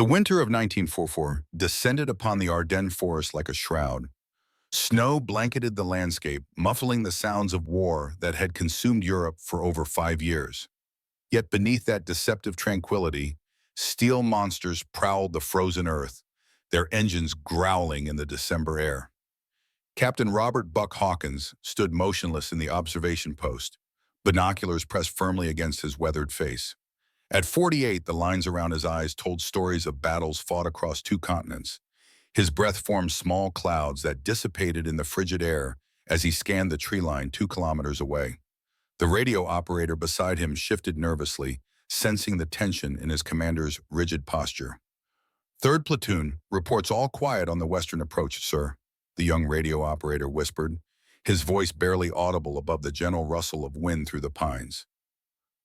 The winter of 1944 descended upon the Ardennes forest like a shroud. Snow blanketed the landscape, muffling the sounds of war that had consumed Europe for over 5 years. Yet beneath that deceptive tranquility, steel monsters prowled the frozen earth, their engines growling in the December air. Captain Robert "Buck" Hawkins stood motionless in the observation post, binoculars pressed firmly against his weathered face. At 48, the lines around his eyes told stories of battles fought across 2 continents. His breath formed small clouds that dissipated in the frigid air as he scanned the tree line 2 kilometers away. The radio operator beside him shifted nervously, sensing the tension in his commander's rigid posture. "Third platoon reports all quiet on the western approach, sir," the young radio operator whispered, his voice barely audible above the gentle rustle of wind through the pines.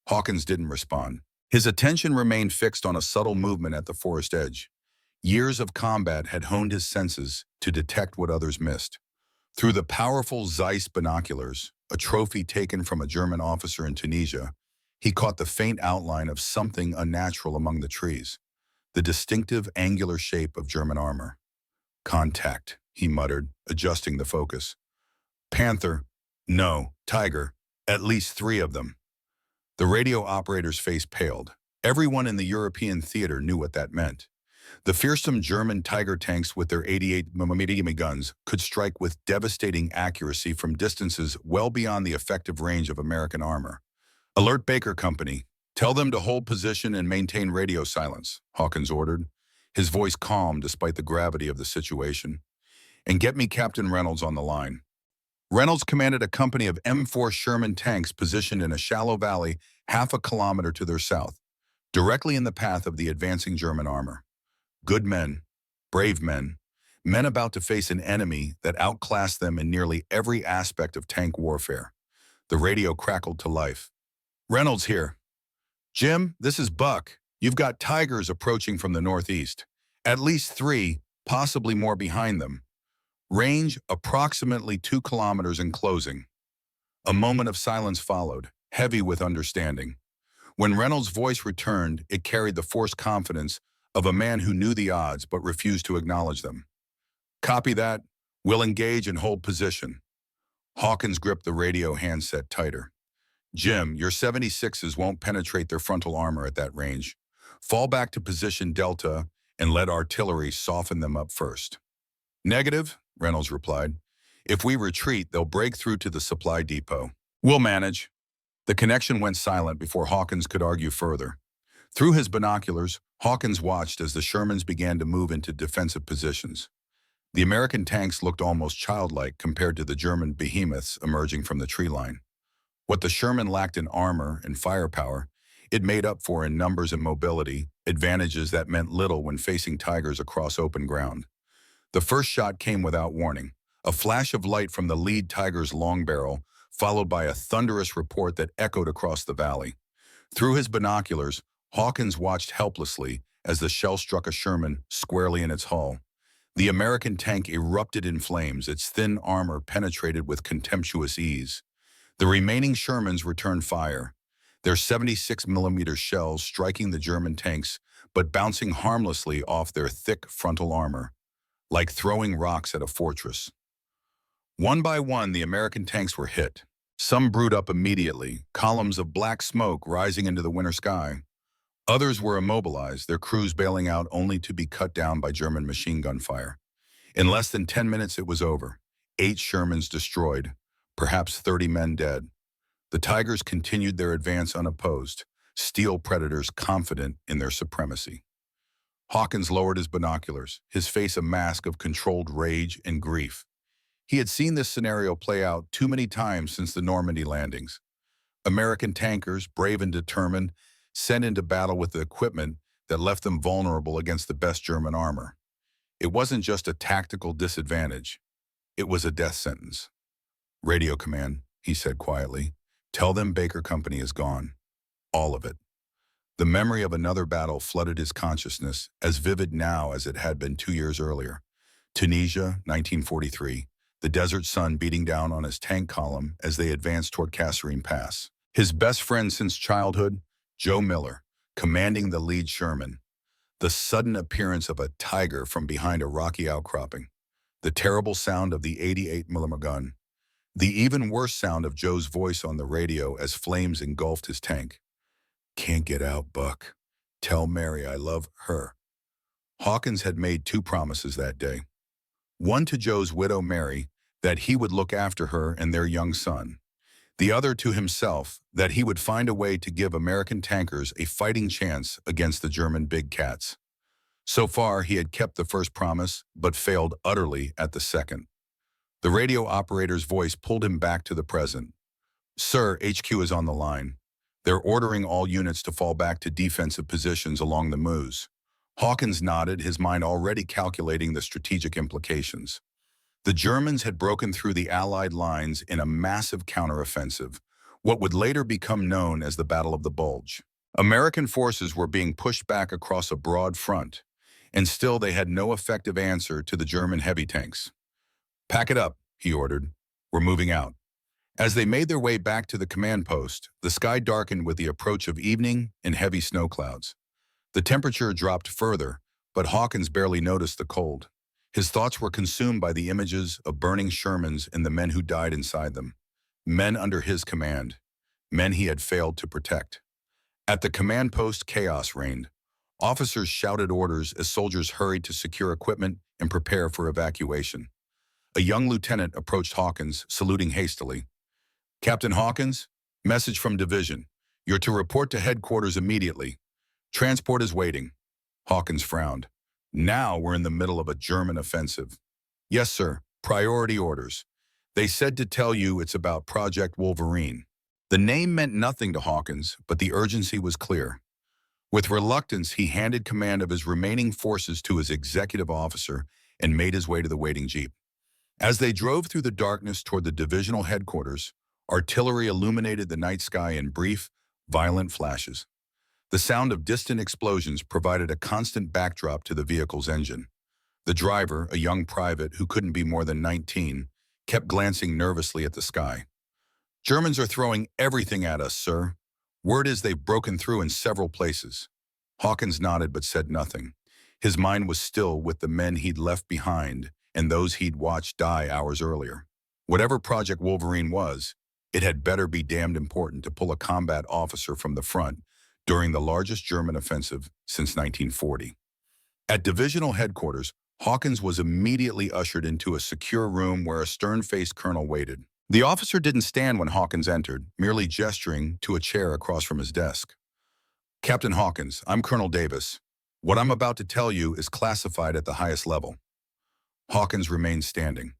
Hawkins didn't respond. His attention remained fixed on a subtle movement at the forest edge. Years of combat had honed his senses to detect what others missed. Through the powerful Zeiss binoculars, a trophy taken from a German officer in Tunisia, he caught the faint outline of something unnatural among the trees, the distinctive angular shape of German armor. "Contact," he muttered, adjusting the focus. "Panther, no, Tiger, at least 3 of them." The radio operator's face paled. Everyone in the European theater knew what that meant. The fearsome German Tiger tanks with their 88mm guns could strike with devastating accuracy from distances well beyond the effective range of American armor. "Alert Baker Company. Tell them to hold position and maintain radio silence," Hawkins ordered, his voice calm despite the gravity of the situation. "And get me Captain Reynolds on the line." Reynolds commanded a company of M4 Sherman tanks positioned in a shallow valley half a kilometer to their south, directly in the path of the advancing German armor. Good men, brave men, men about to face an enemy that outclassed them in nearly every aspect of tank warfare. The radio crackled to life. "Reynolds here. Jim, this is Buck. You've got Tigers approaching from the northeast. At least 3, possibly more behind them. Range approximately 2 kilometers and closing." A moment of silence followed, heavy with understanding. When Reynolds' voice returned, it carried the forced confidence of a man who knew the odds but refused to acknowledge them. "Copy that. We'll engage and hold position." Hawkins gripped the radio handset tighter. "Jim, your 76s won't penetrate their frontal armor at that range. Fall back to position Delta and let artillery soften them up first." "Negative," Reynolds replied. "If we retreat, they'll break through to the supply depot. We'll manage." The connection went silent before Hawkins could argue further. Through his binoculars, Hawkins watched as the Shermans began to move into defensive positions. The American tanks looked almost childlike compared to the German behemoths emerging from the tree line. What the Sherman lacked in armor and firepower, it made up for in numbers and mobility, advantages that meant little when facing Tigers across open ground. The first shot came without warning, a flash of light from the lead Tiger's long barrel, followed by a thunderous report that echoed across the valley. Through his binoculars, Hawkins watched helplessly as the shell struck a Sherman squarely in its hull. The American tank erupted in flames, its thin armor penetrated with contemptuous ease. The remaining Shermans returned fire, their 76mm shells striking the German tanks but bouncing harmlessly off their thick frontal armor, like throwing rocks at a fortress. One by one, the American tanks were hit. Some brewed up immediately, columns of black smoke rising into the winter sky. Others were immobilized, their crews bailing out only to be cut down by German machine gun fire. In less than 10 minutes, it was over. 8 Shermans destroyed, perhaps 30 men dead. The Tigers continued their advance unopposed, steel predators confident in their supremacy. Hawkins lowered his binoculars, his face a mask of controlled rage and grief. He had seen this scenario play out too many times since the Normandy landings. American tankers, brave and determined, sent into battle with the equipment that left them vulnerable against the best German armor. It wasn't just a tactical disadvantage. It was a death sentence. "Radio command," he said quietly. "Tell them Baker Company is gone. All of it." The memory of another battle flooded his consciousness, as vivid now as it had been 2 years earlier. Tunisia, 1943. The desert sun beating down on his tank column as they advanced toward Kasserine Pass. His best friend since childhood, Joe Miller, commanding the lead Sherman. The sudden appearance of a tiger from behind a rocky outcropping, the terrible sound of the 88mm gun, the even worse sound of Joe's voice on the radio as flames engulfed his tank. "Can't get out, Buck. Tell Mary I love her." Hawkins had made two promises that day. One to Joe's widow, Mary, that he would look after her and their young son. The other to himself, that he would find a way to give American tankers a fighting chance against the German big cats. So far, he had kept the first promise, but failed utterly at the second. The radio operator's voice pulled him back to the present. "Sir, HQ is on the line. They're ordering all units to fall back to defensive positions along the Meuse." Hawkins nodded, his mind already calculating the strategic implications. The Germans had broken through the Allied lines in a massive counteroffensive, what would later become known as the Battle of the Bulge. American forces were being pushed back across a broad front, and still they had no effective answer to the German heavy tanks. "Pack it up," he ordered. "We're moving out." As they made their way back to the command post, the sky darkened with the approach of evening and heavy snow clouds. The temperature dropped further, but Hawkins barely noticed the cold. His thoughts were consumed by the images of burning Shermans and the men who died inside them. Men under his command. Men he had failed to protect. At the command post, chaos reigned. Officers shouted orders as soldiers hurried to secure equipment and prepare for evacuation. A young lieutenant approached Hawkins, saluting hastily. "Captain Hawkins, message from division. You're to report to headquarters immediately. Transport is waiting." Hawkins frowned. Now we're in the middle of a German offensive. "Yes, sir. Priority orders. They said to tell you it's about Project Wolverine." The name meant nothing to Hawkins, but the urgency was clear. With reluctance, he handed command of his remaining forces to his executive officer and made his way to the waiting jeep. As they drove through the darkness toward the divisional headquarters, artillery illuminated the night sky in brief, violent flashes. The sound of distant explosions provided a constant backdrop to the vehicle's engine. The driver, a young private who couldn't be more than 19, kept glancing nervously at the sky. "Germans are throwing everything at us, sir. Word is they've broken through in several places." Hawkins nodded but said nothing. His mind was still with the men he'd left behind and those he'd watched die hours earlier. Whatever Project Wolverine was, it had better be damned important to pull a combat officer from the front during the largest German offensive since 1940. At divisional headquarters, Hawkins was immediately ushered into a secure room where a stern-faced colonel waited. The officer didn't stand when Hawkins entered, merely gesturing to a chair across from his desk. "Captain Hawkins, I'm Colonel Davis. What I'm about to tell you is classified at the highest level." Hawkins remained standing.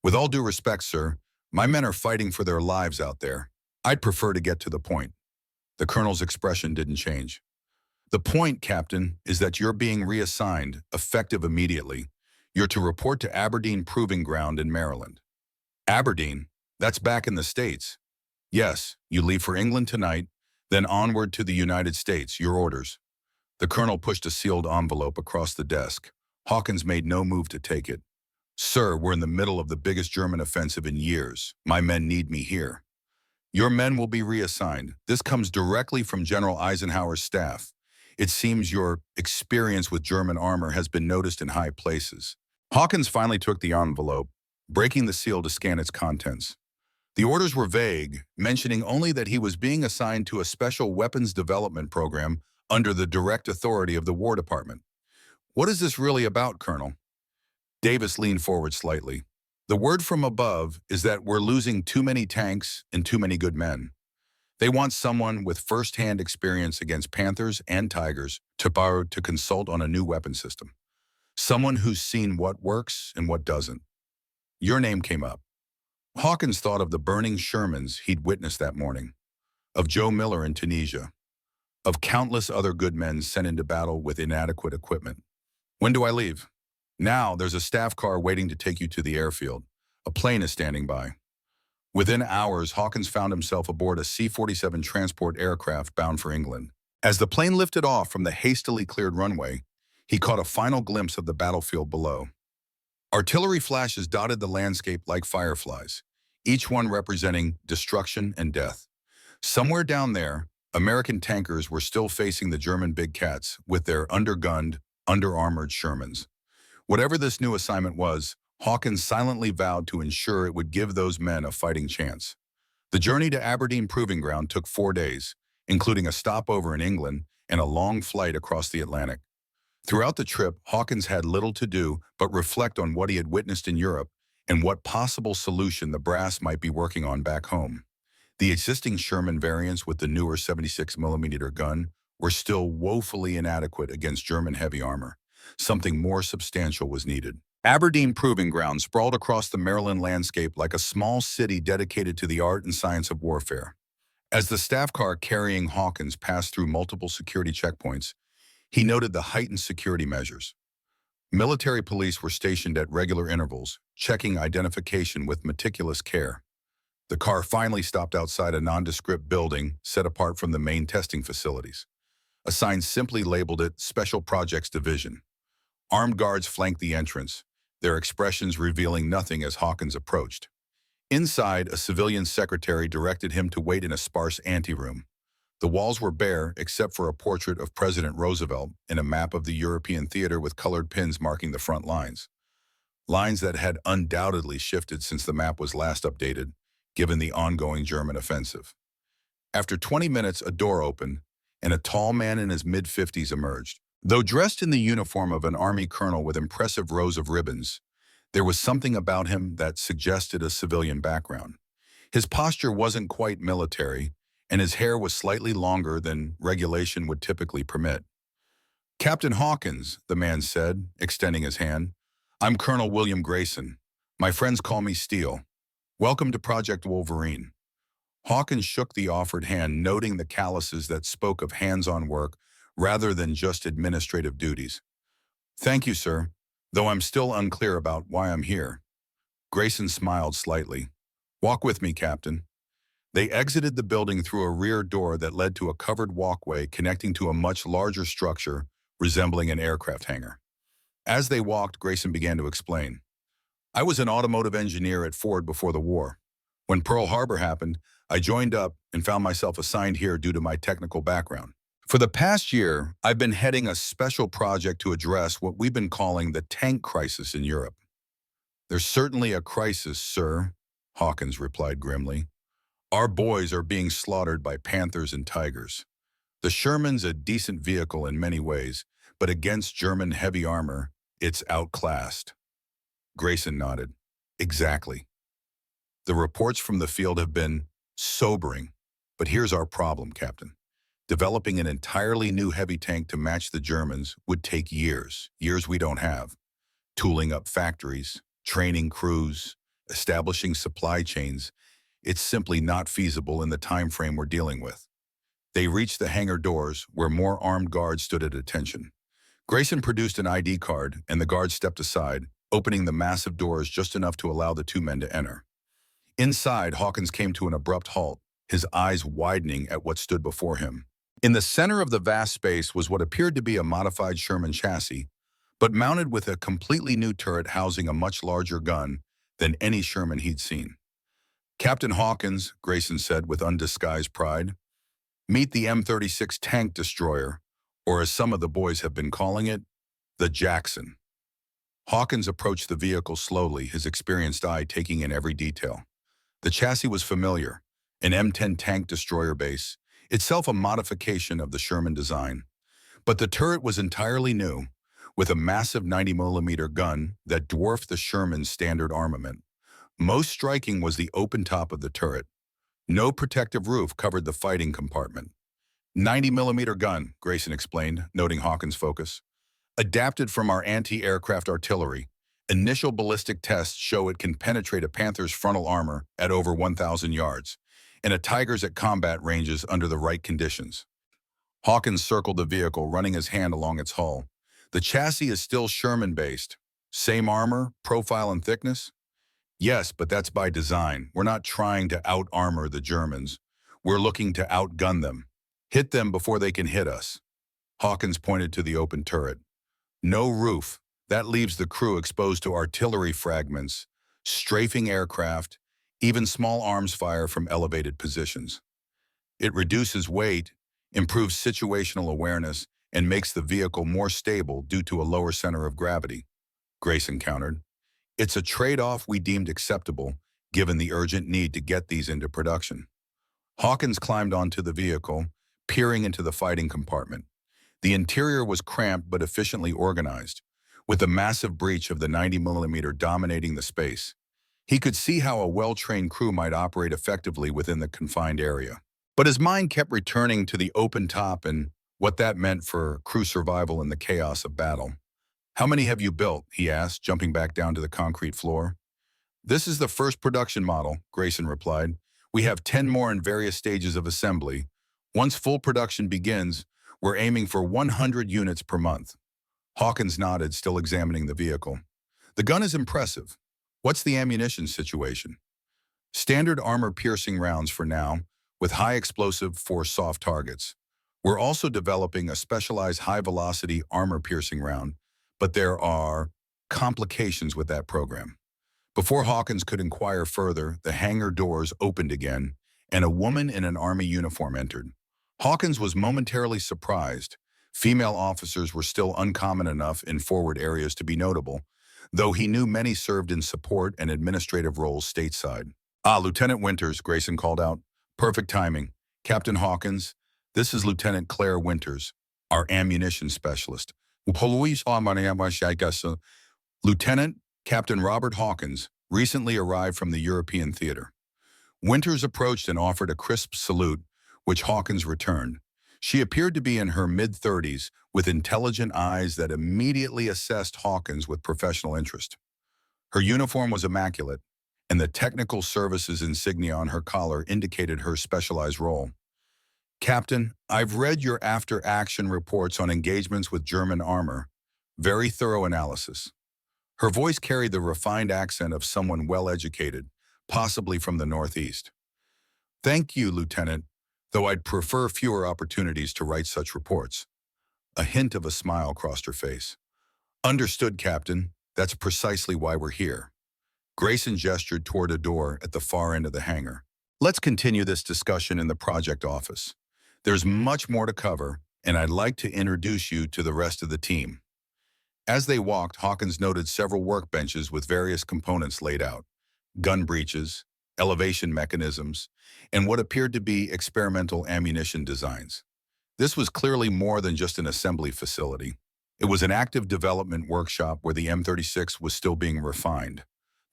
"With all due respect, sir, my men are fighting for their lives out there. I'd prefer to get to the point." The colonel's expression didn't change. "The point, Captain, is that you're being reassigned, effective immediately. You're to report to Aberdeen Proving Ground in Maryland." "Aberdeen? That's back in the States." "Yes, you leave for England tonight, then onward to the United States. Your orders." The colonel pushed a sealed envelope across the desk. Hawkins made no move to take it. "Sir, we're in the middle of the biggest German offensive in years. My men need me here." "Your men will be reassigned. This comes directly from General Eisenhower's staff. It seems your experience with German armor has been noticed in high places." Hawkins finally took the envelope, breaking the seal to scan its contents. The orders were vague, mentioning only that he was being assigned to a special weapons development program under the direct authority of the War Department. "What is this really about, Colonel?" Davis leaned forward slightly. "The word from above is that we're losing too many tanks and too many good men. They want someone with first-hand experience against Panthers and Tigers to consult on a new weapon system. Someone who's seen what works and what doesn't." Your name came up. Hawkins thought of the burning Shermans he'd witnessed that morning, of Joe Miller in Tunisia, of countless other good men sent into battle with inadequate equipment. "When do I leave?" "Now, there's a staff car waiting to take you to the airfield. A plane is standing by." Within hours, Hawkins found himself aboard a C-47 transport aircraft bound for England. As the plane lifted off from the hastily cleared runway, he caught a final glimpse of the battlefield below. Artillery flashes dotted the landscape like fireflies, each one representing destruction and death. Somewhere down there, American tankers were still facing the German big cats with their undergunned, under-armored Shermans. Whatever this new assignment was, Hawkins silently vowed to ensure it would give those men a fighting chance. The journey to Aberdeen Proving Ground took 4 days, including a stopover in England and a long flight across the Atlantic. Throughout the trip, Hawkins had little to do but reflect on what he had witnessed in Europe and what possible solution the brass might be working on back home. The existing Sherman variants with the newer 76mm gun were still woefully inadequate against German heavy armor. Something more substantial was needed. Aberdeen Proving Ground sprawled across the Maryland landscape like a small city dedicated to the art and science of warfare. As the staff car carrying Hawkins passed through multiple security checkpoints, he noted the heightened security measures. Military police were stationed at regular intervals, checking identification with meticulous care. The car finally stopped outside a nondescript building set apart from the main testing facilities. A sign simply labeled it Special Projects Division. Armed guards flanked the entrance, their expressions revealing nothing as Hawkins approached. Inside, a civilian secretary directed him to wait in a sparse anteroom. The walls were bare except for a portrait of President Roosevelt and a map of the European theater with colored pins marking the front lines. Lines that had undoubtedly shifted since the map was last updated, given the ongoing German offensive. After 20 minutes, a door opened, and a tall man in his mid-50s emerged. Though dressed in the uniform of an army colonel with impressive rows of ribbons, there was something about him that suggested a civilian background. His posture wasn't quite military, and his hair was slightly longer than regulation would typically permit. "Captain Hawkins," the man said, extending his hand. "I'm Colonel William Grayson. My friends call me Steele. Welcome to Project Wolverine." Hawkins shook the offered hand, noting the calluses that spoke of hands-on work rather than just administrative duties. "Thank you, sir, though I'm still unclear about why I'm here." Grayson smiled slightly. "Walk with me, Captain." They exited the building through a rear door that led to a covered walkway connecting to a much larger structure resembling an aircraft hangar. As they walked, Grayson began to explain. "I was an automotive engineer at Ford before the war. When Pearl Harbor happened, I joined up and found myself assigned here due to my technical background. For the past year, I've been heading a special project to address what we've been calling the tank crisis in Europe." "There's certainly a crisis, sir," Hawkins replied grimly. "Our boys are being slaughtered by Panthers and Tigers. The Sherman's a decent vehicle in many ways, but against German heavy armor, it's outclassed." Grayson nodded. "Exactly. The reports from the field have been sobering, but here's our problem, Captain. Developing an entirely new heavy tank to match the Germans would take years we don't have. Tooling up factories, training crews, establishing supply chains, it's simply not feasible in the time frame we're dealing with." They reached the hangar doors, where more armed guards stood at attention. Grayson produced an ID card, and the guard stepped aside, opening the massive doors just enough to allow the two men to enter. Inside, Hawkins came to an abrupt halt, his eyes widening at what stood before him. In the center of the vast space was what appeared to be a modified Sherman chassis, but mounted with a completely new turret housing a much larger gun than any Sherman he'd seen. "Captain Hawkins," Grayson said with undisguised pride, "meet the M36 tank destroyer, or as some of the boys have been calling it, the Jackson." Hawkins approached the vehicle slowly, his experienced eye taking in every detail. The chassis was familiar, an M10 tank destroyer base, itself a modification of the Sherman design. But the turret was entirely new, with a massive 90mm gun that dwarfed the Sherman's standard armament. Most striking was the open top of the turret. No protective roof covered the fighting compartment. "90mm gun," Grayson explained, noting Hawkins' focus. "Adapted from our anti-aircraft artillery. Initial ballistic tests show it can penetrate a Panther's frontal armor at over 1,000 yards, and a Tiger's at combat ranges under the right conditions." Hawkins circled the vehicle, running his hand along its hull. "The chassis is still Sherman-based. Same armor, profile, and thickness?" "Yes, but that's by design. We're not trying to out-armor the Germans. We're looking to outgun them. Hit them before they can hit us." Hawkins pointed to the open turret. "No roof. That leaves the crew exposed to artillery fragments, strafing aircraft, even small arms fire from elevated positions. It reduces weight, improves situational awareness, and makes the vehicle more stable due to a lower center of gravity, Grayson countered. It's a trade-off we deemed acceptable, given the urgent need to get these into production. Hawkins climbed onto the vehicle, peering into the fighting compartment. The interior was cramped but efficiently organized, with a massive breech of the 90mm dominating the space. He could see how a well-trained crew might operate effectively within the confined area. But his mind kept returning to the open top and what that meant for crew survival in the chaos of battle. "How many have you built?" he asked, jumping back down to the concrete floor. "This is the first production model," Grayson replied. "We have 10 more in various stages of assembly. Once full production begins, we're aiming for 100 units per month." Hawkins nodded, still examining the vehicle. "The gun is impressive. What's the ammunition situation?" "Standard armor-piercing rounds for now, with high explosive for soft targets. We're also developing a specialized high-velocity armor-piercing round, but there are complications with that program." Before Hawkins could inquire further, the hangar doors opened again, and a woman in an army uniform entered. Hawkins was momentarily surprised. Female officers were still uncommon enough in forward areas to be notable, though he knew many served in support and administrative roles stateside. "Ah, Lieutenant Winters," Grayson called out. "Perfect timing. Captain Hawkins, this is Lieutenant Claire Winters, our ammunition specialist." Lieutenant Captain Robert Hawkins recently arrived from the European theater. Winters approached and offered a crisp salute, which Hawkins returned. She appeared to be in her mid-30s, with intelligent eyes that immediately assessed Hawkins with professional interest. Her uniform was immaculate, and the technical services insignia on her collar indicated her specialized role. "Captain, I've read your after-action reports on engagements with German armor. Very thorough analysis." Her voice carried the refined accent of someone well-educated, possibly from the Northeast. "Thank you, Lieutenant, though I'd prefer fewer opportunities to write such reports." A hint of a smile crossed her face. "Understood, Captain. That's precisely why we're here." Grayson gestured toward a door at the far end of the hangar. "Let's continue this discussion in the project office. There's much more to cover, and I'd like to introduce you to the rest of the team." As they walked, Hawkins noted several workbenches with various components laid out: gun breeches, elevation mechanisms, and what appeared to be experimental ammunition designs. This was clearly more than just an assembly facility. It was an active development workshop where the M36 was still being refined.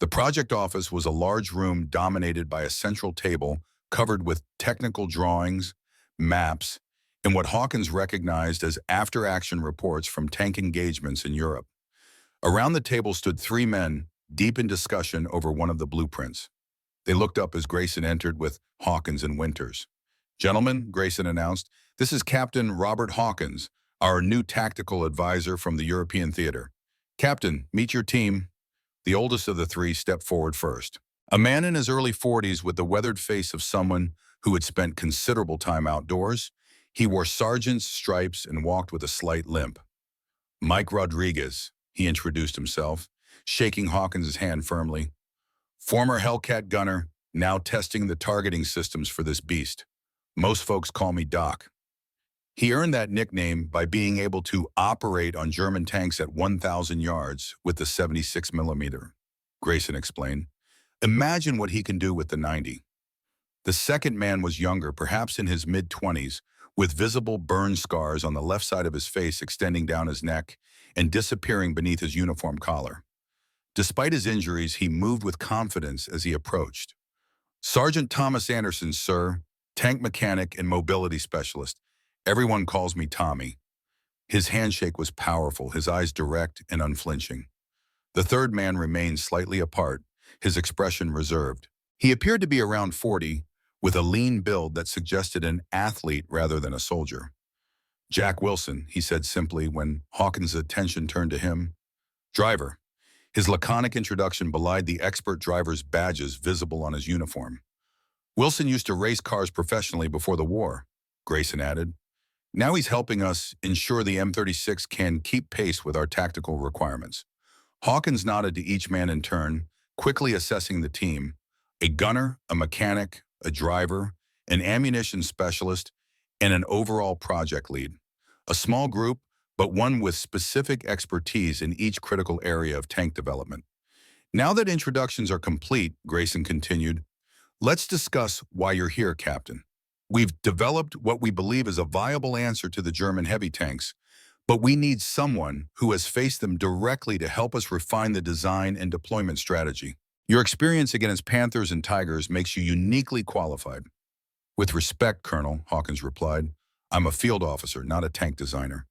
The project office was a large room dominated by a central table covered with technical drawings, maps, and what Hawkins recognized as after-action reports from tank engagements in Europe. Around the table stood 3 men, deep in discussion over one of the blueprints. They looked up as Grayson entered with Hawkins and Winters. "Gentlemen," Grayson announced, "this is Captain Robert Hawkins, our new tactical advisor from the European theater. Captain, meet your team." The oldest of the 3 stepped forward first. A man in his early 40s with the weathered face of someone who had spent considerable time outdoors. He wore sergeant's stripes and walked with a slight limp. "Mike Rodriguez," he introduced himself, shaking Hawkins' hand firmly. "Former Hellcat gunner, now testing the targeting systems for this beast. Most folks call me Doc." He earned that nickname by being able to operate on German tanks at 1,000 yards with the 76mm, Grayson explained. "Imagine what he can do with the 90. The second man was younger, perhaps in his mid-20s, with visible burn scars on the left side of his face extending down his neck and disappearing beneath his uniform collar. Despite his injuries, he moved with confidence as he approached. "Sergeant Thomas Anderson, sir, tank mechanic and mobility specialist. Everyone calls me Tommy." His handshake was powerful, his eyes direct and unflinching. The third man remained slightly apart, his expression reserved. He appeared to be around 40, with a lean build that suggested an athlete rather than a soldier. "Jack Wilson," he said simply when Hawkins' attention turned to him. "Driver." His laconic introduction belied the expert driver's badges visible on his uniform. "Wilson used to race cars professionally before the war," Grayson added. "Now he's helping us ensure the M36 can keep pace with our tactical requirements." Hawkins nodded to each man in turn, quickly assessing the team: a gunner, a mechanic, a driver, an ammunition specialist, and an overall project lead. A small group, but one with specific expertise in each critical area of tank development. Now that introductions are complete, Grayson continued, let's discuss why you're here, Captain. We've developed what we believe is a viable answer to the German heavy tanks, but we need someone who has faced them directly to help us refine the design and deployment strategy. Your experience against Panthers and Tigers makes you uniquely qualified. With respect, Colonel, Hawkins replied, I'm a field officer, not a tank designer.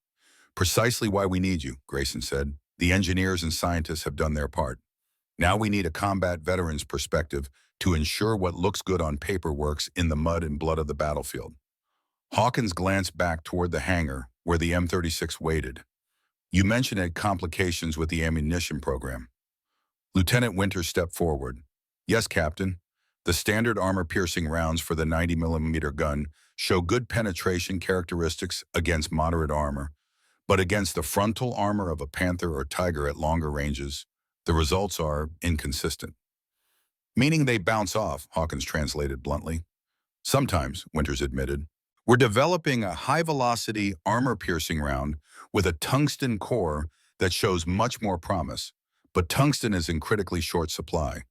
Precisely why we need you, Grayson said. The engineers and scientists have done their part. Now we need a combat veteran's perspective to ensure what looks good on paper works in the mud and blood of the battlefield. Hawkins glanced back toward the hangar where the M36 waited. You mentioned it complications with the ammunition program. Lieutenant Winters stepped forward. Yes, Captain. The standard armor-piercing rounds for the 90mm gun show good penetration characteristics against moderate armor, but against the frontal armor of a Panther or Tiger at longer ranges, the results are inconsistent. Meaning they bounce off, Hawkins translated bluntly. Sometimes, Winters admitted. We're developing a high-velocity armor-piercing round with a tungsten core that shows much more promise, but tungsten is in critically short supply.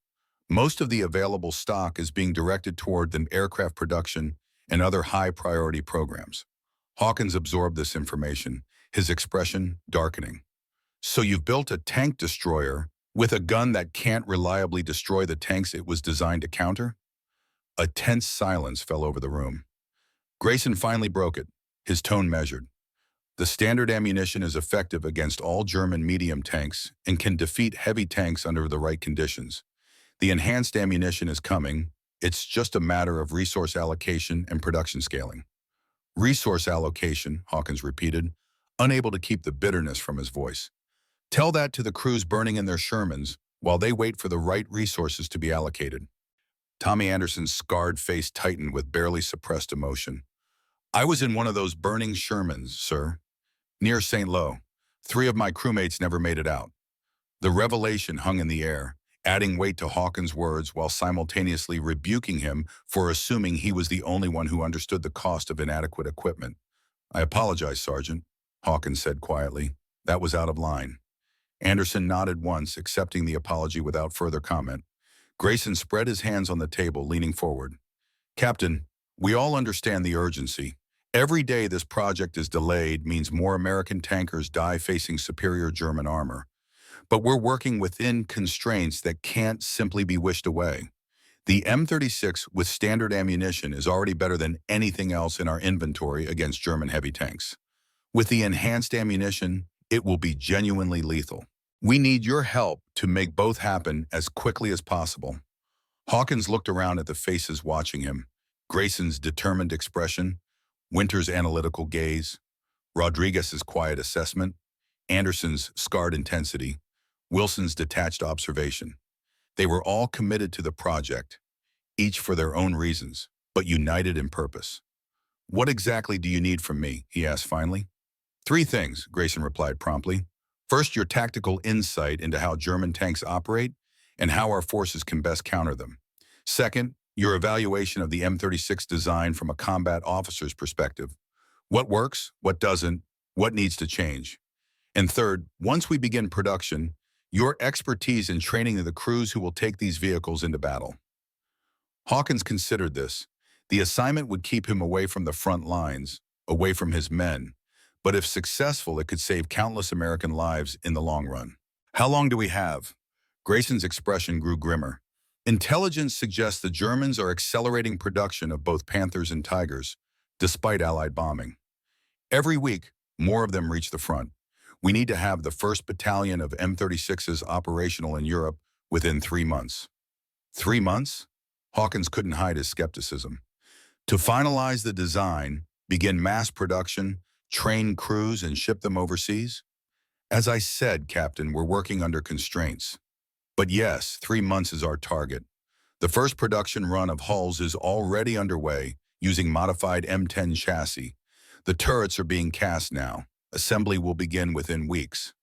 Most of the available stock is being directed toward the aircraft production and other high-priority programs. Hawkins absorbed this information, his expression darkening. So you've built a tank destroyer with a gun that can't reliably destroy the tanks it was designed to counter? A tense silence fell over the room. Grayson finally broke it, his tone measured. The standard ammunition is effective against all German medium tanks and can defeat heavy tanks under the right conditions. The enhanced ammunition is coming. It's just a matter of resource allocation and production scaling. Resource allocation, Hawkins repeated, unable to keep the bitterness from his voice. Tell that to the crews burning in their Shermans while they wait for the right resources to be allocated. Tommy Anderson's scarred face tightened with barely suppressed emotion. I was in one of those burning Shermans, sir. Near St. Lo. 3 of my crewmates never made it out. The revelation hung in the air, adding weight to Hawkins' words while simultaneously rebuking him for assuming he was the only one who understood the cost of inadequate equipment. I apologize, Sergeant, Hawkins said quietly. That was out of line. Anderson nodded once, accepting the apology without further comment. Grayson spread his hands on the table, leaning forward. Captain, we all understand the urgency. Every day this project is delayed means more American tankers die facing superior German armor. But we're working within constraints that can't simply be wished away. The M36 with standard ammunition is already better than anything else in our inventory against German heavy tanks. With the enhanced ammunition, it will be genuinely lethal. We need your help to make both happen as quickly as possible. Hawkins looked around at the faces watching him. Grayson's determined expression, Winters' analytical gaze, Rodriguez's quiet assessment, Anderson's scarred intensity, Wilson's detached observation. They were all committed to the project, each for their own reasons, but united in purpose. What exactly do you need from me? He asked finally. 3 things, Grayson replied promptly. First, your tactical insight into how German tanks operate and how our forces can best counter them. Second, your evaluation of the M36 design from a combat officer's perspective. What works, what doesn't, what needs to change. And third, once we begin production, your expertise in training the crews who will take these vehicles into battle. Hawkins considered this. The assignment would keep him away from the front lines, away from his men, but if successful, it could save countless American lives in the long run. How long do we have? Grayson's expression grew grimmer. Intelligence suggests the Germans are accelerating production of both Panthers and Tigers, despite Allied bombing. Every week, more of them reach the front. We need to have the 1st Battalion of M36s operational in Europe within 3 months. 3 months? Hawkins couldn't hide his skepticism. To finalize the design, begin mass production, train crews, and ship them overseas? As I said, Captain, we're working under constraints. But yes, 3 months is our target. The first production run of hulls is already underway using modified M10 chassis. The turrets are being cast now. Assembly will begin within weeks.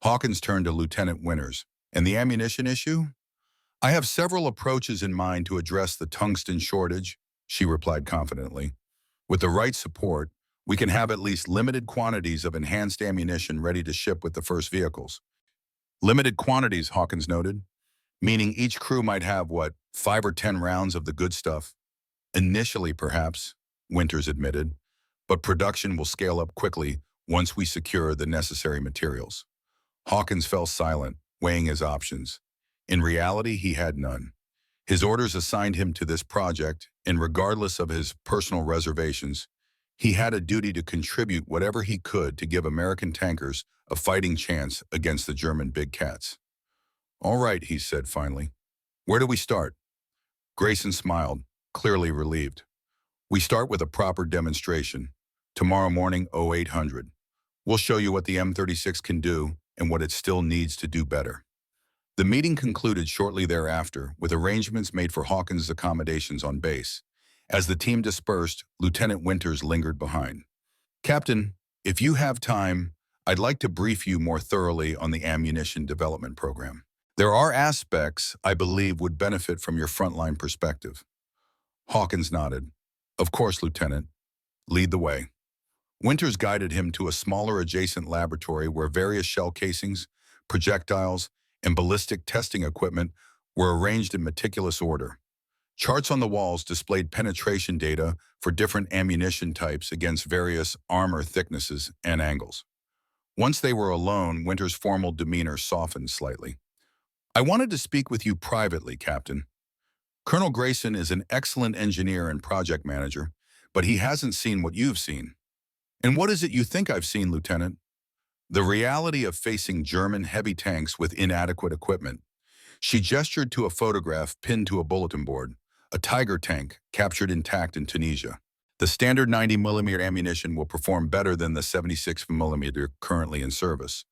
Hawkins turned to Lieutenant Winters. And the ammunition issue? I have several approaches in mind to address the tungsten shortage, she replied confidently. With the right support, We can have at least limited quantities of enhanced ammunition ready to ship with the first vehicles. Limited quantities, Hawkins noted, meaning each crew might have, what, 5 or 10 rounds of the good stuff? Initially, perhaps, Winters admitted, but production will scale up quickly once we secure the necessary materials. Hawkins fell silent, weighing his options. In reality, he had none. His orders assigned him to this project, and regardless of his personal reservations, he had a duty to contribute whatever he could to give American tankers a fighting chance against the German big cats. "All right," he said finally. "Where do we start?" Grayson smiled, clearly relieved. "We start with a proper demonstration. Tomorrow morning, 0800. We'll show you what the M36 can do and what it still needs to do better." The meeting concluded shortly thereafter, with arrangements made for Hawkins' accommodations on base. As the team dispersed, Lieutenant Winters lingered behind. "Captain, if you have time, I'd like to brief you more thoroughly on the ammunition development program. There are aspects I believe would benefit from your frontline perspective." Hawkins nodded. "Of course, Lieutenant. Lead the way." Winters guided him to a smaller adjacent laboratory where various shell casings, projectiles, and ballistic testing equipment were arranged in meticulous order. Charts on the walls displayed penetration data for different ammunition types against various armor thicknesses and angles. Once they were alone, Winters' formal demeanor softened slightly. "I wanted to speak with you privately, Captain. Colonel Grayson is an excellent engineer and project manager, but he hasn't seen what you've seen." "And what is it you think I've seen, Lieutenant?" "The reality of facing German heavy tanks with inadequate equipment." She gestured to a photograph pinned to a bulletin board, a Tiger tank captured intact in Tunisia. "The standard 90mm ammunition will perform better than the 76mm currently in service.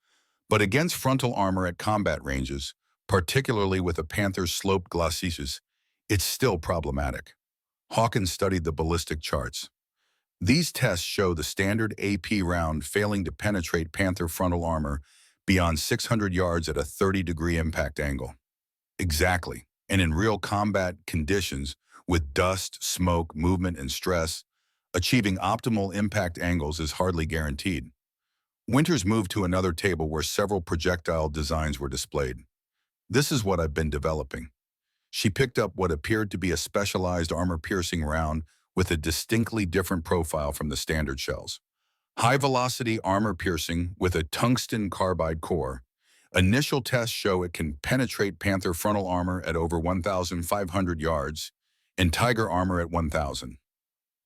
But against frontal armor at combat ranges, particularly with a Panther's sloped glacis, it's still problematic." Hawkins studied the ballistic charts. "These tests show the standard AP round failing to penetrate Panther frontal armor beyond 600 yards at a 30-degree impact angle." "Exactly. And in real combat conditions, with dust, smoke, movement, and stress, achieving optimal impact angles is hardly guaranteed." Winters moved to another table where several projectile designs were displayed. "This is what I've been developing." She picked up what appeared to be a specialized armor-piercing round with a distinctly different profile from the standard shells. "High-velocity armor-piercing with a tungsten carbide core. Initial tests show it can penetrate Panther frontal armor at over 1,500 yards and Tiger armor at 1,000.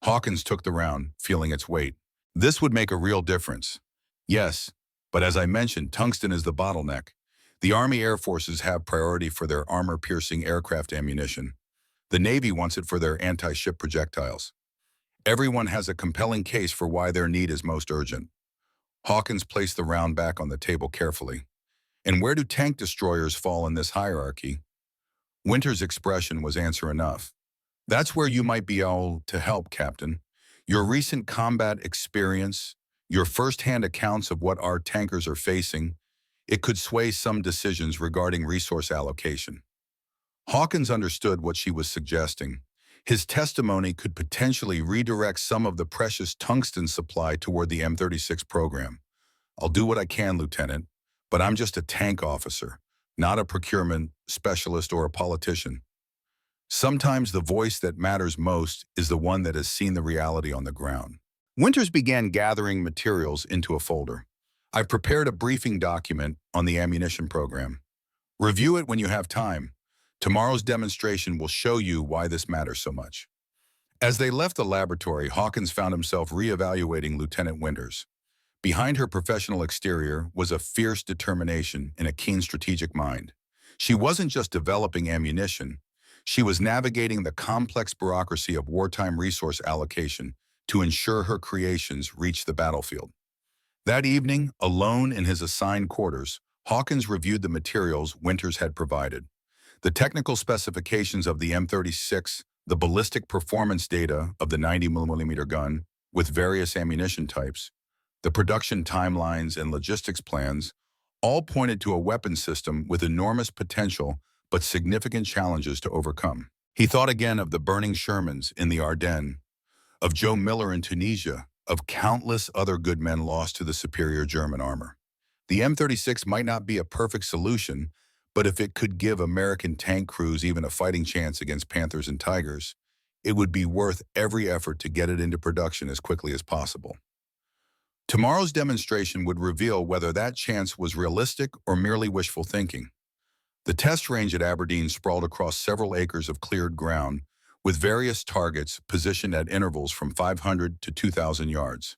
Hawkins took the round, feeling its weight. "This would make a real difference." "Yes, but as I mentioned, tungsten is the bottleneck. The Army Air Forces have priority for their armor-piercing aircraft ammunition. The Navy wants it for their anti-ship projectiles. Everyone has a compelling case for why their need is most urgent." Hawkins placed the round back on the table carefully. "And where do tank destroyers fall in this hierarchy?" Winters' expression was answer enough. "That's where you might be able to help, Captain. Your recent combat experience, your first-hand accounts of what our tankers are facing, it could sway some decisions regarding resource allocation." Hawkins understood what she was suggesting. His testimony could potentially redirect some of the precious tungsten supply toward the M36 program. "I'll do what I can, Lieutenant, but I'm just a tank officer, not a procurement specialist or a politician. Sometimes the voice that matters most is the one that has seen the reality on the ground." Winters began gathering materials into a folder. "I've prepared a briefing document on the ammunition program. Review it when you have time. Tomorrow's demonstration will show you why this matters so much." As they left the laboratory, Hawkins found himself reevaluating Lieutenant Winters. Behind her professional exterior was a fierce determination and a keen strategic mind. She wasn't just developing ammunition, she was navigating the complex bureaucracy of wartime resource allocation to ensure her creations reached the battlefield. That evening, alone in his assigned quarters, Hawkins reviewed the materials Winters had provided. The technical specifications of the M36, the ballistic performance data of the 90mm gun with various ammunition types, the production timelines and logistics plans, all pointed to a weapon system with enormous potential but significant challenges to overcome. He thought again of the burning Shermans in the Ardennes, of Joe Miller in Tunisia, of countless other good men lost to the superior German armor. The M36 might not be a perfect solution, but if it could give American tank crews even a fighting chance against Panthers and Tigers, it would be worth every effort to get it into production as quickly as possible. Tomorrow's demonstration would reveal whether that chance was realistic or merely wishful thinking. The test range at Aberdeen sprawled across several acres of cleared ground, with various targets positioned at intervals from 500 to 2,000 yards.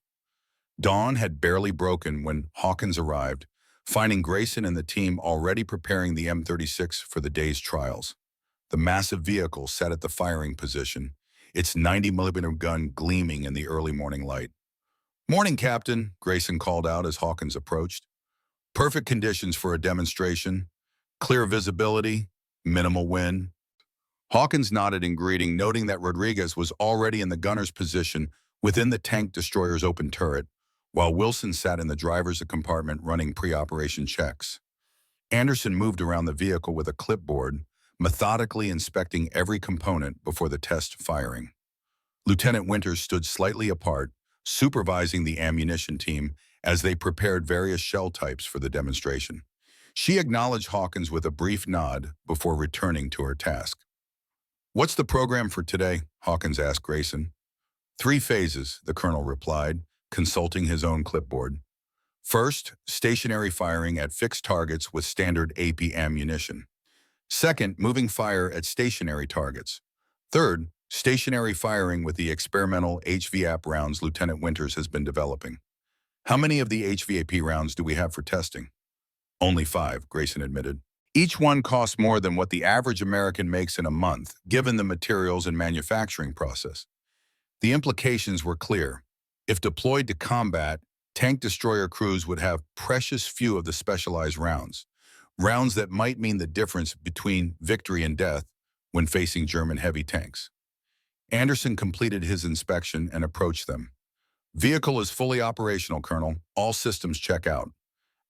Dawn had barely broken when Hawkins arrived, finding Grayson and the team already preparing the M36 for the day's trials. The massive vehicle sat at the firing position, its 90mm gun gleaming in the early morning light. "Morning, Captain," Grayson called out as Hawkins approached. "Perfect conditions for a demonstration. Clear visibility, minimal wind." Hawkins nodded in greeting, noting that Rodriguez was already in the gunner's position within the tank destroyer's open turret, while Wilson sat in the driver's compartment running pre-operation checks. Anderson moved around the vehicle with a clipboard, methodically inspecting every component before the test firing. Lieutenant Winters stood slightly apart, supervising the ammunition team as they prepared various shell types for the demonstration. She acknowledged Hawkins with a brief nod before returning to her task. "What's the program for today?" Hawkins asked Grayson. "3 phases," the colonel replied, consulting his own clipboard. "First, stationary firing at fixed targets with standard AP ammunition. Second, moving fire at stationary targets. Third, stationary firing with the experimental HVAP rounds Lieutenant Winters has been developing." "How many of the HVAP rounds do we have for testing?" "Only 5, Grayson admitted. "Each one costs more than what the average American makes in a month, given the materials and manufacturing process." The implications were clear. If deployed to combat, tank destroyer crews would have precious few of the specialized rounds that might mean the difference between victory and death when facing German heavy tanks. Anderson completed his inspection and approached them. "Vehicle is fully operational, Colonel. All systems check out."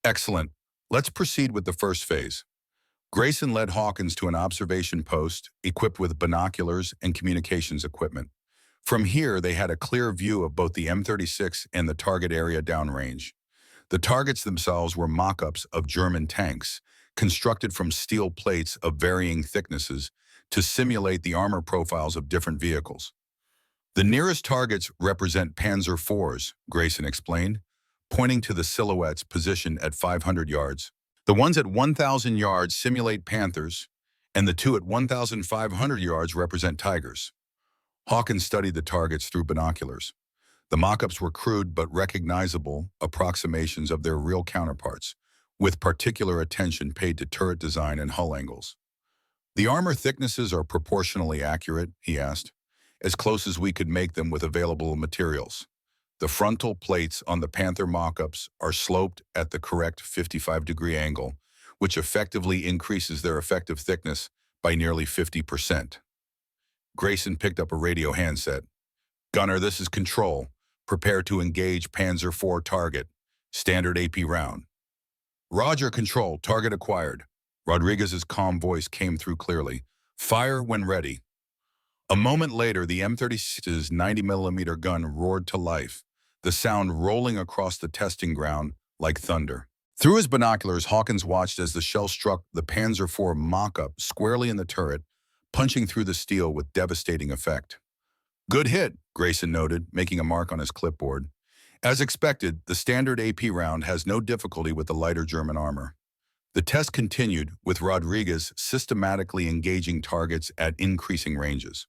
"Excellent. Let's proceed with the first phase." Grayson led Hawkins to an observation post equipped with binoculars and communications equipment. From here, they had a clear view of both the M36 and the target area downrange. The targets themselves were mock-ups of German tanks, constructed from steel plates of varying thicknesses to simulate the armor profiles of different vehicles. "The nearest targets represent Panzer IVs, Grayson explained, pointing to the silhouettes positioned at 500 yards. "The ones at 1,000 yards simulate Panthers, and the 2 at 1,500 yards represent Tigers." Hawkins studied the targets through binoculars. The mock-ups were crude but recognizable approximations of their real counterparts, with particular attention paid to turret design and hull angles. "The armor thicknesses are proportionally accurate?" he asked, "as close as we could make them with available materials. The frontal plates on the Panther mock-ups are sloped at the correct 55-degree angle, which effectively increases their effective thickness by nearly 50%. Grayson picked up a radio handset. "Gunner, this is Control. Prepare to engage Panzer IV target. Standard AP round." "Roger, Control. Target acquired." Rodriguez's calm voice came through clearly. "Fire when ready." A moment later, the M36's 90mm gun roared to life, the sound rolling across the testing ground like thunder. Through his binoculars, Hawkins watched as the shell struck the Panzer IV mock-up squarely in the turret, punching through the steel with devastating effect. "Good hit," Grayson noted, making a mark on his clipboard. As expected, the standard AP round has no difficulty with the lighter German armor. The test continued, with Rodriguez systematically engaging targets at increasing ranges.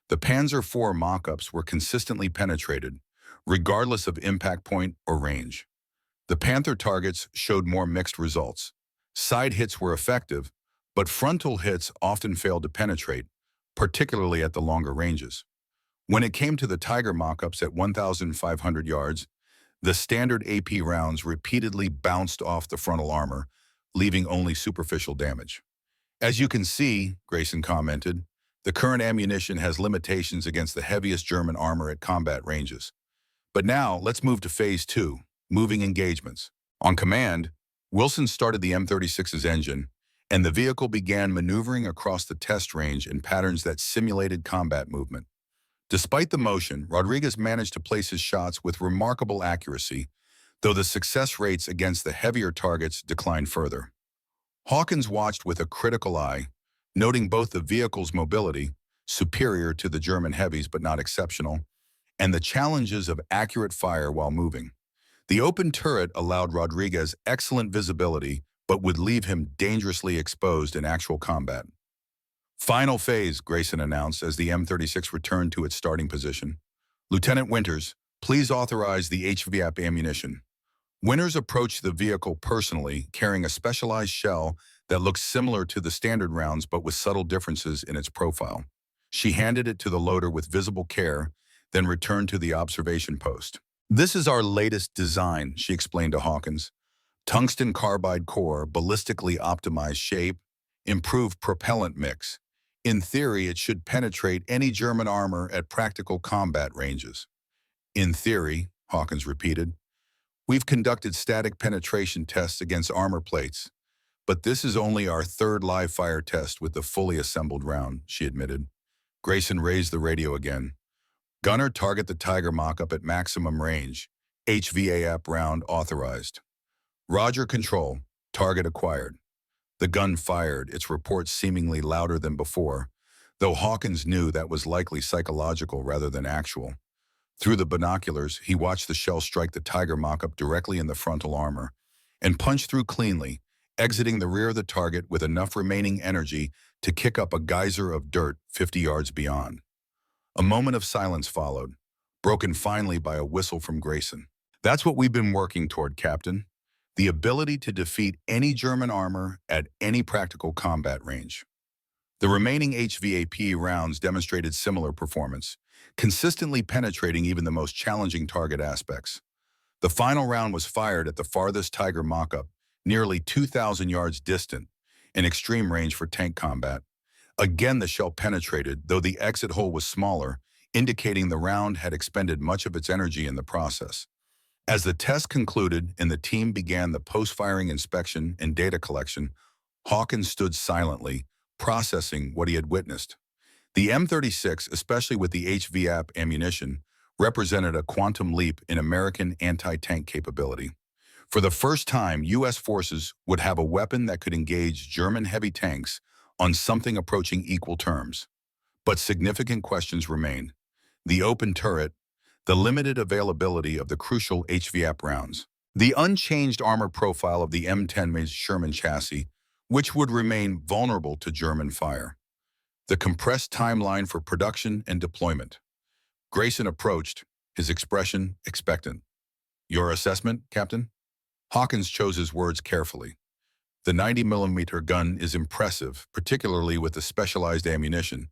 The Panzer IV mock-ups were consistently penetrated, regardless of impact point or range. The Panther targets showed more mixed results. Side hits were effective, but frontal hits often failed to penetrate, particularly at the longer ranges. When it came to the Tiger mock-ups at 1,500 yards, the standard AP rounds repeatedly bounced off the frontal armor, leaving only superficial damage. "As you can see," Grayson commented, "the current ammunition has limitations against the heaviest German armor at combat ranges. But now, let's move to Phase 2, moving engagements." On command, Wilson started the M36's engine, and the vehicle began maneuvering across the test range in patterns that simulated combat movement. Despite the motion, Rodriguez managed to place his shots with remarkable accuracy, though the success rates against the heavier targets declined further. Hawkins watched with a critical eye, noting both the vehicle's mobility, superior to the German heavies but not exceptional, and the challenges of accurate fire while moving. The open turret allowed Rodriguez excellent visibility but would leave him dangerously exposed in actual combat. "Final phase," Grayson announced as the M36 returned to its starting position. "Lieutenant Winters, please authorize the HVAP ammunition." Winters approached the vehicle personally, carrying a specialized shell that looked similar to the standard rounds but with subtle differences in its profile. She handed it to the loader with visible care, then returned to the observation post. "This is our latest design," she explained to Hawkins. "Tungsten carbide core, ballistically optimized shape, improved propellant mix. In theory, it should penetrate any German armor at practical combat ranges." "In theory," Hawkins repeated. "We've conducted static penetration tests against armor plates, but this is only our third live fire test with the fully assembled round," she admitted. Grayson raised the radio again. "Gunner, target the Tiger mock-up at maximum range. HVAP round authorized." "Roger, control. Target acquired." The gun fired, its report seemingly louder than before, though Hawkins knew that was likely psychological rather than actual. Through the binoculars, he watched the shell strike the Tiger mock-up directly in the frontal armor and punch through cleanly, exiting the rear of the target with enough remaining energy to kick up a geyser of dirt 50 yards beyond. A moment of silence followed, broken finally by a whistle from Grayson. "That's what we've been working toward, Captain. The ability to defeat any German armor at any practical combat range." The remaining HVAP rounds demonstrated similar performance, consistently penetrating even the most challenging target aspects. The final round was fired at the farthest Tiger mock-up, nearly 2,000 yards distant, in extreme range for tank combat. Again, the shell penetrated, though the exit hole was smaller, indicating the round had expended much of its energy in the process. As the test concluded and the team began the post-firing inspection and data collection, Hawkins stood silently, processing what he had witnessed. The M36, especially with the HVAP ammunition, represented a quantum leap in American anti-tank capability. For the first time, U.S. forces would have a weapon that could engage German heavy tanks on something approaching equal terms. But significant questions remained. The open turret, the limited availability of the crucial HVAP rounds, the unchanged armor profile of the M10 Sherman chassis, which would remain vulnerable to German fire, the compressed timeline for production and deployment. Grayson approached, his expression expectant. "Your assessment, Captain?" Hawkins chose his words carefully. "The 90mm gun is impressive, particularly with the specialized ammunition,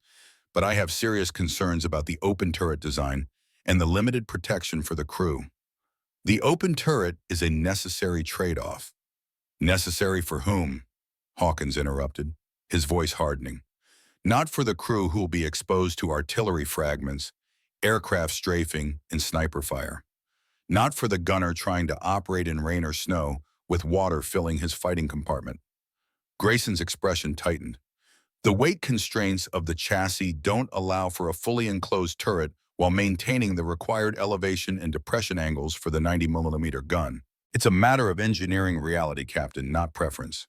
but I have serious concerns about the open turret design and the limited protection for the crew." "The open turret is a necessary trade-off." "Necessary for whom?" Hawkins interrupted, his voice hardening. "Not for the crew who will be exposed to artillery fragments, aircraft strafing, and sniper fire. Not for the gunner trying to operate in rain or snow with water filling his fighting compartment." Grayson's expression tightened. "The weight constraints of the chassis don't allow for a fully enclosed turret while maintaining the required elevation and depression angles for the 90mm gun. It's a matter of engineering reality, Captain, not preference.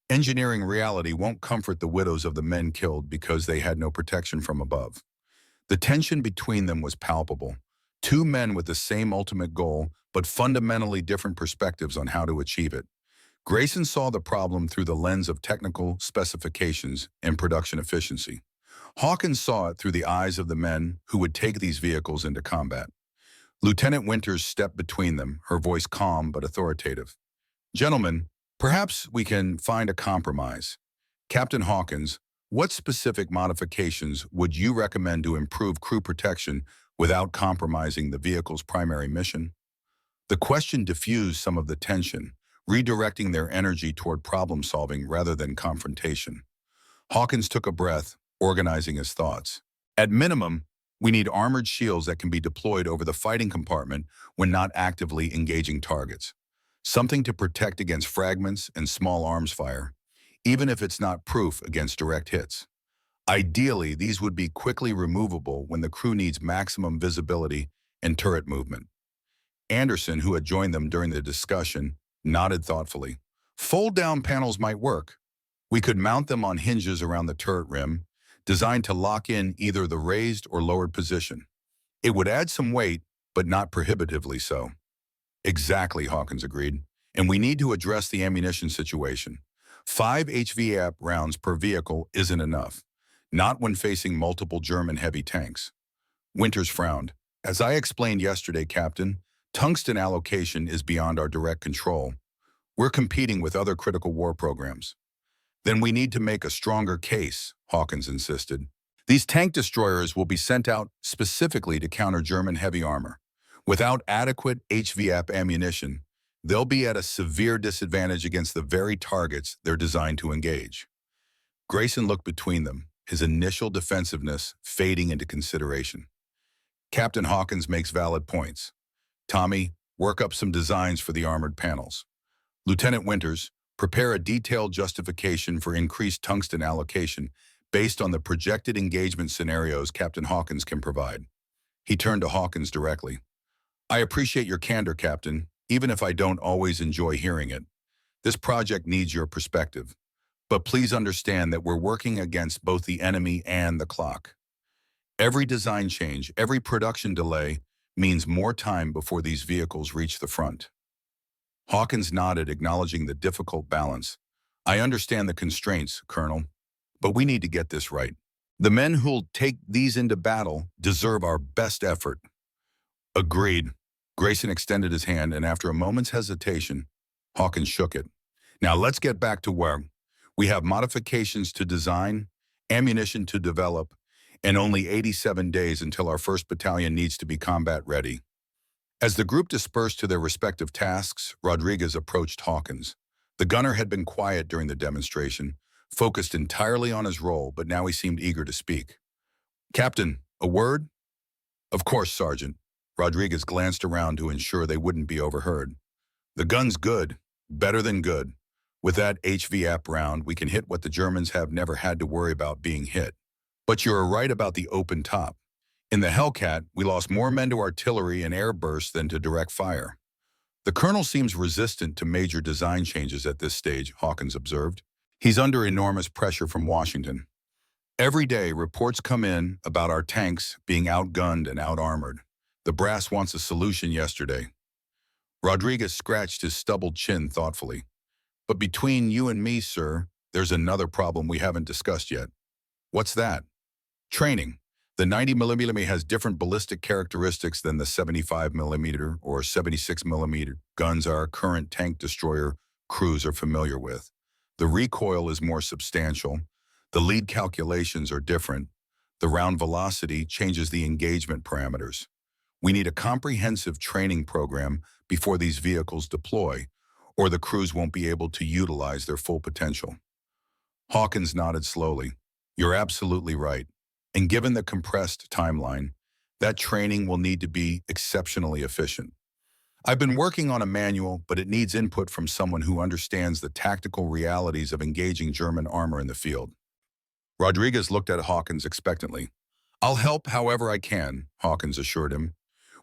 Engineering reality won't comfort the widows of the men killed because they had no protection from above." The tension between them was palpable. Two men with the same ultimate goal, but fundamentally different perspectives on how to achieve it. Grayson saw the problem through the lens of technical specifications and production efficiency. Hawkins saw it through the eyes of the men who would take these vehicles into combat. Lieutenant Winters stepped between them, her voice calm but authoritative. "Gentlemen, perhaps we can find a compromise. Captain Hawkins, what specific modifications would you recommend to improve crew protection without compromising the vehicle's primary mission?" The question diffused some of the tension, redirecting their energy toward problem-solving rather than confrontation. Hawkins took a breath, organizing his thoughts. "At minimum, we need armored shields that can be deployed over the fighting compartment when not actively engaging targets. Something to protect against fragments and small arms fire, even if it's not proof against direct hits. Ideally, these would be quickly removable when the crew needs maximum visibility and turret movement. Anderson, who had joined them during the discussion, nodded thoughtfully. Fold-down panels might work. We could mount them on hinges around the turret rim, designed to lock in either the raised or lowered position. It would add some weight, but not prohibitively so. Exactly, Hawkins agreed. And we need to address the ammunition situation. 5 HVAP rounds per vehicle isn't enough, not when facing multiple German heavy tanks. Winters frowned. As I explained yesterday, Captain, tungsten allocation is beyond our direct control. We're competing with other critical war programs. Then we need to make a stronger case, Hawkins insisted. These tank destroyers will be sent out specifically to counter German heavy armor. Without adequate HVAP ammunition, they'll be at a severe disadvantage against the very targets they're designed to engage. Grayson looked between them, his initial defensiveness fading into consideration. Captain Hawkins makes valid points. Tommy, work up some designs for the armored panels. Lieutenant Winters, prepare a detailed justification for increased tungsten allocation based on the projected engagement scenarios Captain Hawkins can provide. He turned to Hawkins directly. I appreciate your candor, Captain, even if I don't always enjoy hearing it. This project needs your perspective. But please understand that we're working against both the enemy and the clock. Every design change, every production delay means more time before these vehicles reach the front. Hawkins nodded, acknowledging the difficult balance. I understand the constraints, Colonel, but we need to get this right. The men who'll take these into battle deserve our best effort. Agreed. Grayson extended his hand, and after a moment's hesitation, Hawkins shook it. Now let's get back to work. We have modifications to design, ammunition to develop, and only 87 days until our 1st Battalion needs to be combat ready. As the group dispersed to their respective tasks, Rodriguez approached Hawkins. The gunner had been quiet during the demonstration, focused entirely on his role, but now he seemed eager to speak. Captain, a word? Of course, Sergeant. Rodriguez glanced around to ensure they wouldn't be overheard. The gun's good, better than good. With that HVAP round, we can hit what the Germans have never had to worry about being hit. But you're right about the open top. In the Hellcat, we lost more men to artillery and air bursts than to direct fire. The colonel seems resistant to major design changes at this stage, Hawkins observed. He's under enormous pressure from Washington. Every day, reports come in about our tanks being outgunned and outarmored. The brass wants a solution yesterday. Rodriguez scratched his stubbled chin thoughtfully. But between you and me, sir, there's another problem we haven't discussed yet. What's that? Training. The 90mm has different ballistic characteristics than the 75mm or 76mm guns our current tank destroyer crews are familiar with. The recoil is more substantial. The lead calculations are different. The round velocity changes the engagement parameters. We need a comprehensive training program before these vehicles deploy, or the crews won't be able to utilize their full potential. Hawkins nodded slowly. You're absolutely right. And given the compressed timeline, that training will need to be exceptionally efficient. I've been working on a manual, but it needs input from someone who understands the tactical realities of engaging German armor in the field. Rodriguez looked at Hawkins expectantly. I'll help however I can, Hawkins assured him.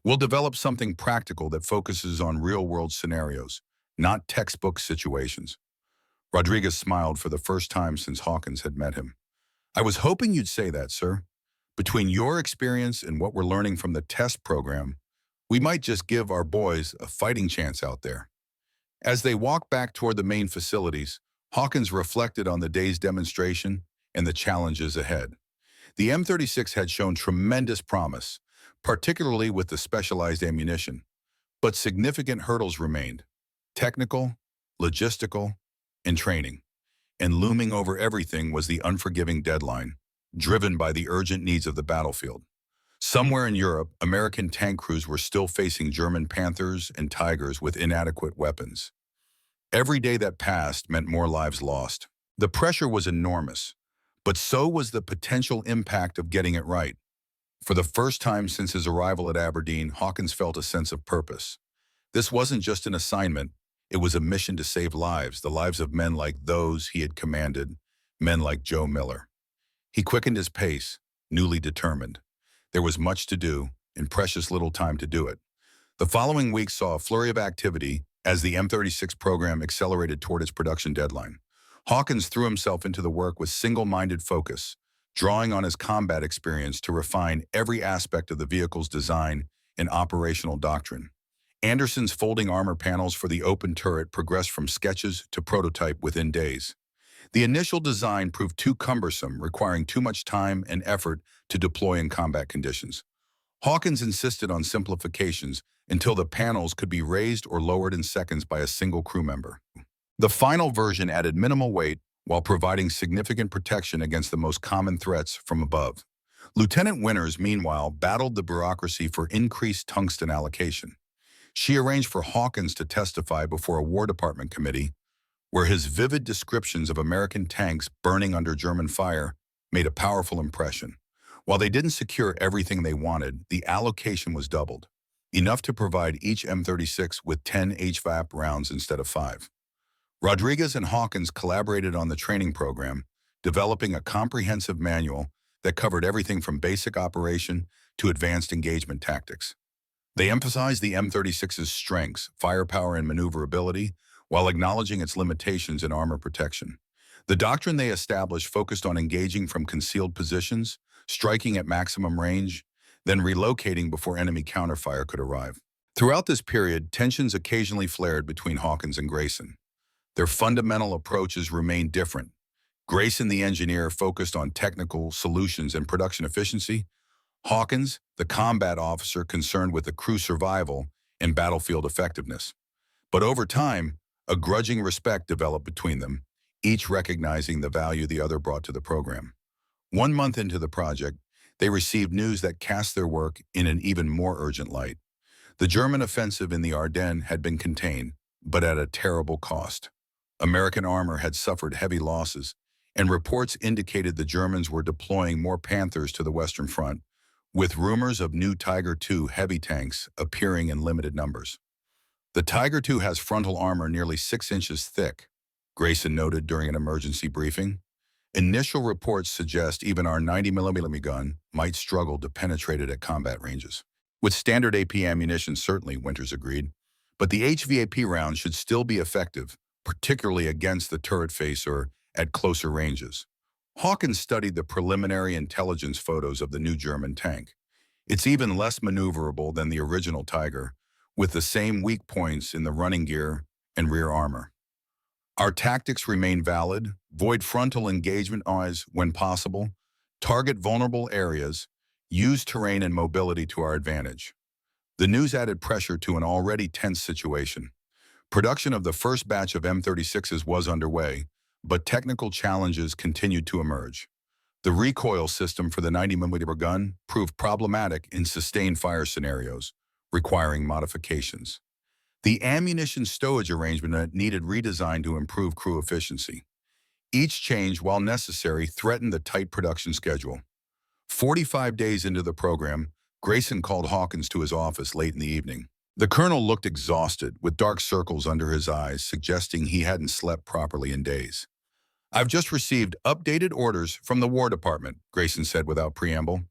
We'll develop something practical that focuses on real-world scenarios, not textbook situations. Rodriguez smiled for the first time since Hawkins had met him. I was hoping you'd say that, sir. Between your experience and what we're learning from the test program, we might just give our boys a fighting chance out there. As they walked back toward the main facilities, Hawkins reflected on the day's demonstration and the challenges ahead. The M36 had shown tremendous promise, particularly with the specialized ammunition, but significant hurdles remained: technical, logistical, and training. And looming over everything was the unforgiving deadline, driven by the urgent needs of the battlefield. Somewhere in Europe, American tank crews were still facing German Panthers and Tigers with inadequate weapons. Every day that passed meant more lives lost. The pressure was enormous, but so was the potential impact of getting it right. For the first time since his arrival at Aberdeen, Hawkins felt a sense of purpose. This wasn't just an assignment, it was a mission to save lives, the lives of men like those he had commanded, men like Joe Miller. He quickened his pace, newly determined. There was much to do, and precious little time to do it. The following week saw a flurry of activity as the M36 program accelerated toward its production deadline. Hawkins threw himself into the work with single-minded focus, drawing on his combat experience to refine every aspect of the vehicle's design and operational doctrine. Anderson's folding armor panels for the open turret progressed from sketches to prototype within days. The initial design proved too cumbersome, requiring too much time and effort to deploy in combat conditions. Hawkins insisted on simplifications until the panels could be raised or lowered in seconds by a single crew member. The final version added minimal weight while providing significant protection against the most common threats from above. Lieutenant Winters, meanwhile, battled the bureaucracy for increased tungsten allocation. She arranged for Hawkins to testify before a War Department committee, where his vivid descriptions of American tanks burning under German fire made a powerful impression. While they didn't secure everything they wanted, the allocation was doubled, enough to provide each M36 with 10 HVAP rounds instead of 5. Rodriguez and Hawkins collaborated on the training program, developing a comprehensive manual that covered everything from basic operation to advanced engagement tactics. They emphasized the M36's strengths, firepower, and maneuverability, while acknowledging its limitations in armor protection. The doctrine they established focused on engaging from concealed positions, striking at maximum range, then relocating before enemy counterfire could arrive. Throughout this period, tensions occasionally flared between Hawkins and Grayson. Their fundamental approaches remained different. Grayson, the engineer, focused on technical solutions and production efficiency. Hawkins, the combat officer, concerned with the crew survival and battlefield effectiveness. But over time, a grudging respect developed between them, each recognizing the value the other brought to the program. 1 month into the project, they received news that cast their work in an even more urgent light. The German offensive in the Ardennes had been contained, but at a terrible cost. American armor had suffered heavy losses, and reports indicated the Germans were deploying more Panthers to the Western Front, with rumors of new Tiger II heavy tanks appearing in limited numbers. The Tiger II has frontal armor nearly 6 inches thick, Grayson noted during an emergency briefing. Initial reports suggest even our 90mm gun might struggle to penetrate it at combat ranges. With standard AP ammunition, certainly, Winters agreed, but the HVAP round should still be effective, particularly against the turret face or at closer ranges. Hawkins studied the preliminary intelligence photos of the new German tank. It's even less maneuverable than the original Tiger, with the same weak points in the running gear and rear armor. Our tactics remain valid: void frontal engagement eyes when possible, target vulnerable areas, use terrain and mobility to our advantage. The news added pressure to an already tense situation. Production of the first batch of M36s was underway, but technical challenges continued to emerge. The recoil system for the 90mm gun proved problematic in sustained fire scenarios, requiring modifications. The ammunition stowage arrangement needed redesign to improve crew efficiency. Each change, while necessary, threatened the tight production schedule. 45 days into the program, Grayson called Hawkins to his office late in the evening. The colonel looked exhausted, with dark circles under his eyes, suggesting he hadn't slept properly in days. "I've just received updated orders from the War Department," Grayson said without preamble.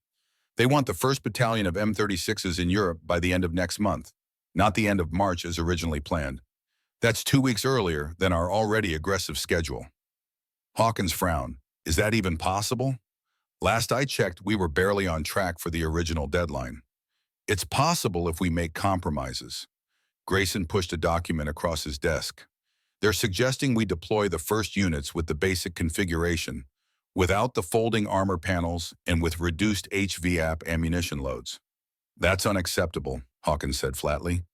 "They want the 1st Battalion of M36s in Europe by the end of next month, not the end of March as originally planned. That's 2 weeks earlier than our already aggressive schedule." Hawkins frowned. "Is that even possible? Last I checked, we were barely on track for the original deadline." "It's possible if we make compromises." Grayson pushed a document across his desk. "They're suggesting we deploy the first units with the basic configuration, without the folding armor panels and with reduced HVAP ammunition loads." "That's unacceptable," Hawkins said flatly.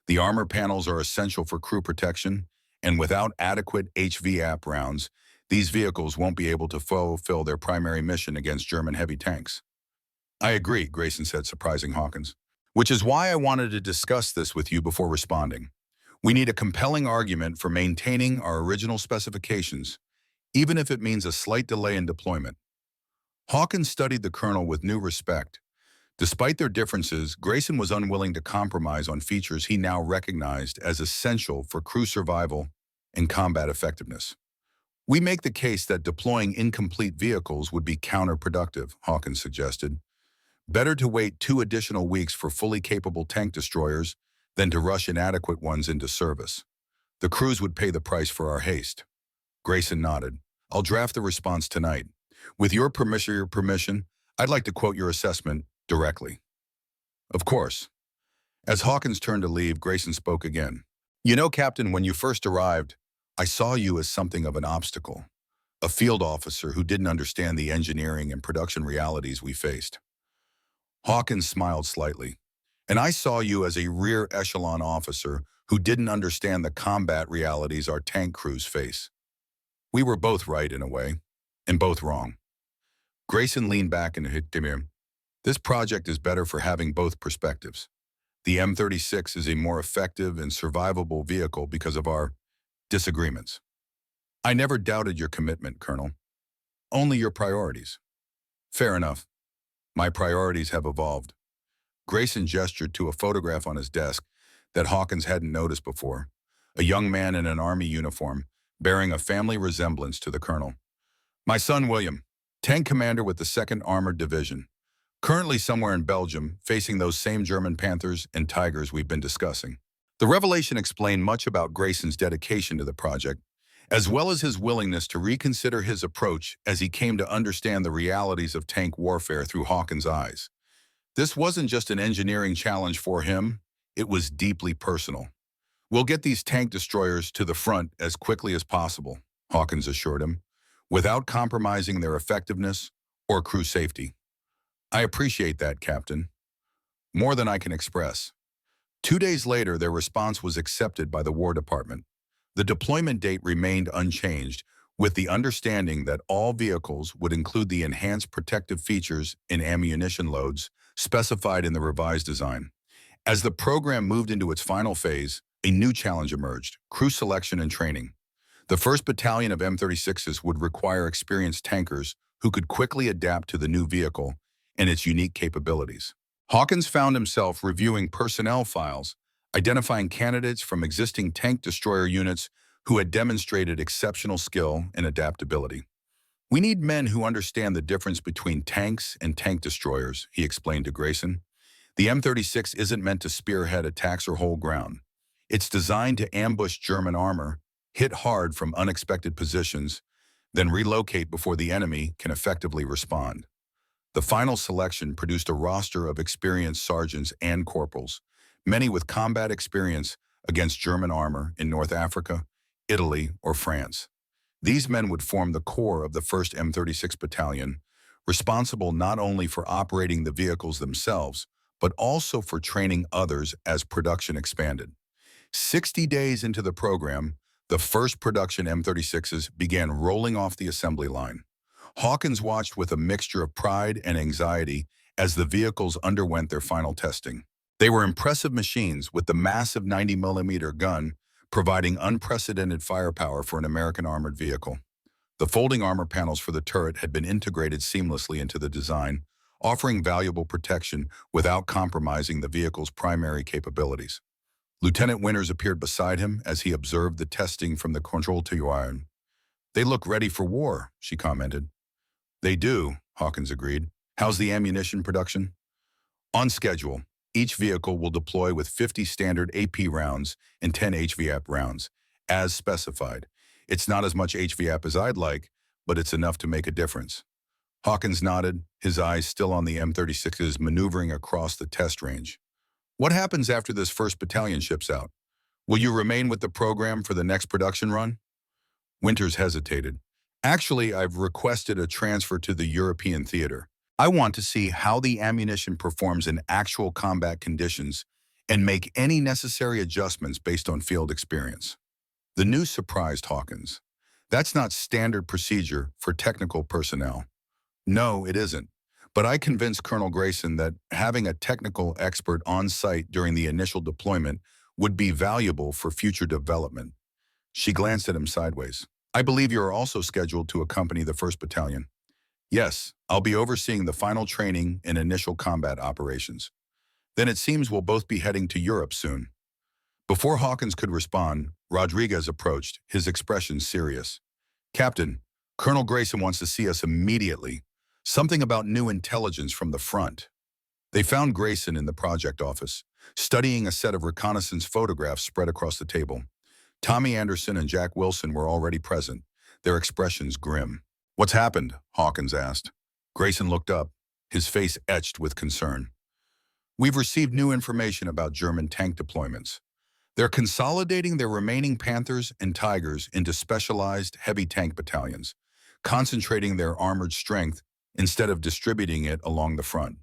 "The armor panels are essential for crew protection, and without adequate HVAP rounds, these vehicles won't be able to fulfill their primary mission against German heavy tanks." "I agree," Grayson said, surprising Hawkins. "Which is why I wanted to discuss this with you before responding. We need a compelling argument for maintaining our original specifications, even if it means a slight delay in deployment." Hawkins studied the colonel with new respect. Despite their differences, Grayson was unwilling to compromise on features he now recognized as essential for crew survival and combat effectiveness. We make the case that deploying incomplete vehicles would be counterproductive, Hawkins suggested. Better to wait 2 additional weeks for fully capable tank destroyers than to rush inadequate ones into service. The crews would pay the price for our haste. Grayson nodded. I'll draft the response tonight. With your permission, I'd like to quote your assessment directly. Of course. As Hawkins turned to leave, Grayson spoke again. You know, Captain, when you first arrived, I saw you as something of an obstacle, a field officer who didn't understand the engineering and production realities we faced. Hawkins smiled slightly. And I saw you as a rear echelon officer who didn't understand the combat realities our tank crews face. We were both right in a way, and both wrong. Grayson leaned back and hit Dimir. This project is better for having both perspectives. The M36 is a more effective and survivable vehicle because of our disagreements. I never doubted your commitment, Colonel. Only your priorities. Fair enough. My priorities have evolved. Grayson gestured to a photograph on his desk that Hawkins hadn't noticed before. A young man in an army uniform, bearing a family resemblance to the colonel. My son, William, tank commander with the 2nd Armored Division. Currently somewhere in Belgium, facing those same German Panthers and Tigers we've been discussing. The revelation explained much about Grayson's dedication to the project, as well as his willingness to reconsider his approach as he came to understand the realities of tank warfare through Hawkins' eyes. This wasn't just an engineering challenge for him, it was deeply personal. We'll get these tank destroyers to the front as quickly as possible, Hawkins assured him, without compromising their effectiveness or crew safety. I appreciate that, Captain. More than I can express. 2 days later, their response was accepted by the War Department. The deployment date remained unchanged, with the understanding that all vehicles would include the enhanced protective features and ammunition loads specified in the revised design. As the program moved into its final phase, a new challenge emerged: crew selection and training. The 1st Battalion of M36s would require experienced tankers who could quickly adapt to the new vehicle and its unique capabilities. Hawkins found himself reviewing personnel files, identifying candidates from existing tank destroyer units who had demonstrated exceptional skill and adaptability. We need men who understand the difference between tanks and tank destroyers, he explained to Grayson. The M36 isn't meant to spearhead attacks or hold ground. It's designed to ambush German armor, hit hard from unexpected positions, then relocate before the enemy can effectively respond. The final selection produced a roster of experienced sergeants and corporals, many with combat experience against German armor in North Africa, Italy, or France. These men would form the core of the 1st M36 Battalion, responsible not only for operating the vehicles themselves, but also for training others as production expanded. 60 days into the program, the first production M36s began rolling off the assembly line. Hawkins watched with a mixture of pride and anxiety as the vehicles underwent their final testing. They were impressive machines with the massive 90mm gun providing unprecedented firepower for an American armored vehicle. The folding armor panels for the turret had been integrated seamlessly into the design, offering valuable protection without compromising the vehicle's primary capabilities. Lieutenant Winters appeared beside him as he observed the testing from the control tower. They look ready for war, she commented. They do, Hawkins agreed. How's the ammunition production? On schedule. Each vehicle will deploy with 50 standard AP rounds and 10 HVAP rounds, as specified. It's not as much HVAP as I'd like, but it's enough to make a difference. Hawkins nodded, his eyes still on the M36s maneuvering across the test range. What happens after this 1st Battalion ships out? Will you remain with the program for the next production run? Winters hesitated. Actually, I've requested a transfer to the European theater. I want to see how the ammunition performs in actual combat conditions and make any necessary adjustments based on field experience. The news surprised Hawkins. That's not standard procedure for technical personnel. No, it isn't. But I convinced Colonel Grayson that having a technical expert on site during the initial deployment would be valuable for future development. She glanced at him sideways. I believe you are also scheduled to accompany the 1st Battalion. Yes, I'll be overseeing the final training and initial combat operations. Then it seems we'll both be heading to Europe soon. Before Hawkins could respond, Rodriguez approached, his expression serious. Captain, Colonel Grayson wants to see us immediately. Something about new intelligence from the front. They found Grayson in the project office, studying a set of reconnaissance photographs spread across the table. Tommy Anderson and Jack Wilson were already present, their expressions grim. "What's happened?" Hawkins asked. Grayson looked up, his face etched with concern. "We've received new information about German tank deployments. They're consolidating their remaining Panthers and Tigers into specialized heavy tank battalions, concentrating their armored strength instead of distributing it along the front.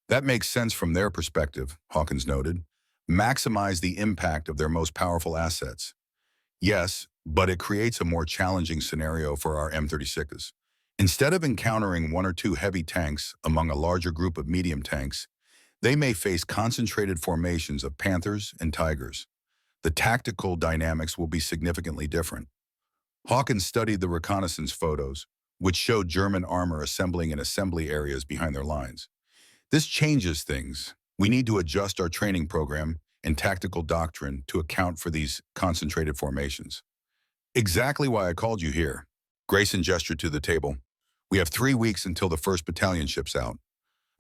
That makes sense from their perspective," Hawkins noted. "Maximize the impact of their most powerful assets." "Yes, but it creates a more challenging scenario for our M36s. Instead of encountering one or two heavy tanks among a larger group of medium tanks, they may face concentrated formations of Panthers and Tigers. The tactical dynamics will be significantly different." Hawkins studied the reconnaissance photos, which showed German armor assembling in assembly areas behind their lines. "This changes things. We need to adjust our training program and tactical doctrine to account for these concentrated formations." "Exactly why I called you here." Grayson gestured to the table. "We have 3 weeks until the first battalion ships out.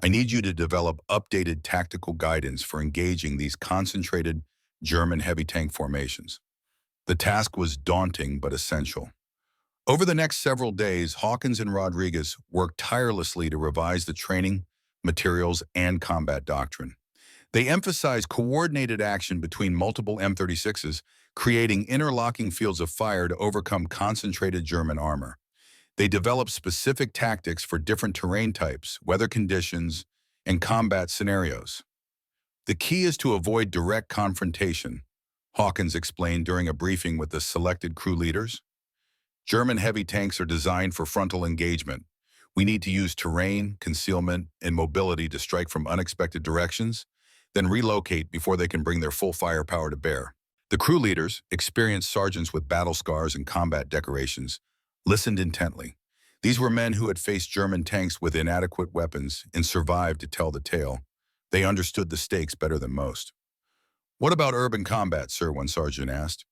I need you to develop updated tactical guidance for engaging these concentrated German heavy tank formations." The task was daunting but essential. Over the next several days, Hawkins and Rodriguez worked tirelessly to revise the training, materials, and combat doctrine. They emphasized coordinated action between multiple M36s, creating interlocking fields of fire to overcome concentrated German armor. They developed specific tactics for different terrain types, weather conditions, and combat scenarios. "The key is to avoid direct confrontation," Hawkins explained during a briefing with the selected crew leaders. "German heavy tanks are designed for frontal engagement. We need to use terrain, concealment, and mobility to strike from unexpected directions, then relocate before they can bring their full firepower to bear." The crew leaders, experienced sergeants with battle scars and combat decorations, listened intently. These were men who had faced German tanks with inadequate weapons and survived to tell the tale. They understood the stakes better than most. "What about urban combat, sir?" one sergeant asked.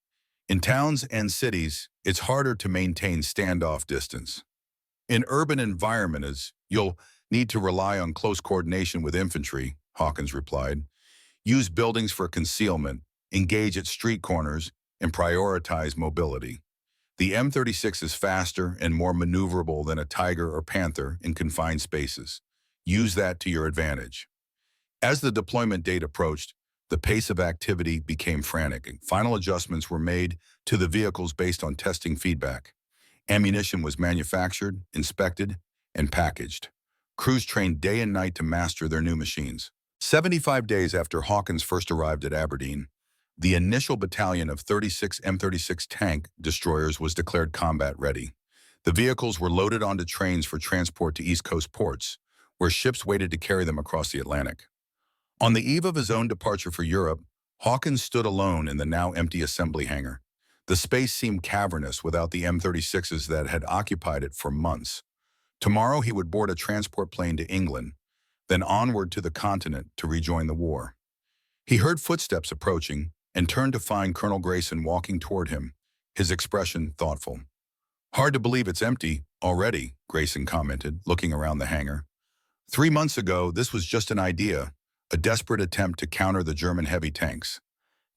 "In towns and cities, it's harder to maintain standoff distance. In urban environments, you'll need to rely on close coordination with infantry," Hawkins replied. "Use buildings for concealment, engage at street corners, and prioritize mobility. The M36 is faster and more maneuverable than a Tiger or Panther in confined spaces. Use that to your advantage." As the deployment date approached, the pace of activity became frantic, and final adjustments were made to the vehicles based on testing feedback. Ammunition was manufactured, inspected, and packaged. Crews trained day and night to master their new machines. 75 days after Hawkins first arrived at Aberdeen, the initial battalion of 36 M36 tank destroyers was declared combat ready. The vehicles were loaded onto trains for transport to East Coast ports, where ships waited to carry them across the Atlantic. On the eve of his own departure for Europe, Hawkins stood alone in the now empty assembly hangar. The space seemed cavernous without the M36s that had occupied it for months. Tomorrow he would board a transport plane to England, then onward to the continent to rejoin the war. He heard footsteps approaching and turned to find Colonel Grayson walking toward him, his expression thoughtful. "Hard to believe it's empty already," Grayson commented, looking around the hangar. 3 months ago, this was just an idea, a desperate attempt to counter the German heavy tanks.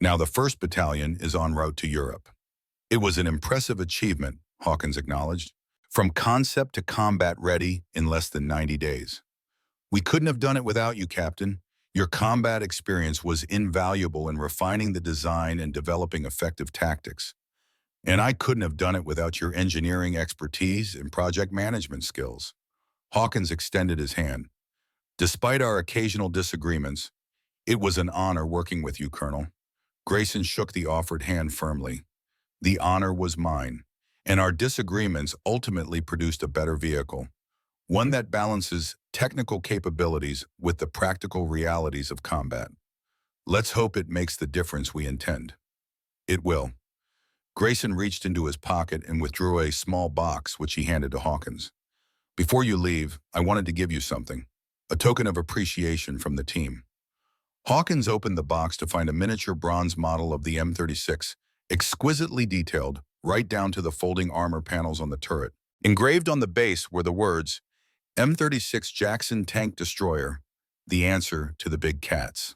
Now the 1st Battalion is en route to Europe." "It was an impressive achievement," Hawkins acknowledged. "From concept to combat ready in less than 90 days. We couldn't have done it without you, Captain. Your combat experience was invaluable in refining the design and developing effective tactics. And I couldn't have done it without your engineering expertise and project management skills." Hawkins extended his hand. "Despite our occasional disagreements, it was an honor working with you, Colonel." Grayson shook the offered hand firmly. "The honor was mine, and our disagreements ultimately produced a better vehicle, one that balances technical capabilities with the practical realities of combat. Let's hope it makes the difference we intend." "It will." Grayson reached into his pocket and withdrew a small box, which he handed to Hawkins. "Before you leave, I wanted to give you something, a token of appreciation from the team." Hawkins opened the box to find a miniature bronze model of the M36, exquisitely detailed, right down to the folding armor panels on the turret. Engraved on the base were the words, M36 Jackson Tank Destroyer, the answer to the big cats.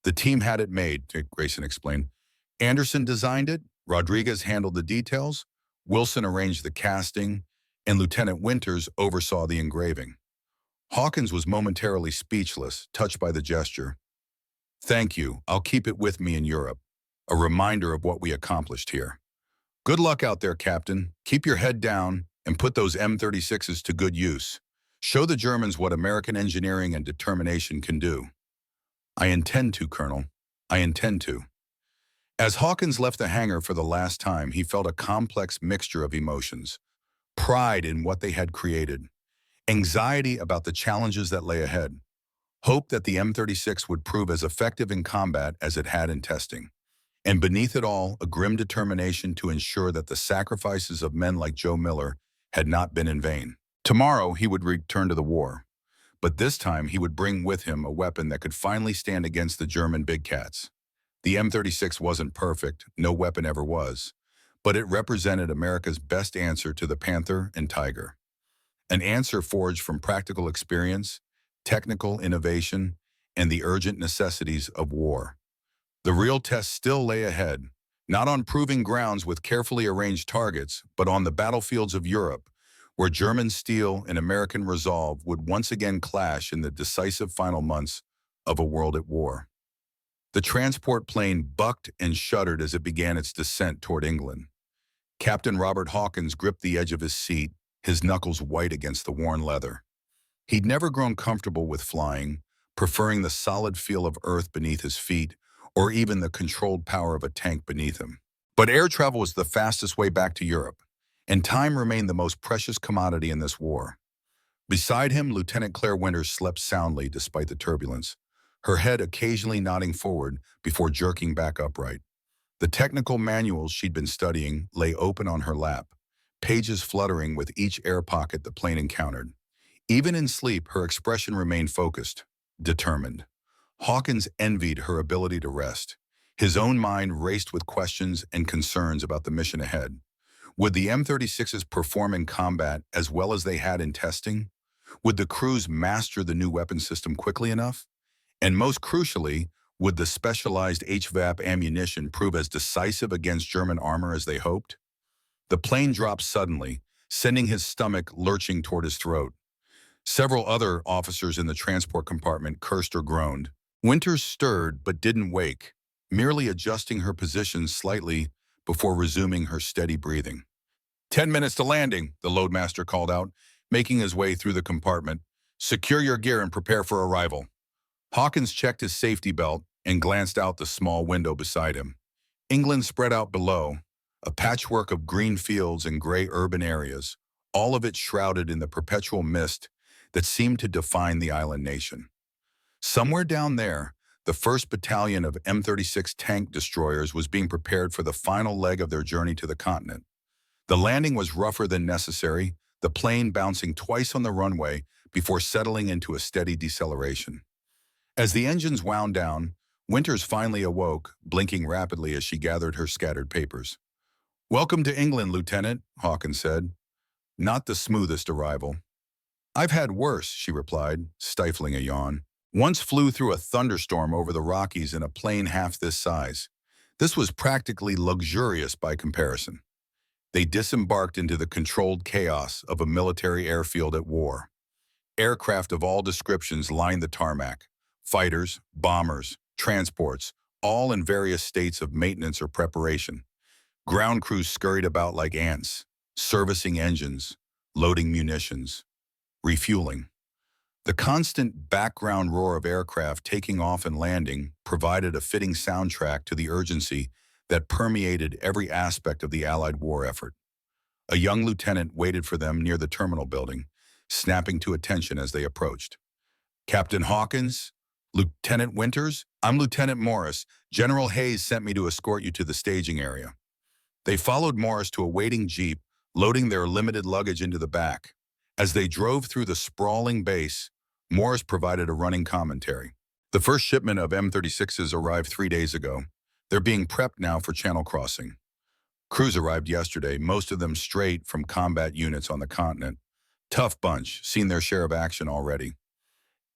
The team had it made, Grayson explained. Anderson designed it, Rodriguez handled the details, Wilson arranged the casting, and Lieutenant Winters oversaw the engraving. Hawkins was momentarily speechless, touched by the gesture. Thank you, I'll keep it with me in Europe. A reminder of what we accomplished here. Good luck out there, Captain. Keep your head down and put those M36s to good use. Show the Germans what American engineering and determination can do. I intend to, Colonel. I intend to. As Hawkins left the hangar for the last time, he felt a complex mixture of emotions. Pride in what they had created, anxiety about the challenges that lay ahead, hope that the M36 would prove as effective in combat as it had in testing, and beneath it all, a grim determination to ensure that the sacrifices of men like Joe Miller had not been in vain. Tomorrow, he would return to the war, but this time he would bring with him a weapon that could finally stand against the German big cats. The M36 wasn't perfect, no weapon ever was, but it represented America's best answer to the Panther and Tiger. An answer forged from practical experience, technical innovation, and the urgent necessities of war. The real test still lay ahead, not on proving grounds with carefully arranged targets, but on the battlefields of Europe, where German steel and American resolve would once again clash in the decisive final months of a world at war. The transport plane bucked and shuddered as it began its descent toward England. Captain Robert Hawkins gripped the edge of his seat, his knuckles white against the worn leather. He'd never grown comfortable with flying, preferring the solid feel of earth beneath his feet, or even the controlled power of a tank beneath him. But air travel was the fastest way back to Europe, and time remained the most precious commodity in this war. Beside him, Lieutenant Claire Winters slept soundly despite the turbulence, her head occasionally nodding forward before jerking back upright. The technical manuals she'd been studying lay open on her lap, pages fluttering with each air pocket the plane encountered. Even in sleep, her expression remained focused, determined. Hawkins envied her ability to rest. His own mind raced with questions and concerns about the mission ahead. Would the M36s perform in combat as well as they had in testing? Would the crews master the new weapon system quickly enough? And most crucially, would the specialized HVAP ammunition prove as decisive against German armor as they hoped? The plane dropped suddenly, sending his stomach lurching toward his throat. Several other officers in the transport compartment cursed or groaned. Winters stirred but didn't wake, merely adjusting her position slightly before resuming her steady breathing. 10 minutes to landing, the loadmaster called out, making his way through the compartment. Secure your gear and prepare for arrival. Hawkins checked his safety belt and glanced out the small window beside him. England spread out below, a patchwork of green fields and gray urban areas, all of it shrouded in the perpetual mist that seemed to define the island nation. Somewhere down there, the 1st Battalion of M36 tank destroyers was being prepared for the final leg of their journey to the continent. The landing was rougher than necessary, the plane bouncing twice on the runway before settling into a steady deceleration. As the engines wound down, Winters finally awoke, blinking rapidly as she gathered her scattered papers. "Welcome to England, Lieutenant," Hawkins said. "Not the smoothest arrival." "I've had worse," she replied, stifling a yawn. "Once flew through a thunderstorm over the Rockies in a plane half this size. This was practically luxurious by comparison." They disembarked into the controlled chaos of a military airfield at war. Aircraft of all descriptions lined the tarmac. Fighters, bombers, transports, all in various states of maintenance or preparation. Ground crews scurried about like ants, servicing engines, loading munitions, refueling. The constant background roar of aircraft taking off and landing provided a fitting soundtrack to the urgency that permeated every aspect of the Allied war effort. A young lieutenant waited for them near the terminal building, snapping to attention as they approached. "Captain Hawkins? Lieutenant Winters? I'm Lieutenant Morris. General Hayes sent me to escort you to the staging area." They followed Morris to a waiting jeep, loading their limited luggage into the back. As they drove through the sprawling base, Morris provided a running commentary. "The first shipment of M36s arrived 3 days ago. They're being prepped now for channel crossing. Crews arrived yesterday, most of them straight from combat units on the continent. Tough bunch, seen their share of action already.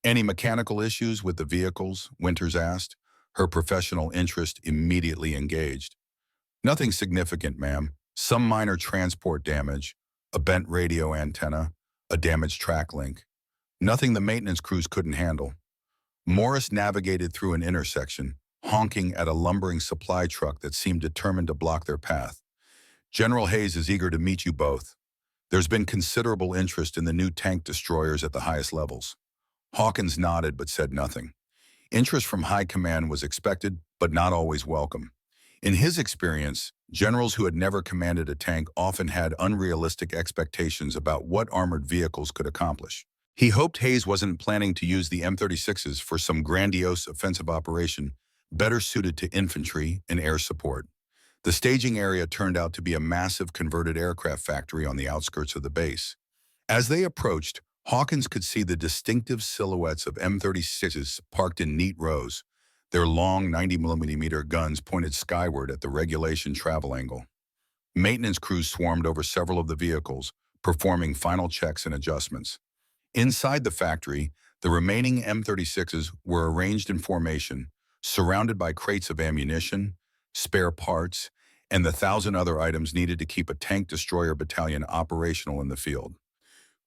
Any mechanical issues with the vehicles? Winters asked, her professional interest immediately engaged. Nothing significant, ma'am. Some minor transport damage, a bent radio antenna, a damaged track link. Nothing the maintenance crews couldn't handle. Morris navigated through an intersection, honking at a lumbering supply truck that seemed determined to block their path. General Hayes is eager to meet you both. There's been considerable interest in the new tank destroyers at the highest levels. Hawkins nodded but said nothing. Interest from high command was expected, but not always welcome. In his experience, generals who had never commanded a tank often had unrealistic expectations about what armored vehicles could accomplish. He hoped Hayes wasn't planning to use the M36s for some grandiose offensive operation better suited to infantry and air support. The staging area turned out to be a massive converted aircraft factory on the outskirts of the base. As they approached, Hawkins could see the distinctive silhouettes of M36s parked in neat rows, their long 90mm guns pointed skyward at the regulation travel angle. Maintenance crews swarmed over several of the vehicles, performing final checks and adjustments. Inside the factory, the remaining M36s were arranged in formation, surrounded by crates of ammunition, spare parts, and the 1,000 other items needed to keep a tank destroyer battalion operational in the field.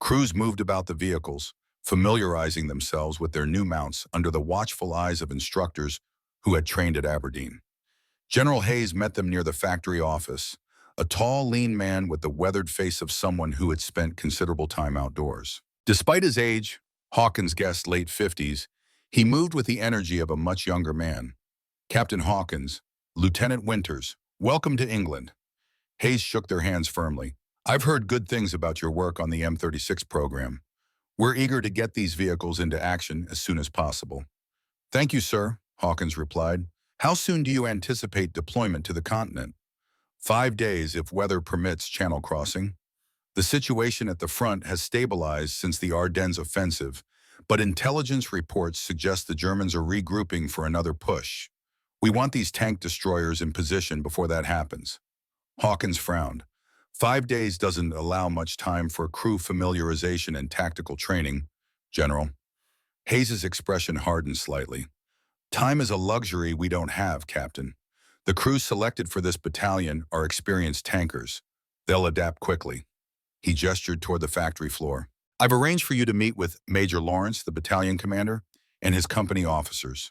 Crews moved about the vehicles, familiarizing themselves with their new mounts under the watchful eyes of instructors who had trained at Aberdeen. General Hayes met them near the factory office, a tall, lean man with the weathered face of someone who had spent considerable time outdoors. Despite his age, Hawkins guessed late 50s, he moved with the energy of a much younger man. Captain Hawkins, Lieutenant Winters, welcome to England. Hayes shook their hands firmly. I've heard good things about your work on the M36 program. We're eager to get these vehicles into action as soon as possible. Thank you, sir, Hawkins replied. How soon do you anticipate deployment to the continent? 5 days if weather permits channel crossing. The situation at the front has stabilized since the Ardennes offensive, but intelligence reports suggest the Germans are regrouping for another push. We want these tank destroyers in position before that happens. Hawkins frowned. 5 days doesn't allow much time for crew familiarization and tactical training, General. Hayes's expression hardened slightly. Time is a luxury we don't have, Captain. The crews selected for this battalion are experienced tankers. They'll adapt quickly. He gestured toward the factory floor. I've arranged for you to meet with Major Lawrence, the battalion commander, and his company officers.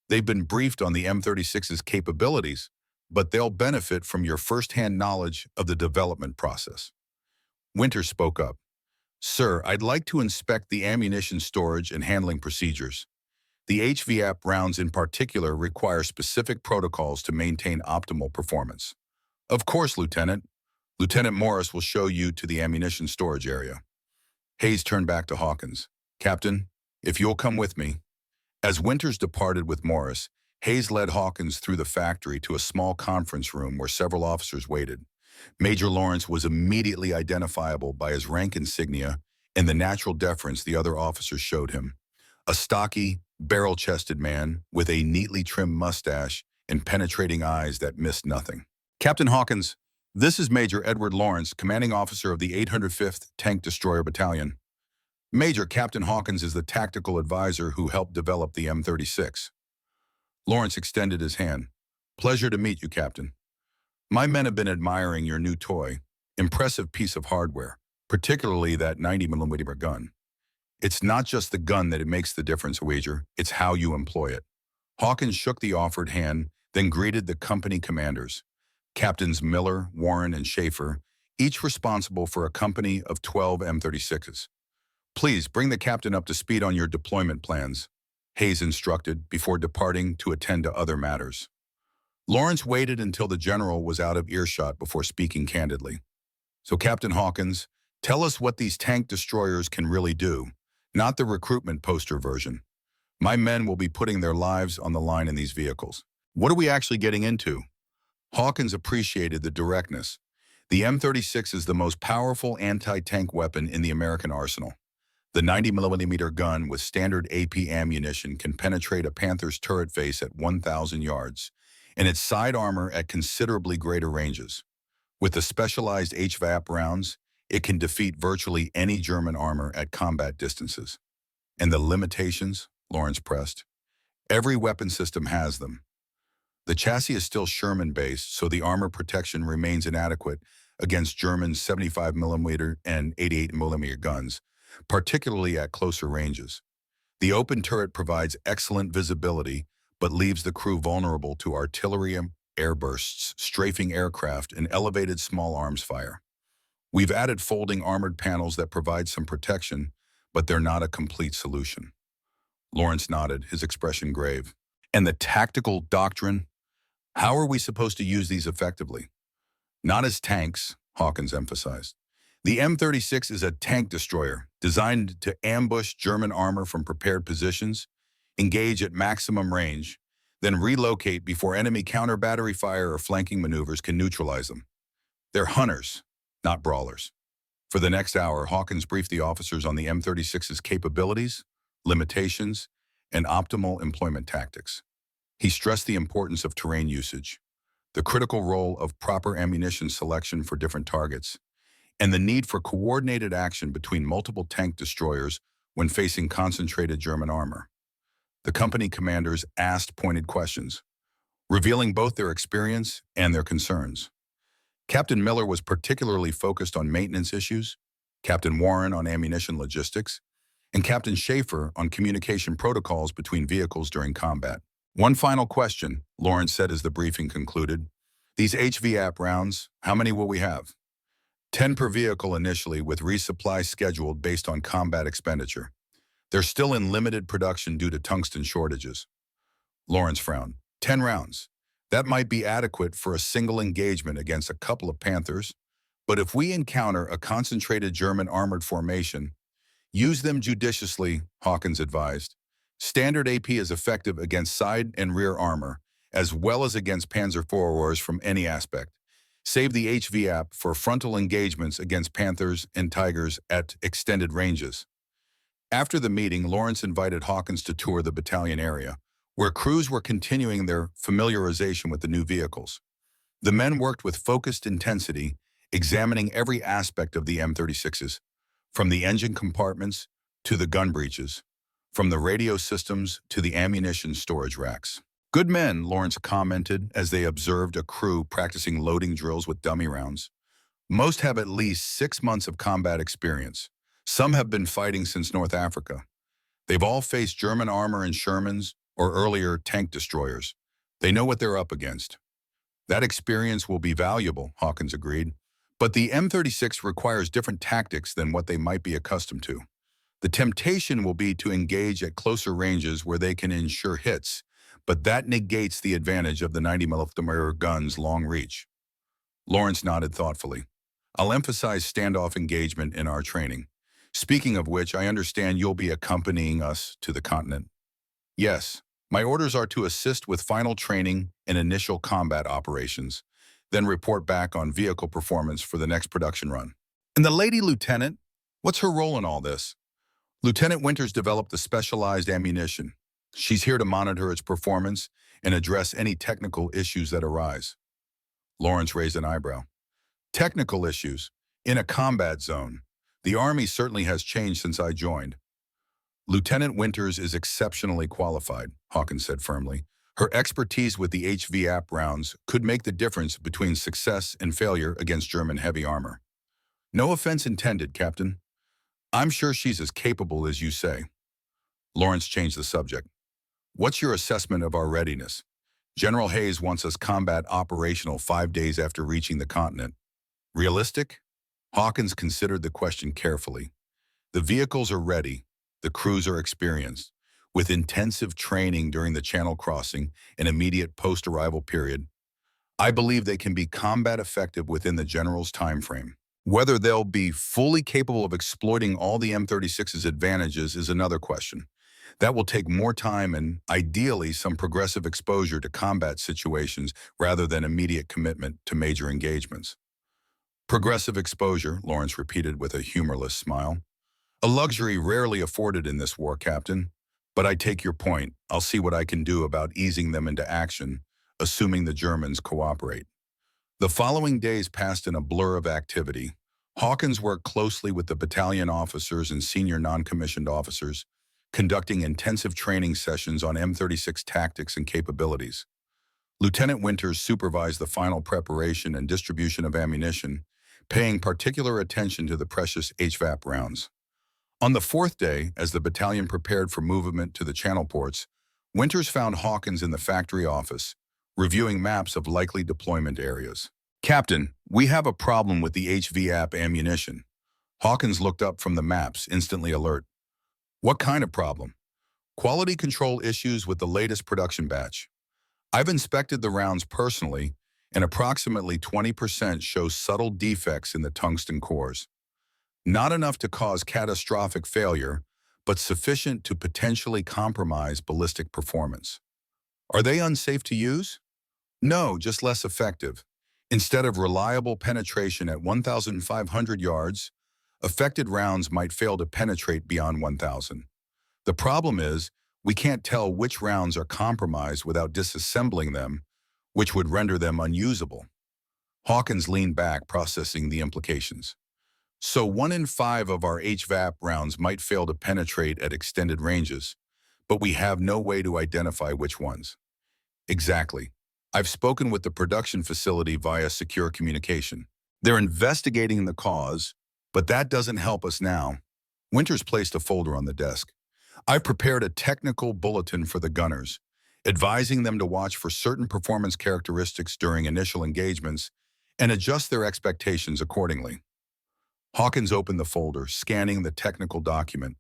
They've been briefed on the M36's capabilities, but they'll benefit from your first-hand knowledge of the development process. Winters spoke up. Sir, I'd like to inspect the ammunition storage and handling procedures. The HVAP rounds in particular require specific protocols to maintain optimal performance. Of course, Lieutenant. Lieutenant Morris will show you to the ammunition storage area. Hayes turned back to Hawkins. Captain, if you'll come with me. As Winters departed with Morris, Hayes led Hawkins through the factory to a small conference room where several officers waited. Major Lawrence was immediately identifiable by his rank insignia and the natural deference the other officers showed him. A stocky, barrel-chested man with a neatly trimmed mustache and penetrating eyes that missed nothing. Captain Hawkins, this is Major Edward Lawrence, commanding officer of the 805th Tank Destroyer Battalion. Major Captain Hawkins is the tactical advisor who helped develop the M36. Lawrence extended his hand. Pleasure to meet you, Captain. My men have been admiring your new toy. Impressive piece of hardware, particularly that 90mm gun. It's not just the gun that makes the difference, Wager. It's how you employ it. Hawkins shook the offered hand, then greeted the company commanders. Captains Miller, Warren, and Schaefer, each responsible for a company of 12 M36s. Please bring the captain up to speed on your deployment plans, Hayes instructed before departing to attend to other matters. Lawrence waited until the general was out of earshot before speaking candidly. So, Captain Hawkins, tell us what these tank destroyers can really do, not the recruitment poster version. My men will be putting their lives on the line in these vehicles. What are we actually getting into? Hawkins appreciated the directness. The M36 is the most powerful anti-tank weapon in the American arsenal. The 90mm gun with standard AP ammunition can penetrate a Panther's turret face at 1,000 yards, and its side armor at considerably greater ranges. With the specialized HVAP rounds, it can defeat virtually any German armor at combat distances. And the limitations, Lawrence pressed. Every weapon system has them. The chassis is still Sherman-based, so the armor protection remains inadequate against German 75mm and 88mm guns, particularly at closer ranges. The open turret provides excellent visibility, but leaves the crew vulnerable to artillery airbursts, strafing aircraft, and elevated small arms fire. We've added folding armored panels that provide some protection, but they're not a complete solution. Lawrence nodded, his expression grave. And the tactical doctrine? How are we supposed to use these effectively? Not as tanks, Hawkins emphasized. The M36 is a tank destroyer designed to ambush German armor from prepared positions, engage at maximum range, then relocate before enemy counter-battery fire or flanking maneuvers can neutralize them. They're hunters, not brawlers. For the next hour, Hawkins briefed the officers on the M36's capabilities, limitations, and optimal employment tactics. He stressed the importance of terrain usage, the critical role of proper ammunition selection for different targets, and the need for coordinated action between multiple tank destroyers when facing concentrated German armor. The company commanders asked pointed questions, revealing both their experience and their concerns. Captain Miller was particularly focused on maintenance issues, Captain Warren on ammunition logistics, and Captain Schaefer on communication protocols between vehicles during combat. One final question, Lawrence said as the briefing concluded. These HVAP rounds, how many will we have? 10 per vehicle initially, with resupply scheduled based on combat expenditure. They're still in limited production due to tungsten shortages. Lawrence frowned. 10 rounds. That might be adequate for a single engagement against a couple of Panthers, but if we encounter a concentrated German armored formation, use them judiciously, Hawkins advised. Standard AP is effective against side and rear armor, as well as against Panzer IV from any aspect. Save the HVAP for frontal engagements against Panthers and Tigers at extended ranges. After the meeting, Lawrence invited Hawkins to tour the battalion area, where crews were continuing their familiarization with the new vehicles. The men worked with focused intensity, examining every aspect of the M36s, from the engine compartments to the gun breeches, from the radio systems to the ammunition storage racks. Good men, Lawrence commented as they observed a crew practicing loading drills with dummy rounds. Most have at least 6 months of combat experience. Some have been fighting since North Africa. They've all faced German armor and Shermans or earlier tank destroyers. They know what they're up against. That experience will be valuable, Hawkins agreed. But the M36 requires different tactics than what they might be accustomed to. The temptation will be to engage at closer ranges where they can ensure hits, but that negates the advantage of the 90mm gun's long reach. Lawrence nodded thoughtfully. I'll emphasize standoff engagement in our training. Speaking of which, I understand you'll be accompanying us to the continent. Yes, my orders are to assist with final training and initial combat operations, then report back on vehicle performance for the next production run. And the lady lieutenant, what's her role in all this? Lieutenant Winters developed the specialized ammunition. She's here to monitor its performance and address any technical issues that arise. Lawrence raised an eyebrow. Technical issues? In a combat zone. The Army certainly has changed since I joined. Lieutenant Winters is exceptionally qualified, Hawkins said firmly. Her expertise with the HVAP rounds could make the difference between success and failure against German heavy armor. No offense intended, Captain. I'm sure she's as capable as you say. Lawrence changed the subject. What's your assessment of our readiness? General Hayes wants us combat operational 5 days after reaching the continent. Realistic? Hawkins considered the question carefully. The vehicles are ready. The crews are experienced. With intensive training during the channel crossing and immediate post-arrival period, I believe they can be combat effective within the general's time frame. Whether they'll be fully capable of exploiting all the M36's advantages is another question. That will take more time and, ideally, some progressive exposure to combat situations rather than immediate commitment to major engagements. Progressive exposure, Lawrence repeated with a humorless smile. A luxury rarely afforded in this war, Captain. But I take your point. I'll see what I can do about easing them into action, assuming the Germans cooperate. The following days passed in a blur of activity. Hawkins worked closely with the battalion officers and senior non-commissioned officers, conducting intensive training sessions on M36 tactics and capabilities. Lieutenant Winters supervised the final preparation and distribution of ammunition, paying particular attention to the precious HVAP rounds. On the fourth day, as the battalion prepared for movement to the channel ports, Winters found Hawkins in the factory office, reviewing maps of likely deployment areas. "Captain, we have a problem with the HVAP ammunition." Hawkins looked up from the maps, instantly alert. "What kind of problem?" "Quality control issues with the latest production batch. I've inspected the rounds personally, and approximately 20% show subtle defects in the tungsten cores. Not enough to cause catastrophic failure, but sufficient to potentially compromise ballistic performance." "Are they unsafe to use?" "No, just less effective. Instead of reliable penetration at 1,500 yards, affected rounds might fail to penetrate beyond 1,000. The problem is, we can't tell which rounds are compromised without disassembling them, which would render them unusable." Hawkins leaned back, processing the implications. "So 1 in 5 of our HVAP rounds might fail to penetrate at extended ranges, but we have no way to identify which ones." "Exactly. I've spoken with the production facility via secure communication. They're investigating the cause, but that doesn't help us now." Winters placed a folder on the desk. "I prepared a technical bulletin for the gunners, advising them to watch for certain performance characteristics during initial engagements and adjust their expectations accordingly." Hawkins opened the folder, scanning the technical document.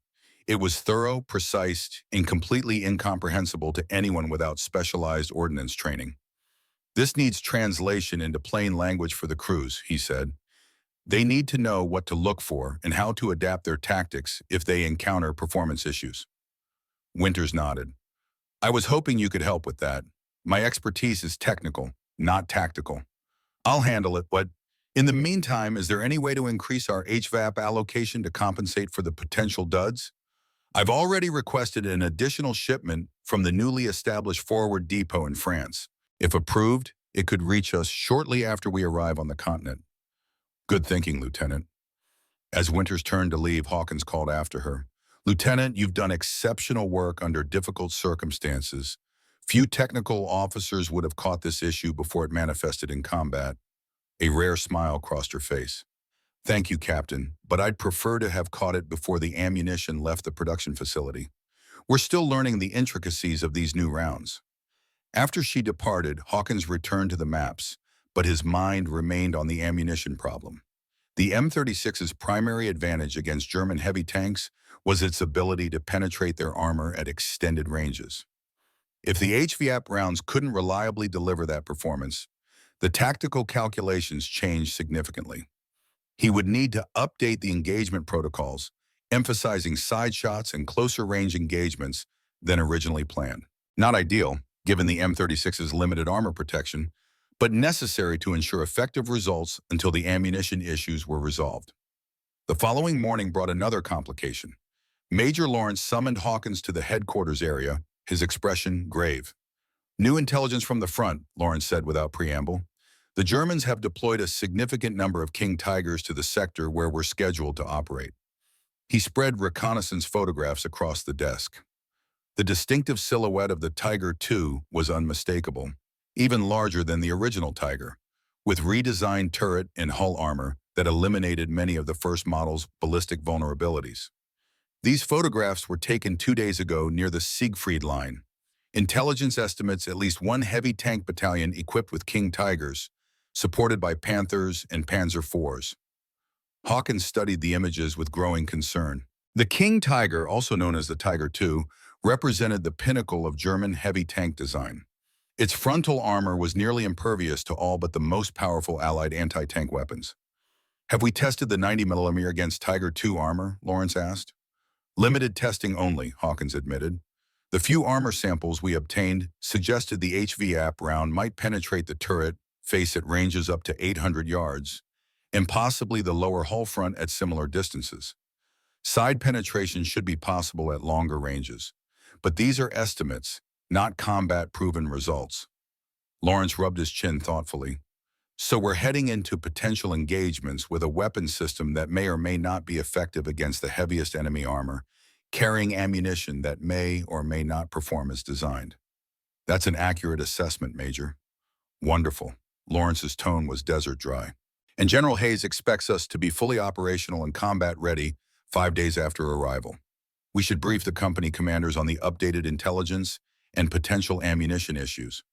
It was thorough, precise, and completely incomprehensible to anyone without specialized ordnance training. "This needs translation into plain language for the crews," he said. "They need to know what to look for and how to adapt their tactics if they encounter performance issues." Winters nodded. "I was hoping you could help with that. My expertise is technical, not tactical. I'll handle it, but in the meantime, is there any way to increase our HVAP allocation to compensate for the potential duds? I've already requested an additional shipment from the newly established forward depot in France. If approved, it could reach us shortly after we arrive on the continent." "Good thinking, Lieutenant." As Winters turned to leave, Hawkins called after her. "Lieutenant, you've done exceptional work under difficult circumstances. Few technical officers would have caught this issue before it manifested in combat." A rare smile crossed her face. "Thank you, Captain, but I'd prefer to have caught it before the ammunition left the production facility. We're still learning the intricacies of these new rounds." After she departed, Hawkins returned to the maps, but his mind remained on the ammunition problem. The M36's primary advantage against German heavy tanks was its ability to penetrate their armor at extended ranges. If the HVAP rounds couldn't reliably deliver that performance, the tactical calculations changed significantly. He would need to update the engagement protocols, emphasizing side shots and closer range engagements than originally planned. Not ideal, given the M36's limited armor protection, but necessary to ensure effective results until the ammunition issues were resolved. The following morning brought another complication. Major Lawrence summoned Hawkins to the headquarters area, his expression grave. "New intelligence from the front," Lawrence said without preamble. "The Germans have deployed a significant number of King Tigers to the sector where we're scheduled to operate." He spread reconnaissance photographs across the desk. The distinctive silhouette of the Tiger II was unmistakable, even larger than the original Tiger, with redesigned turret and hull armor that eliminated many of the first model's ballistic vulnerabilities. These photographs were taken 2 days ago near the Siegfried Line. Intelligence estimates at least one heavy tank battalion equipped with King Tigers, supported by Panthers and Panzer IVs. Hawkins studied the images with growing concern. The King Tiger, also known as the Tiger II, represented the pinnacle of German heavy tank design. Its frontal armor was nearly impervious to all but the most powerful Allied anti-tank weapons. "Have we tested the 90mm against Tiger II armor?" Lawrence asked. "Limited testing only," Hawkins admitted. "The few armor samples we obtained suggested the HVAP round might penetrate the turret face at ranges up to 800 yards, and possibly the lower hull front at similar distances. Side penetration should be possible at longer ranges, but these are estimates, not combat-proven results." Lawrence rubbed his chin thoughtfully. So we're heading into potential engagements with a weapon system that may or may not be effective against the heaviest enemy armor, carrying ammunition that may or may not perform as designed. That's an accurate assessment, Major. Wonderful. Lawrence's tone was desert dry. And General Hayes expects us to be fully operational and combat ready 5 days after arrival. We should brief the company commanders on the updated intelligence and potential ammunition issues,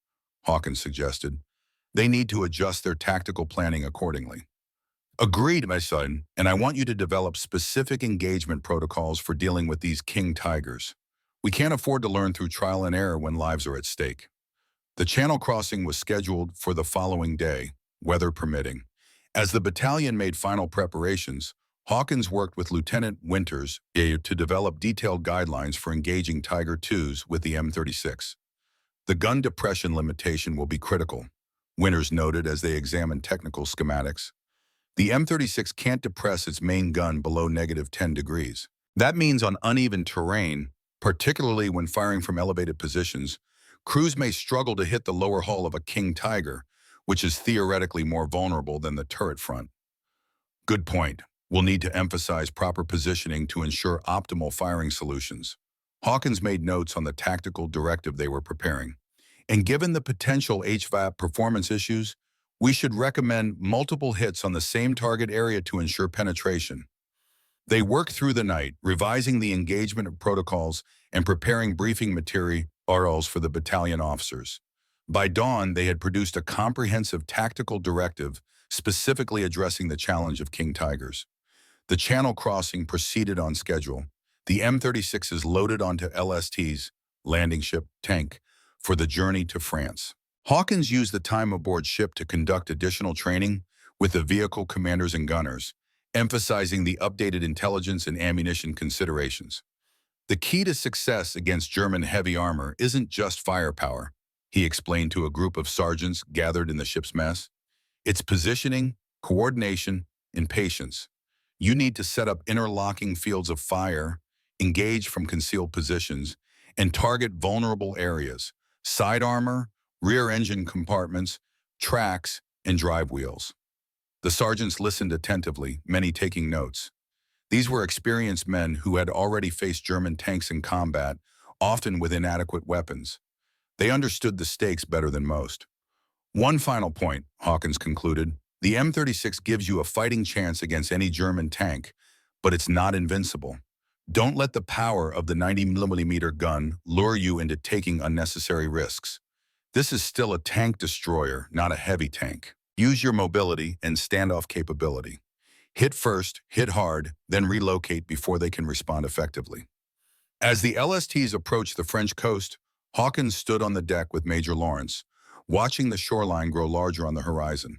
Hawkins suggested. They need to adjust their tactical planning accordingly. Agreed, my son, and I want you to develop specific engagement protocols for dealing with these king tigers. We can't afford to learn through trial and error when lives are at stake. The channel crossing was scheduled for the following day, weather permitting. As the battalion made final preparations, Hawkins worked with Lieutenant Winters to develop detailed guidelines for engaging Tiger IIs with the M36. The gun depression limitation will be critical, Winters noted as they examined technical schematics. The M36 can't depress its main gun below -10 degrees. That means on uneven terrain, particularly when firing from elevated positions, crews may struggle to hit the lower hull of a King Tiger, which is theoretically more vulnerable than the turret front. Good point. We'll need to emphasize proper positioning to ensure optimal firing solutions. Hawkins made notes on the tactical directive they were preparing. And given the potential HVAP performance issues, we should recommend multiple hits on the same target area to ensure penetration. They worked through the night, revising the engagement protocols and preparing briefing materials for the battalion officers. By dawn, they had produced a comprehensive tactical directive specifically addressing the challenge of King Tigers. The channel crossing proceeded on schedule. The M36 is loaded onto LST's landing ship tank for the journey to France. Hawkins used the time aboard ship to conduct additional training with the vehicle commanders and gunners, emphasizing the updated intelligence and ammunition considerations. The key to success against German heavy armor isn't just firepower, he explained to a group of sergeants gathered in the ship's mess. It's positioning, coordination, and patience. You need to set up interlocking fields of fire, engage from concealed positions, and target vulnerable areas, side armor, rear engine compartments, tracks, and drive wheels. The sergeants listened attentively, many taking notes. These were experienced men who had already faced German tanks in combat, often with inadequate weapons. They understood the stakes better than most. One final point, Hawkins concluded. The M36 gives you a fighting chance against any German tank, but it's not invincible. Don't let the power of the 90mm gun lure you into taking unnecessary risks. This is still a tank destroyer, not a heavy tank. Use your mobility and standoff capability. Hit first, hit hard, then relocate before they can respond effectively. As the LSTs approached the French coast, Hawkins stood on the deck with Major Lawrence, watching the shoreline grow larger on the horizon.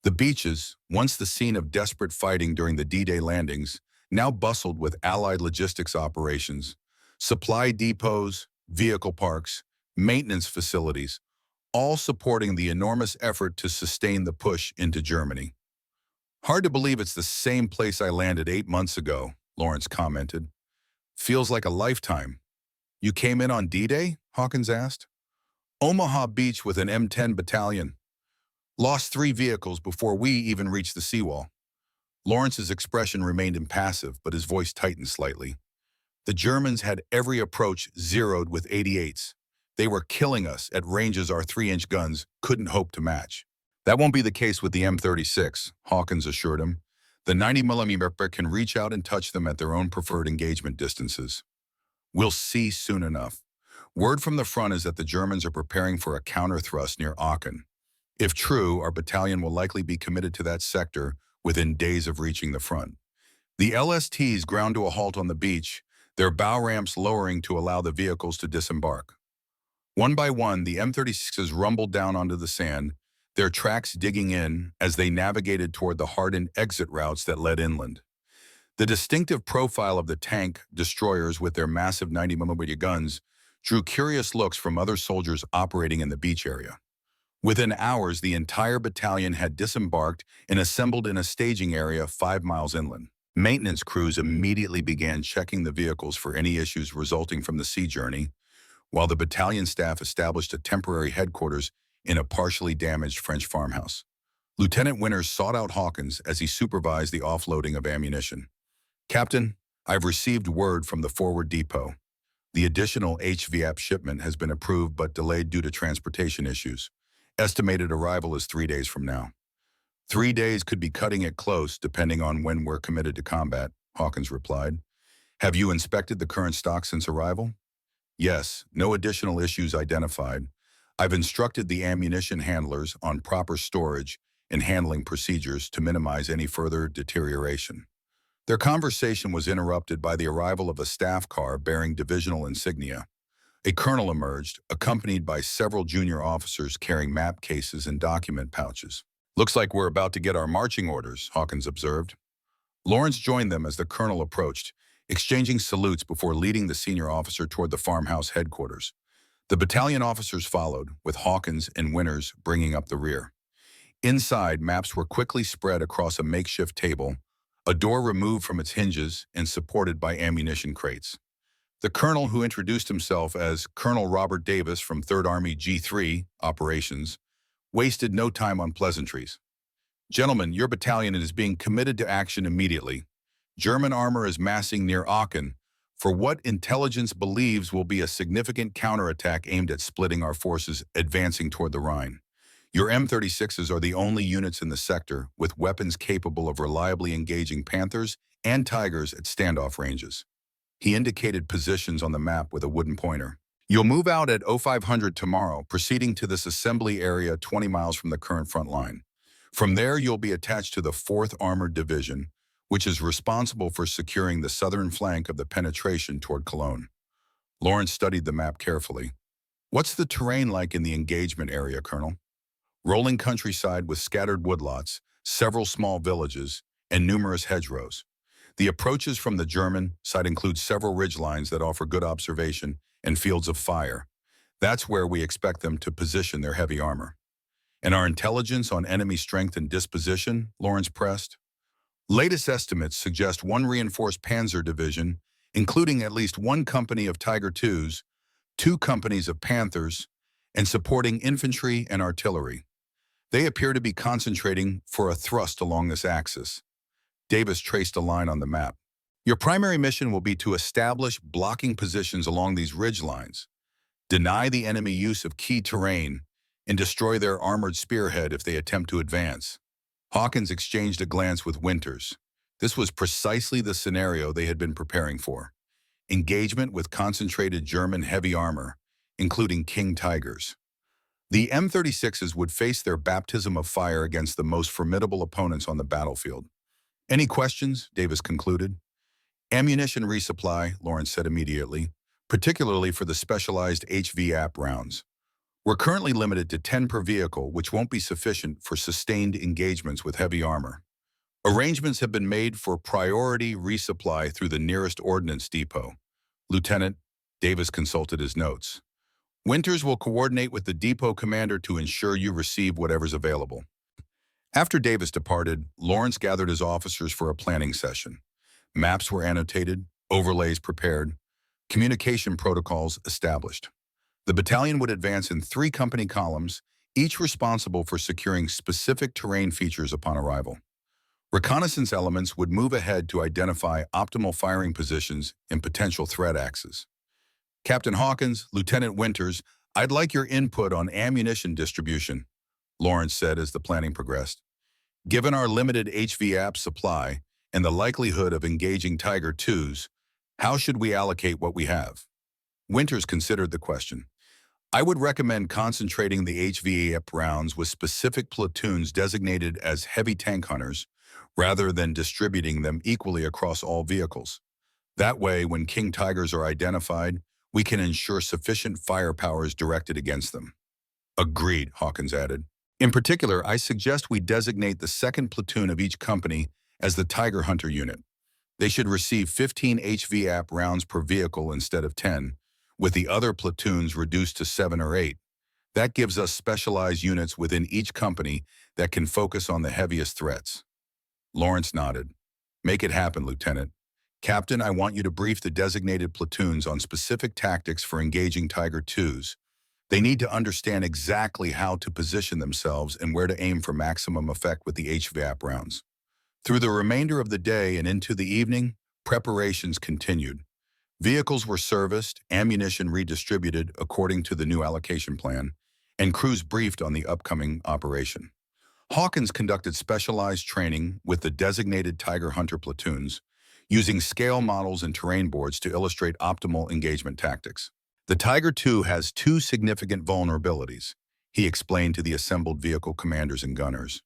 The beaches, once the scene of desperate fighting during the D-Day landings, now bustled with Allied logistics operations, supply depots, vehicle parks, maintenance facilities, all supporting the enormous effort to sustain the push into Germany. Hard to believe it's the same place I landed 8 months ago, Lawrence commented. Feels like a lifetime. You came in on D-Day? Hawkins asked. Omaha Beach with an M10 battalion. Lost 3 vehicles before we even reached the seawall. Lawrence's expression remained impassive, but his voice tightened slightly. The Germans had every approach zeroed with 88s. They were killing us at ranges our 3-inch guns couldn't hope to match. That won't be the case with the M36, Hawkins assured him. The 90mm can reach out and touch them at their own preferred engagement distances. We'll see soon enough. Word from the front is that the Germans are preparing for a counter-thrust near Aachen. If true, our battalion will likely be committed to that sector within days of reaching the front. The LSTs ground to a halt on the beach, their bow ramps lowering to allow the vehicles to disembark. One by one, the M36s rumbled down onto the sand, their tracks digging in as they navigated toward the hardened exit routes that led inland. The distinctive profile of the tank destroyers with their massive 90mm guns drew curious looks from other soldiers operating in the beach area. Within hours, the entire battalion had disembarked and assembled in a staging area 5 miles inland. Maintenance crews immediately began checking the vehicles for any issues resulting from the sea journey, while the battalion staff established a temporary headquarters in a partially damaged French farmhouse. Lieutenant Winters sought out Hawkins as he supervised the offloading of ammunition. "Captain, I've received word from the forward depot. The additional HVAP shipment has been approved but delayed due to transportation issues. Estimated arrival is 3 days from now." 3 days could be cutting it close depending on when we're committed to combat, Hawkins replied. "Have you inspected the current stock since arrival?" "Yes, no additional issues identified. I've instructed the ammunition handlers on proper storage and handling procedures to minimize any further deterioration." Their conversation was interrupted by the arrival of a staff car bearing divisional insignia. A colonel emerged, accompanied by several junior officers carrying map cases and document pouches. "Looks like we're about to get our marching orders," Hawkins observed. Lawrence joined them as the colonel approached, exchanging salutes before leading the senior officer toward the farmhouse headquarters. The battalion officers followed, with Hawkins and Winters bringing up the rear. Inside, maps were quickly spread across a makeshift table, a door removed from its hinges and supported by ammunition crates. The colonel, who introduced himself as Colonel Robert Davis from 3rd Army G3 Operations, wasted no time on pleasantries. "Gentlemen, your battalion is being committed to action immediately. German armor is massing near Aachen for what intelligence believes will be a significant counterattack aimed at splitting our forces advancing toward the Rhine. Your M36s are the only units in the sector with weapons capable of reliably engaging Panthers and Tigers at standoff ranges." He indicated positions on the map with a wooden pointer. "You'll move out at 0500 tomorrow, proceeding to this assembly area 20 miles from the current front line. From there, you'll be attached to the 4th Armored Division, which is responsible for securing the southern flank of the penetration toward Cologne." Lawrence studied the map carefully. "What's the terrain like in the engagement area, Colonel?" "Rolling countryside with scattered woodlots, several small villages, and numerous hedgerows. The approaches from the German side include several ridgelines that offer good observation and fields of fire. That's where we expect them to position their heavy armor." "And our intelligence on enemy strength and disposition?" Lawrence pressed. "Latest estimates suggest one reinforced Panzer division, including at least one company of Tiger IIs, 2 companies of Panthers, and supporting infantry and artillery. They appear to be concentrating for a thrust along this axis." Davis traced a line on the map. "Your primary mission will be to establish blocking positions along these ridge lines, deny the enemy use of key terrain, and destroy their armored spearhead if they attempt to advance." Hawkins exchanged a glance with Winters. This was precisely the scenario they had been preparing for. Engagement with concentrated German heavy armor, including King Tigers. The M36s would face their baptism of fire against the most formidable opponents on the battlefield. "Any questions?" Davis concluded. "Ammunition resupply," Lawrence said immediately, "particularly for the specialized HVAP rounds. We're currently limited to 10 per vehicle, which won't be sufficient for sustained engagements with heavy armor. Arrangements have been made for priority resupply through the nearest ordnance depot." Lieutenant Davis consulted his notes. "Winters will coordinate with the depot commander to ensure you receive whatever's available." After Davis departed, Lawrence gathered his officers for a planning session. Maps were annotated, overlays prepared, communication protocols established. The battalion would advance in 3 company columns, each responsible for securing specific terrain features upon arrival. Reconnaissance elements would move ahead to identify optimal firing positions and potential threat axes. "Captain Hawkins, Lieutenant Winters, I'd like your input on ammunition distribution," Lawrence said as the planning progressed. "Given our limited HVAP supply and the likelihood of engaging Tiger IIs, how should we allocate what we have?" Winters considered the question. "I would recommend concentrating the HVAP rounds with specific platoons designated as heavy tank hunters, rather than distributing them equally across all vehicles. That way, when King Tigers are identified, we can ensure sufficient firepower is directed against them." "Agreed," Hawkins added. "In particular, I suggest we designate the 2nd platoon of each company as the Tiger Hunter unit. They should receive 15 HVAP rounds per vehicle instead of 10, with the other platoons reduced to 7 or 8. That gives us specialized units within each company that can focus on the heaviest threats." Lawrence nodded. "Make it happen, Lieutenant. Captain, I want you to brief the designated platoons on specific tactics for engaging Tiger IIs. They need to understand exactly how to position themselves and where to aim for maximum effect with the HVAP rounds. Through the remainder of the day and into the evening, preparations continued. Vehicles were serviced, ammunition redistributed according to the new allocation plan, and crews briefed on the upcoming operation. Hawkins conducted specialized training with the designated Tiger Hunter platoons, using scale models and terrain boards to illustrate optimal engagement tactics. The Tiger II has two significant vulnerabilities, he explained to the assembled vehicle commanders and gunners.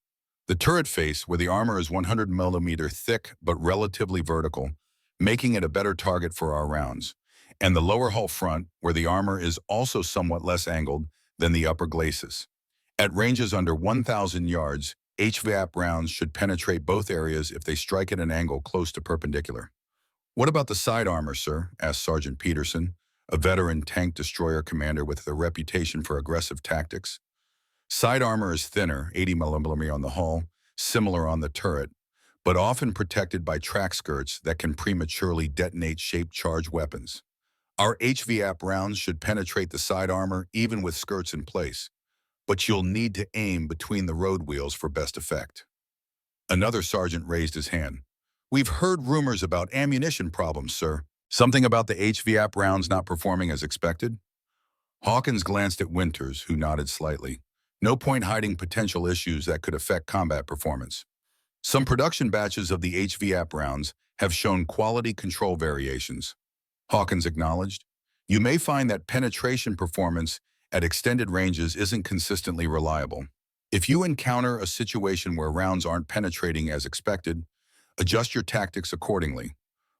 The turret face, where the armor is 100 millimeter thick but relatively vertical, making it a better target for our rounds, and the lower hull front, where the armor is also somewhat less angled than the upper glacis. At ranges under 1,000 yards, HVAP rounds should penetrate both areas if they strike at an angle close to perpendicular. "What about the side armor, sir?" asked Sergeant Peterson, a veteran tank destroyer commander with a reputation for aggressive tactics. Side armor is thinner, 80 millimeter on the hull, similar on the turret, but often protected by track skirts that can prematurely detonate shaped charge weapons. Our HVAP rounds should penetrate the side armor even with skirts in place, but you'll need to aim between the road wheels for best effect. Another sergeant raised his hand. "We've heard rumors about ammunition problems, sir. Something about the HVAP rounds not performing as expected?" Hawkins glanced at Winters, who nodded slightly. "No point hiding potential issues that could affect combat performance. Some production batches of the HVAP rounds have shown quality control variations," Hawkins acknowledged. "You may find that penetration performance at extended ranges isn't consistently reliable. If you encounter a situation where rounds aren't penetrating as expected, adjust your tactics accordingly.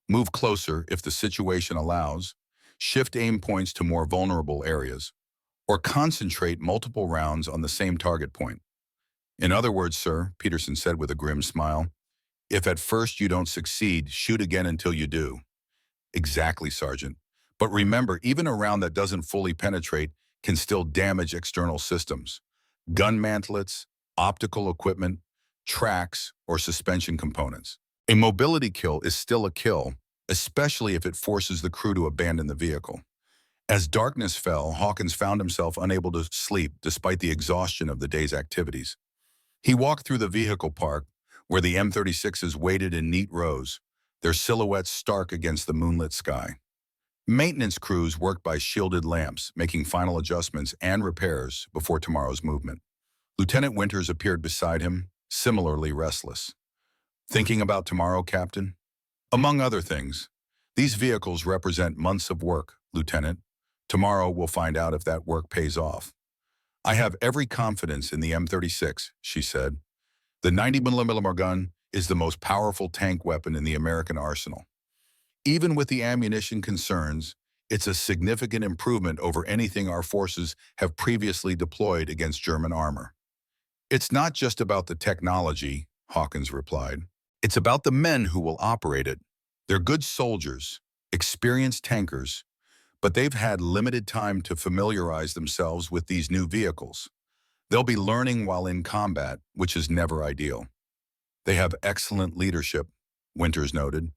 Move closer if the situation allows, shift aim points to more vulnerable areas, or concentrate multiple rounds on the same target point." "In other words, sir," Peterson said with a grim smile, "if at first you don't succeed, shoot again until you do." "Exactly, Sergeant. But remember, even a round that doesn't fully penetrate can still damage external systems. Gun mantlets, optical equipment, tracks, or suspension components. A mobility kill is still a kill, especially if it forces the crew to abandon the vehicle." As darkness fell, Hawkins found himself unable to sleep despite the exhaustion of the day's activities. He walked through the vehicle park, where the M36s waited in neat rows, their silhouettes stark against the moonlit sky. Maintenance crews worked by shielded lamps, making final adjustments and repairs before tomorrow's movement. Lieutenant Winters appeared beside him, similarly restless. "Thinking about tomorrow, Captain?" "Among other things. These vehicles represent months of work, Lieutenant. Tomorrow we'll find out if that work pays off." "I have every confidence in the M36, she said. "The 90mm gun is the most powerful tank weapon in the American arsenal. Even with the ammunition concerns, it's a significant improvement over anything our forces have previously deployed against German armor." "It's not just about the technology," Hawkins replied. "It's about the men who will operate it. They're good soldiers, experienced tankers, but they've had limited time to familiarize themselves with these new vehicles. They'll be learning while in combat, which is never ideal." "They have excellent leadership," Winters noted.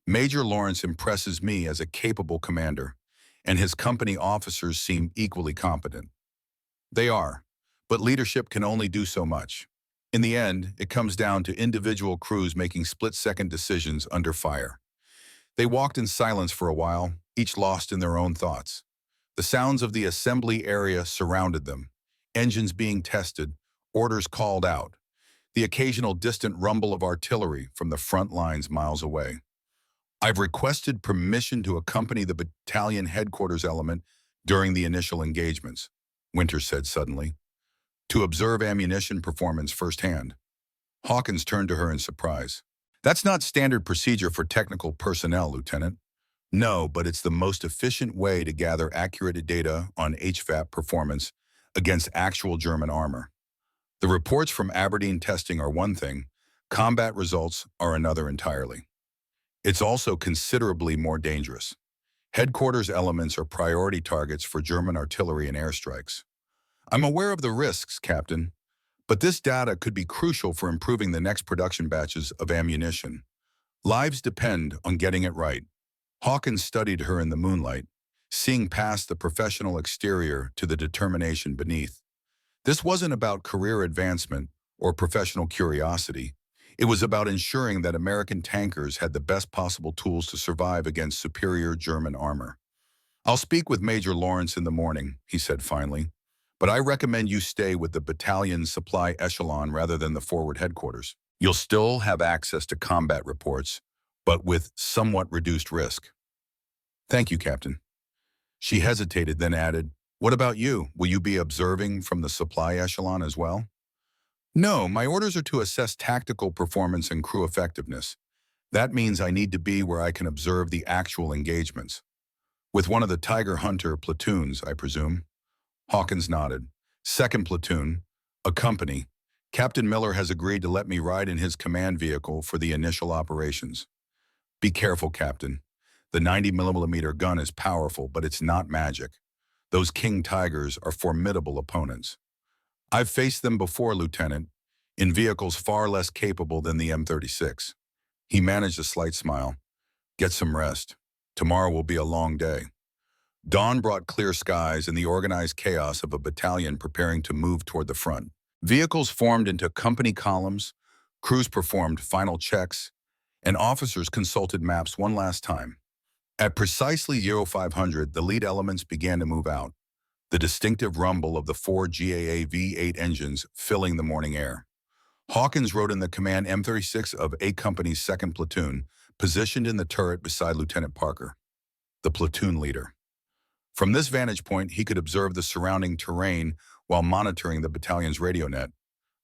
"Major Lawrence impresses me as a capable commander, and his company officers seem equally competent." "They are, but leadership can only do so much. In the end, it comes down to individual crews making split-second decisions under fire." They walked in silence for a while, each lost in their own thoughts. The sounds of the assembly area surrounded them, engines being tested, orders called out, the occasional distant rumble of artillery from the front lines miles away. "I've requested permission to accompany the battalion headquarters element during the initial engagements," Winters said suddenly, "to observe ammunition performance firsthand." Hawkins turned to her in surprise. "That's not standard procedure for technical personnel, Lieutenant." "No, but it's the most efficient way to gather accurate data on HVAP performance against actual German armor. The reports from Aberdeen testing are one thing, combat results are another entirely. It's also considerably more dangerous. Headquarters elements are priority targets for German artillery and airstrikes." "I'm aware of the risks, Captain, but this data could be crucial for improving the next production batches of ammunition. Lives depend on getting it right." Hawkins studied her in the moonlight, seeing past the professional exterior to the determination beneath. This wasn't about career advancement or professional curiosity. It was about ensuring that American tankers had the best possible tools to survive against superior German armor. "I'll speak with Major Lawrence in the morning," he said finally, "but I recommend you stay with the battalion's supply echelon rather than the forward headquarters. You'll still have access to combat reports, but with somewhat reduced risk." "Thank you, Captain." She hesitated, then added, "What about you? Will you be observing from the supply echelon as well?" "No, my orders are to assess tactical performance and crew effectiveness. That means I need to be where I can observe the actual engagements." "With one of the Tiger Hunter platoons, I presume?" Hawkins nodded. "Second platoon, a company. Captain Miller has agreed to let me ride in his command vehicle for the initial operations." "Be careful, Captain. The 90mm gun is powerful, but it's not magic. Those King Tigers are formidable opponents." "I've faced them before, Lieutenant, in vehicles far less capable than the M36. He managed a slight smile. "Get some rest. Tomorrow will be a long day." Dawn brought clear skies and the organized chaos of a battalion preparing to move toward the front. Vehicles formed into company columns, crews performed final checks, and officers consulted maps one last time. At precisely 0500, the lead elements began to move out, the distinctive rumble of the four GAA V8 engines filling the morning air. Hawkins rode in the command M36 of A Company's 2nd Platoon, positioned in the turret beside Lieutenant Parker, the platoon leader. From this vantage point, he could observe the surrounding terrain while monitoring the battalion's radio net.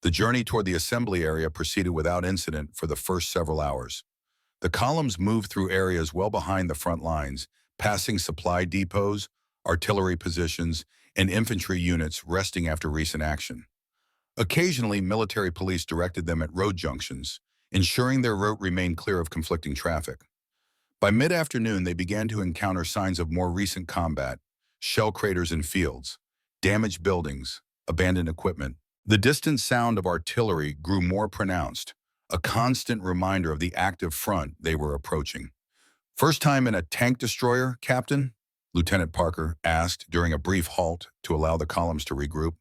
The journey toward the assembly area proceeded without incident for the first several hours. The columns moved through areas well behind the front lines, passing supply depots, artillery positions, and infantry units resting after recent action. Occasionally, military police directed them at road junctions, ensuring their route remained clear of conflicting traffic. By mid-afternoon, they began to encounter signs of more recent combat: shell craters in fields, damaged buildings, abandoned equipment. The distant sound of artillery grew more pronounced, a constant reminder of the active front they were approaching. "First time in a tank destroyer, Captain?" Lieutenant Parker asked during a brief halt to allow the columns to regroup.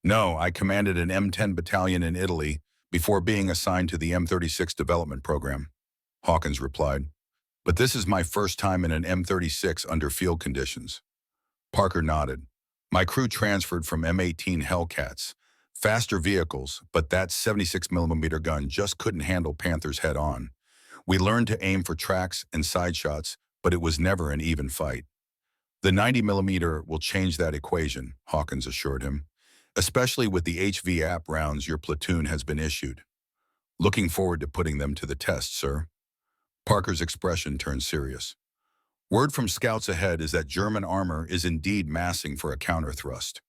"No, I commanded an M10 battalion in Italy before being assigned to the M36 development program," Hawkins replied. "But this is my first time in an M36 under field conditions." Parker nodded. "My crew transferred from M18 Hellcats. Faster vehicles, but that 76mm gun just couldn't handle Panthers head-on. We learned to aim for tracks and side shots, but it was never an even fight." "The 90mm will change that equation," Hawkins assured him, "especially with the HV-AP rounds your platoon has been issued." "Looking forward to putting them to the test, sir." Parker's expression turned serious. "Word from scouts ahead is that German armor is indeed massing for a counter-thrust.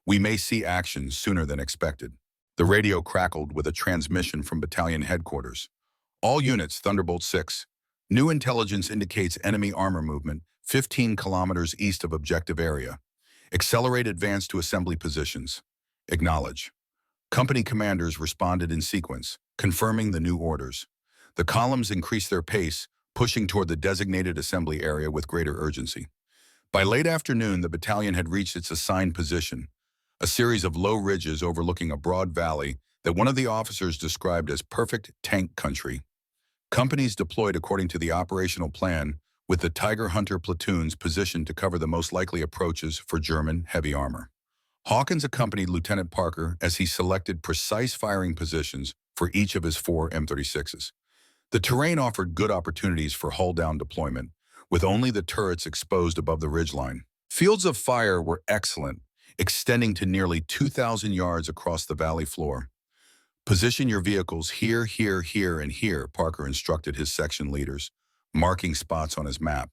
We may see action sooner than expected." The radio crackled with a transmission from battalion headquarters. "All units, Thunderbolt 6. New intelligence indicates enemy armor movement 15 kilometers east of objective area. Accelerate advance to assembly positions. Acknowledge." Company commanders responded in sequence, confirming the new orders. The columns increased their pace, pushing toward the designated assembly area with greater urgency. By late afternoon, the battalion had reached its assigned position, a series of low ridges overlooking a broad valley that one of the officers described as perfect tank country. Companies deployed according to the operational plan, with the Tiger Hunter platoons positioned to cover the most likely approaches for German heavy armor. Hawkins accompanied Lieutenant Parker as he selected precise firing positions for each of his 4 M36s. The terrain offered good opportunities for hull-down deployment, with only the turrets exposed above the ridgeline. Fields of fire were excellent, extending to nearly 2,000 yards across the valley floor. "Position your vehicles here, here, here, and here," Parker instructed his section leaders, marking spots on his map.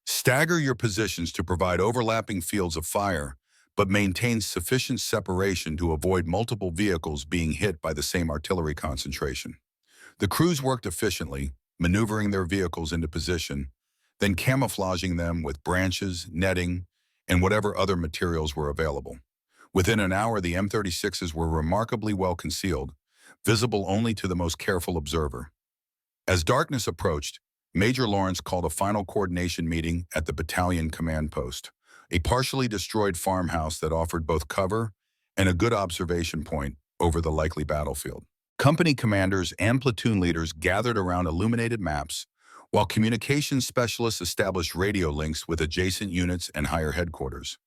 "Stagger your positions to provide overlapping fields of fire, but maintain sufficient separation to avoid multiple vehicles being hit by the same artillery concentration." The crews worked efficiently, maneuvering their vehicles into position, then camouflaging them with branches, netting, and whatever other materials were available. Within an hour, the M36s were remarkably well concealed, visible only to the most careful observer. As darkness approached, Major Lawrence called a final coordination meeting at the battalion command post, a partially destroyed farmhouse that offered both cover and a good observation point over the likely battlefield. Company commanders and platoon leaders gathered around illuminated maps, while communications specialists established radio links with adjacent units and higher headquarters.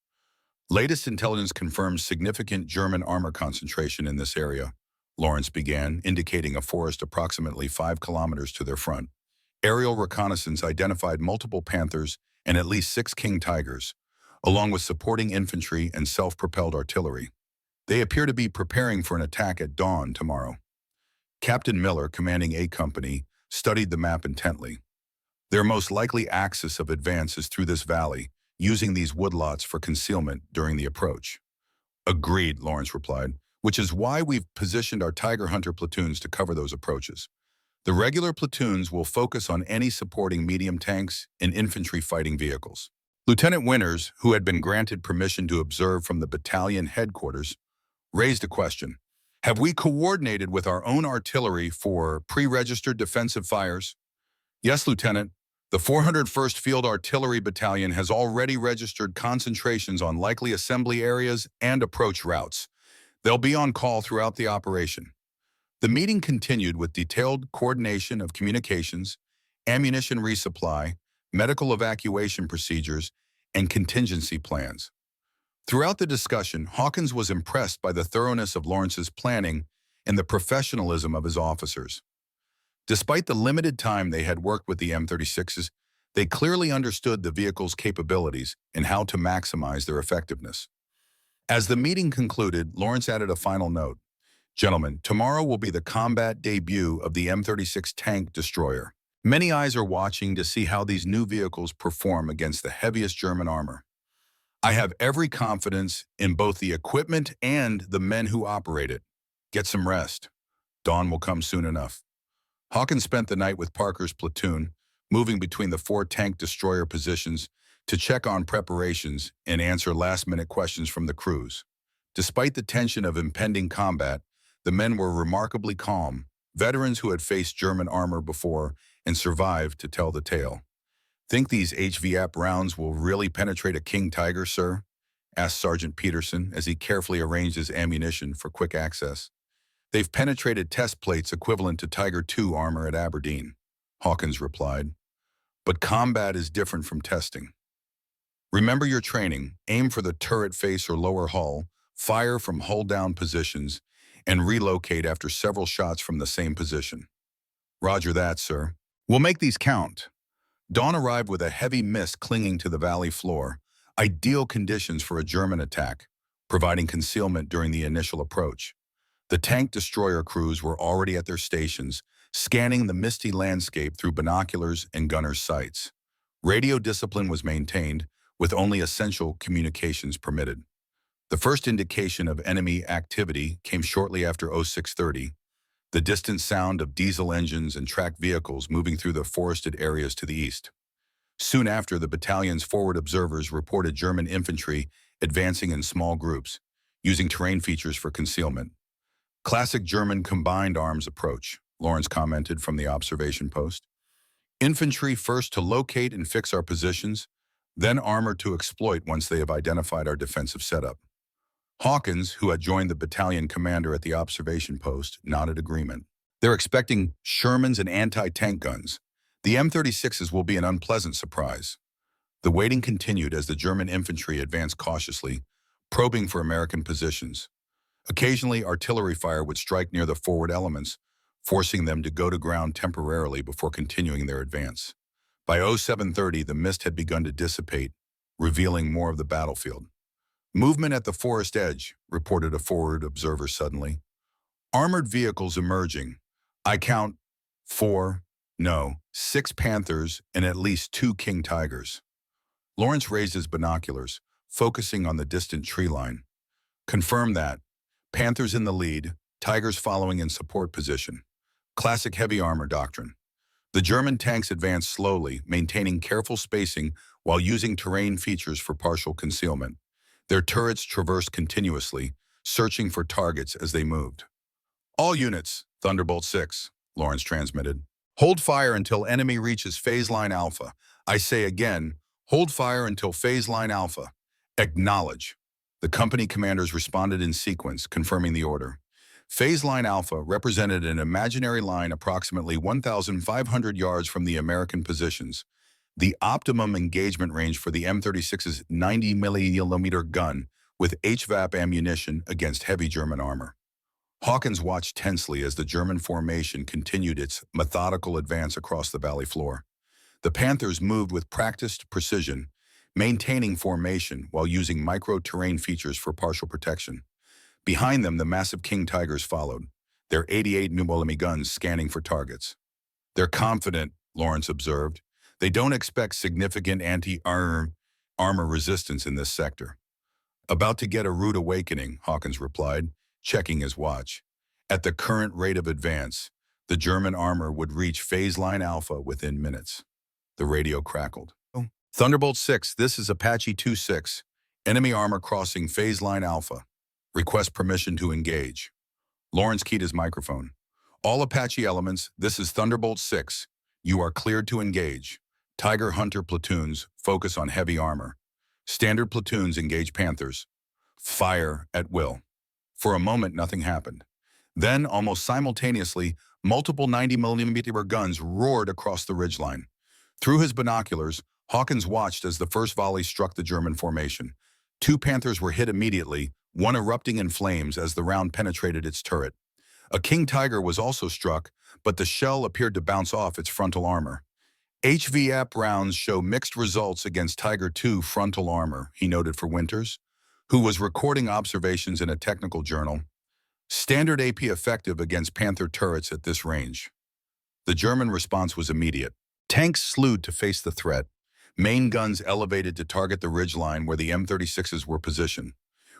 Latest intelligence confirms significant German armor concentration in this area, Lawrence began, indicating a forest approximately 5 kilometers to their front. Aerial reconnaissance identified multiple Panthers and at least 6 King Tigers, along with supporting infantry and self-propelled artillery. They appear to be preparing for an attack at dawn tomorrow. Captain Miller, commanding A Company, studied the map intently. Their most likely axis of advance is through this valley, using these woodlots for concealment during the approach. Agreed, Lawrence replied, which is why we've positioned our Tiger Hunter platoons to cover those approaches. The regular platoons will focus on any supporting medium tanks and infantry fighting vehicles. Lieutenant Winters, who had been granted permission to observe from the battalion headquarters, raised a question. Have we coordinated with our own artillery for pre-registered defensive fires? Yes, Lieutenant. The 401st Field Artillery Battalion has already registered concentrations on likely assembly areas and approach routes. They'll be on call throughout the operation. The meeting continued with detailed coordination of communications, ammunition resupply, medical evacuation procedures, and contingency plans. Throughout the discussion, Hawkins was impressed by the thoroughness of Lawrence's planning and the professionalism of his officers. Despite the limited time they had worked with the M36s, they clearly understood the vehicle's capabilities and how to maximize their effectiveness. As the meeting concluded, Lawrence added a final note. Gentlemen, tomorrow will be the combat debut of the M36 tank destroyer. Many eyes are watching to see how these new vehicles perform against the heaviest German armor. I have every confidence in both the equipment and the men who operate it. Get some rest. Dawn will come soon enough. Hawkins spent the night with Parker's platoon, moving between the 4 tank destroyer positions to check on preparations and answer last-minute questions from the crews. Despite the tension of impending combat, the men were remarkably calm, veterans who had faced German armor before and survived to tell the tale. Think these HVAP rounds will really penetrate a King Tiger, sir? Asked Sergeant Peterson as he carefully arranged his ammunition for quick access. They've penetrated test plates equivalent to Tiger II armor at Aberdeen, Hawkins replied. But combat is different from testing. Remember your training, aim for the turret face or lower hull, fire from hull-down positions, and relocate after several shots from the same position. Roger that, sir. We'll make these count. Dawn arrived with a heavy mist clinging to the valley floor, ideal conditions for a German attack, providing concealment during the initial approach. The tank destroyer crews were already at their stations, scanning the misty landscape through binoculars and gunners' sights. Radio discipline was maintained, with only essential communications permitted. The first indication of enemy activity came shortly after 0630, the distant sound of diesel engines and tracked vehicles moving through the forested areas to the east. Soon after, the battalion's forward observers reported German infantry advancing in small groups, using terrain features for concealment. Classic German combined arms approach, Lawrence commented from the observation post. Infantry first to locate and fix our positions, then armor to exploit once they have identified our defensive setup. Hawkins, who had joined the battalion commander at the observation post, nodded agreement. They're expecting Shermans and anti-tank guns. The M36s will be an unpleasant surprise. The waiting continued as the German infantry advanced cautiously, probing for American positions. Occasionally, artillery fire would strike near the forward elements, forcing them to go to ground temporarily before continuing their advance. By 0730, the mist had begun to dissipate, revealing more of the battlefield. Movement at the forest edge, reported a forward observer suddenly. Armored vehicles emerging. I count 6 Panthers and at least 2 King Tigers. Lawrence raised his binoculars, focusing on the distant tree line. Confirm that. Panthers in the lead, Tigers following in support position. Classic heavy armor doctrine. The German tanks advanced slowly, maintaining careful spacing while using terrain features for partial concealment. Their turrets traversed continuously, searching for targets as they moved. All units, Thunderbolt 6, Lawrence transmitted. Hold fire until enemy reaches phase line alpha. I say again, hold fire until phase line alpha. Acknowledge. The company commanders responded in sequence, confirming the order. Phase line alpha represented an imaginary line approximately 1,500 yards from the American positions. The optimum engagement range for the M36's 90mm gun with HVAP ammunition against heavy German armor. Hawkins watched tensely as the German formation continued its methodical advance across the valley floor. The Panthers moved with practiced precision, maintaining formation while using micro-terrain features for partial protection. Behind them, the massive King Tigers followed, their 88mm guns scanning for targets. "They're confident," Lawrence observed. "They don't expect significant anti-armor resistance in this sector." "About to get a rude awakening," Hawkins replied, checking his watch. At the current rate of advance, the German armor would reach phase line alpha within minutes. The radio crackled. "Thunderbolt 6, this is Apache 2-6. Enemy armor crossing phase line alpha. Request permission to engage." Lawrence keyed his microphone. "All Apache elements, this is Thunderbolt 6. You are cleared to engage. Tiger Hunter platoons focus on heavy armor. Standard platoons engage Panthers. Fire at will." For a moment, nothing happened. Then, almost simultaneously, multiple 90mm guns roared across the ridgeline. Through his binoculars, Hawkins watched as the first volley struck the German formation. Two Panthers were hit immediately, one erupting in flames as the round penetrated its turret. A King Tiger was also struck, but the shell appeared to bounce off its frontal armor. "HVAP rounds show mixed results against Tiger II frontal armor," he noted for Winters, who was recording observations in a technical journal. "Standard AP effective against Panther turrets at this range." The German response was immediate. Tanks slewed to face the threat. Main guns elevated to target the ridgeline where the M36s were positioned.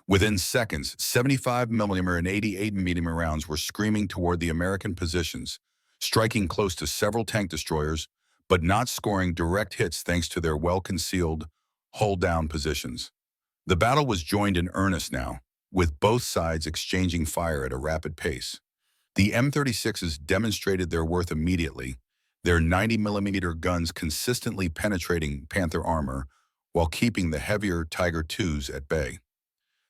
Within seconds, 75mm and 88mm rounds were screaming toward the American positions, striking close to several tank destroyers, but not scoring direct hits thanks to their well-concealed, hull-down positions. The battle was joined in earnest now, with both sides exchanging fire at a rapid pace. The M36s demonstrated their worth immediately, their 90mm guns consistently penetrating Panther armor while keeping the heavier Tiger IIs at bay.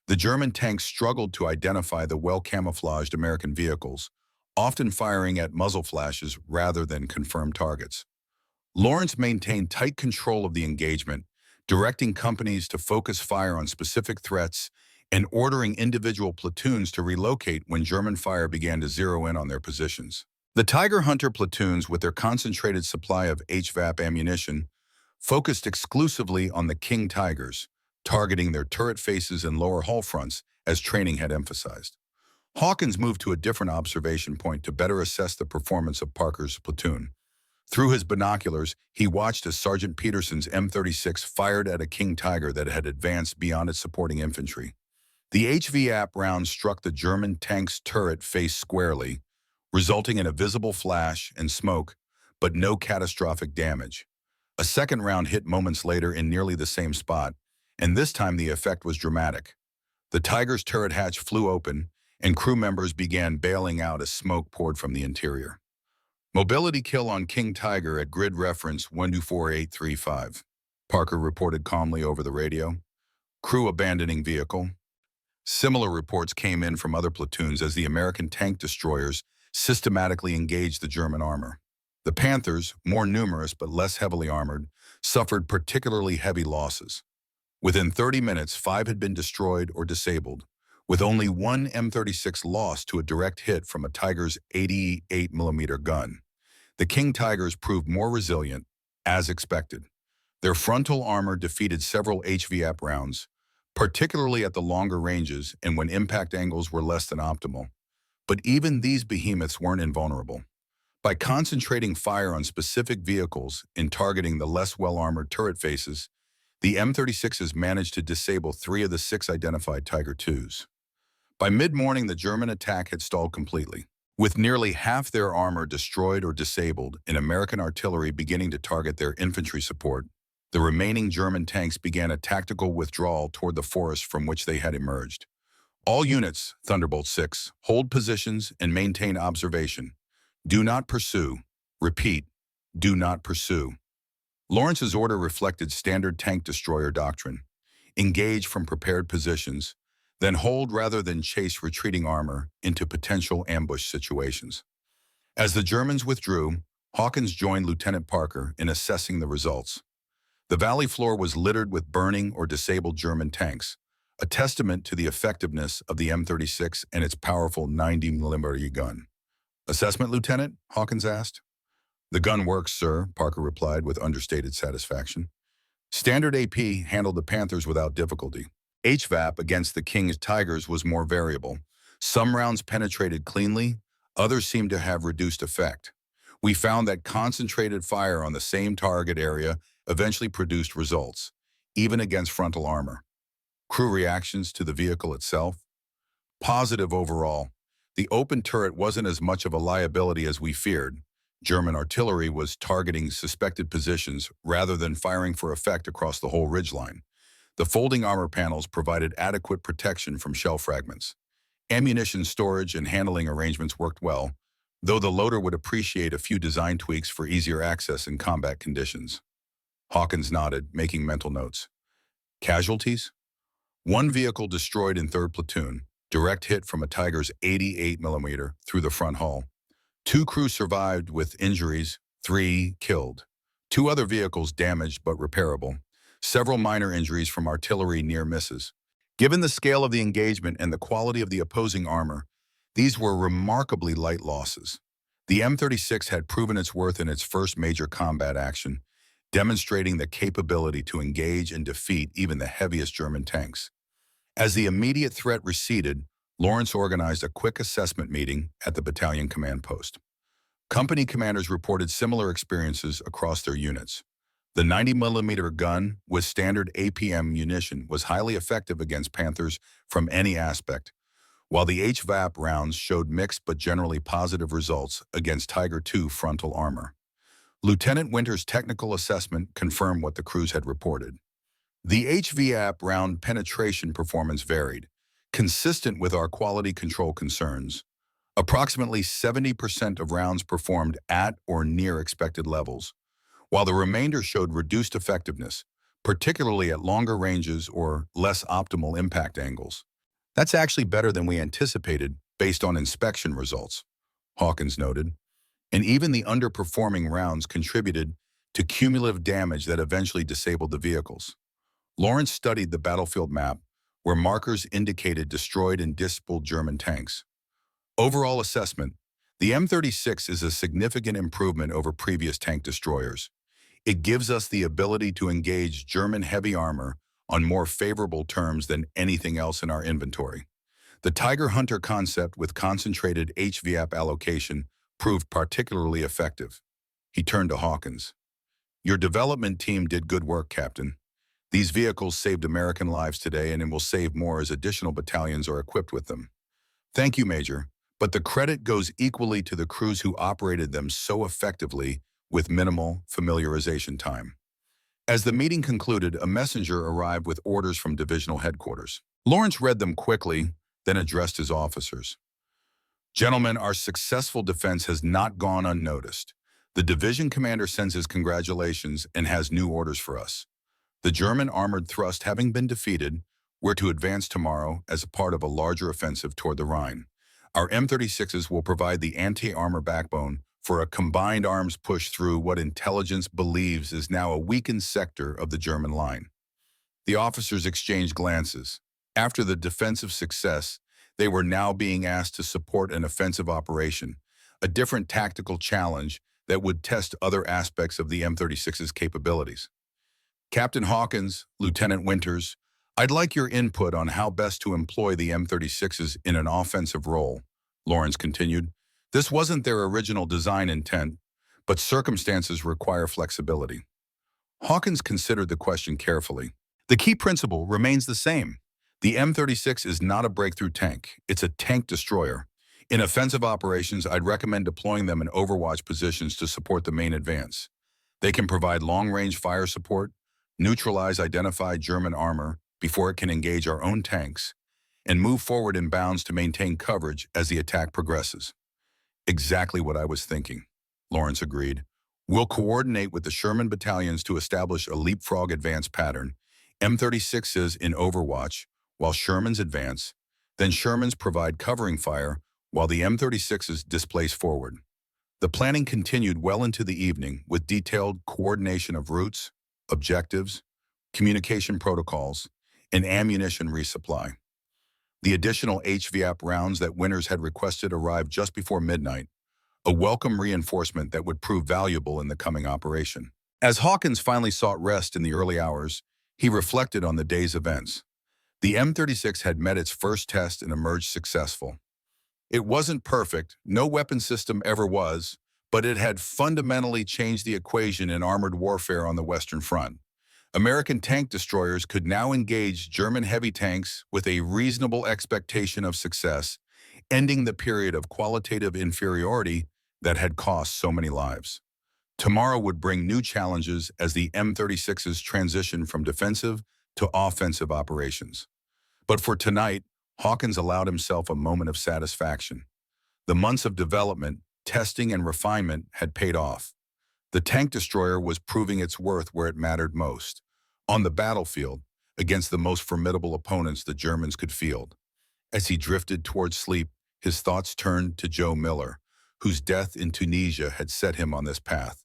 The German tanks struggled to identify the well-camouflaged American vehicles, often firing at muzzle flashes rather than confirmed targets. Lawrence maintained tight control of the engagement, directing companies to focus fire on specific threats and ordering individual platoons to relocate when German fire began to zero in on their positions. The Tiger Hunter platoons, with their concentrated supply of HVAP ammunition, focused exclusively on the King Tigers, targeting their turret faces and lower hull fronts, as training had emphasized. Hawkins moved to a different observation point to better assess the performance of Parker's platoon. Through his binoculars, he watched as Sergeant Peterson's M36 fired at a King Tiger that had advanced beyond its supporting infantry. The HVAP round struck the German tank's turret face squarely, resulting in a visible flash and smoke, but no catastrophic damage. A second round hit moments later in nearly the same spot, and this time the effect was dramatic. The Tiger's turret hatch flew open, and crew members began bailing out as smoke poured from the interior. "Mobility kill on King Tiger at grid reference 124835. Parker reported calmly over the radio. "Crew abandoning vehicle." Similar reports came in from other platoons as the American tank destroyers systematically engaged the German armor. The Panthers, more numerous but less heavily armored, suffered particularly heavy losses. Within 30 minutes, 5 had been destroyed or disabled, with only one M36 lost to a direct hit from a Tiger's 88mm gun. The King Tigers proved more resilient, as expected. Their frontal armor defeated several HVAP rounds, particularly at the longer ranges and when impact angles were less than optimal. But even these behemoths weren't invulnerable. By concentrating fire on specific vehicles and targeting the less well-armored turret faces, the M36s managed to disable 3 of the 6 identified Tiger IIs. By mid-morning, the German attack had stalled completely. With nearly half their armor destroyed or disabled and American artillery beginning to target their infantry support, the remaining German tanks began a tactical withdrawal toward the forest from which they had emerged. "All units, Thunderbolt 6, hold positions and maintain observation. Do not pursue," Repeat, do not pursue. Lawrence's order reflected standard tank destroyer doctrine. Engage from prepared positions, then hold rather than chase retreating armor into potential ambush situations. As the Germans withdrew, Hawkins joined Lieutenant Parker in assessing the results. The valley floor was littered with burning or disabled German tanks, a testament to the effectiveness of the M36 and its powerful 90mm gun. Assessment, Lieutenant? Hawkins asked. The gun works, sir, Parker replied with understated satisfaction. Standard AP handled the Panthers without difficulty. HVAP against the King's Tigers was more variable. Some rounds penetrated cleanly, others seemed to have reduced effect. We found that concentrated fire on the same target area eventually produced results, even against frontal armor. Crew reactions to the vehicle itself? Positive overall. The open turret wasn't as much of a liability as we feared. German artillery was targeting suspected positions rather than firing for effect across the whole ridgeline. The folding armor panels provided adequate protection from shell fragments. Ammunition storage and handling arrangements worked well, though the loader would appreciate a few design tweaks for easier access in combat conditions. Hawkins nodded, making mental notes. Casualties? One vehicle destroyed in 3rd Platoon, direct hit from a Tiger's 88mm through the front hull. 2 crew survived with injuries, 3 killed. 2 other vehicles damaged but repairable. Several minor injuries from artillery near misses. Given the scale of the engagement and the quality of the opposing armor, these were remarkably light losses. The M36 had proven its worth in its first major combat action, demonstrating the capability to engage and defeat even the heaviest German tanks. As the immediate threat receded, Lawrence organized a quick assessment meeting at the battalion command post. Company commanders reported similar experiences across their units. The 90mm gun with standard APM munition was highly effective against Panthers from any aspect, while the HVAP rounds showed mixed but generally positive results against Tiger II frontal armor. Lieutenant Winter's technical assessment confirmed what the crews had reported. The HVAP round penetration performance varied, consistent with our quality control concerns. Approximately 70% of rounds performed at or near expected levels, while the remainder showed reduced effectiveness, particularly at longer ranges or less optimal impact angles. That's actually better than we anticipated based on inspection results, Hawkins noted. And even the underperforming rounds contributed to cumulative damage that eventually disabled the vehicles. Lawrence studied the battlefield map, where markers indicated destroyed and disabled German tanks. Overall assessment, the M36 is a significant improvement over previous tank destroyers. It gives us the ability to engage German heavy armor on more favorable terms than anything else in our inventory. The Tiger Hunter concept with concentrated HVAP allocation proved particularly effective. He turned to Hawkins. Your development team did good work, Captain. These vehicles saved American lives today and it will save more as additional battalions are equipped with them. Thank you, Major, but the credit goes equally to the crews who operated them so effectively with minimal familiarization time. As the meeting concluded, a messenger arrived with orders from divisional headquarters. Lawrence read them quickly, then addressed his officers. Gentlemen, our successful defense has not gone unnoticed. The division commander sends his congratulations and has new orders for us. The German armored thrust having been defeated, we're to advance tomorrow as a part of a larger offensive toward the Rhine. Our M36s will provide the anti-armor backbone for a combined arms push through what intelligence believes is now a weakened sector of the German line. The officers exchanged glances. After the defensive success, they were now being asked to support an offensive operation, a different tactical challenge that would test other aspects of the M36's capabilities. Captain Hawkins, Lieutenant Winters, I'd like your input on how best to employ the M36s in an offensive role, Lawrence continued. This wasn't their original design intent, but circumstances require flexibility. Hawkins considered the question carefully. The key principle remains the same. The M36 is not a breakthrough tank. It's a tank destroyer. In offensive operations, I'd recommend deploying them in overwatch positions to support the main advance. They can provide long-range fire support, neutralize identified German armor before it can engage our own tanks, and move forward in bounds to maintain coverage as the attack progresses. Exactly what I was thinking. Lawrence agreed. We'll coordinate with the Sherman battalions to establish a leapfrog advance pattern, M36s in overwatch, while Shermans advance, then Shermans provide covering fire while the M36s displace forward. The planning continued well into the evening with detailed coordination of routes, objectives, communication protocols, and ammunition resupply. The additional HVAP rounds that Winters had requested arrived just before midnight, a welcome reinforcement that would prove valuable in the coming operation. As Hawkins finally sought rest in the early hours, he reflected on the day's events. The M36 had met its first test and emerged successful. It wasn't perfect, no weapon system ever was, but it had fundamentally changed the equation in armored warfare on the Western Front. American tank destroyers could now engage German heavy tanks with a reasonable expectation of success, ending the period of qualitative inferiority that had cost so many lives. Tomorrow would bring new challenges as the M36s transition from defensive to offensive operations. But for tonight, Hawkins allowed himself a moment of satisfaction. The months of development, testing, and refinement had paid off. The tank destroyer was proving its worth where it mattered most, on the battlefield, against the most formidable opponents the Germans could field. As he drifted towards sleep, his thoughts turned to Joe Miller, whose death in Tunisia had set him on this path.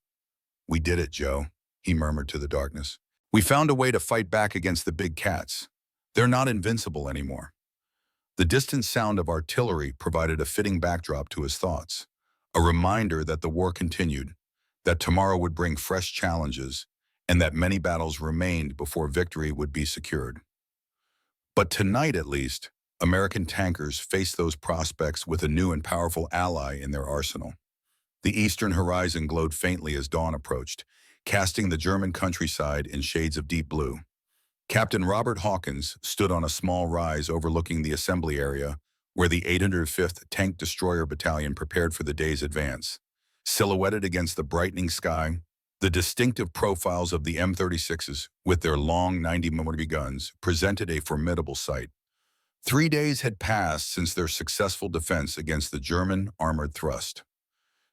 "We did it, Joe," he murmured to the darkness. "We found a way to fight back against the big cats. They're not invincible anymore." The distant sound of artillery provided a fitting backdrop to his thoughts, a reminder that the war continued, that tomorrow would bring fresh challenges, and that many battles remained before victory would be secured. But tonight, at least, American tankers faced those prospects with a new and powerful ally in their arsenal. The eastern horizon glowed faintly as dawn approached, casting the German countryside in shades of deep blue. Captain Robert Hawkins stood on a small rise overlooking the assembly area where the 805th Tank Destroyer Battalion prepared for the day's advance. Silhouetted against the brightening sky, the distinctive profiles of the M36s with their long 90mm guns presented a formidable sight. 3 days had passed since their successful defense against the German armored thrust.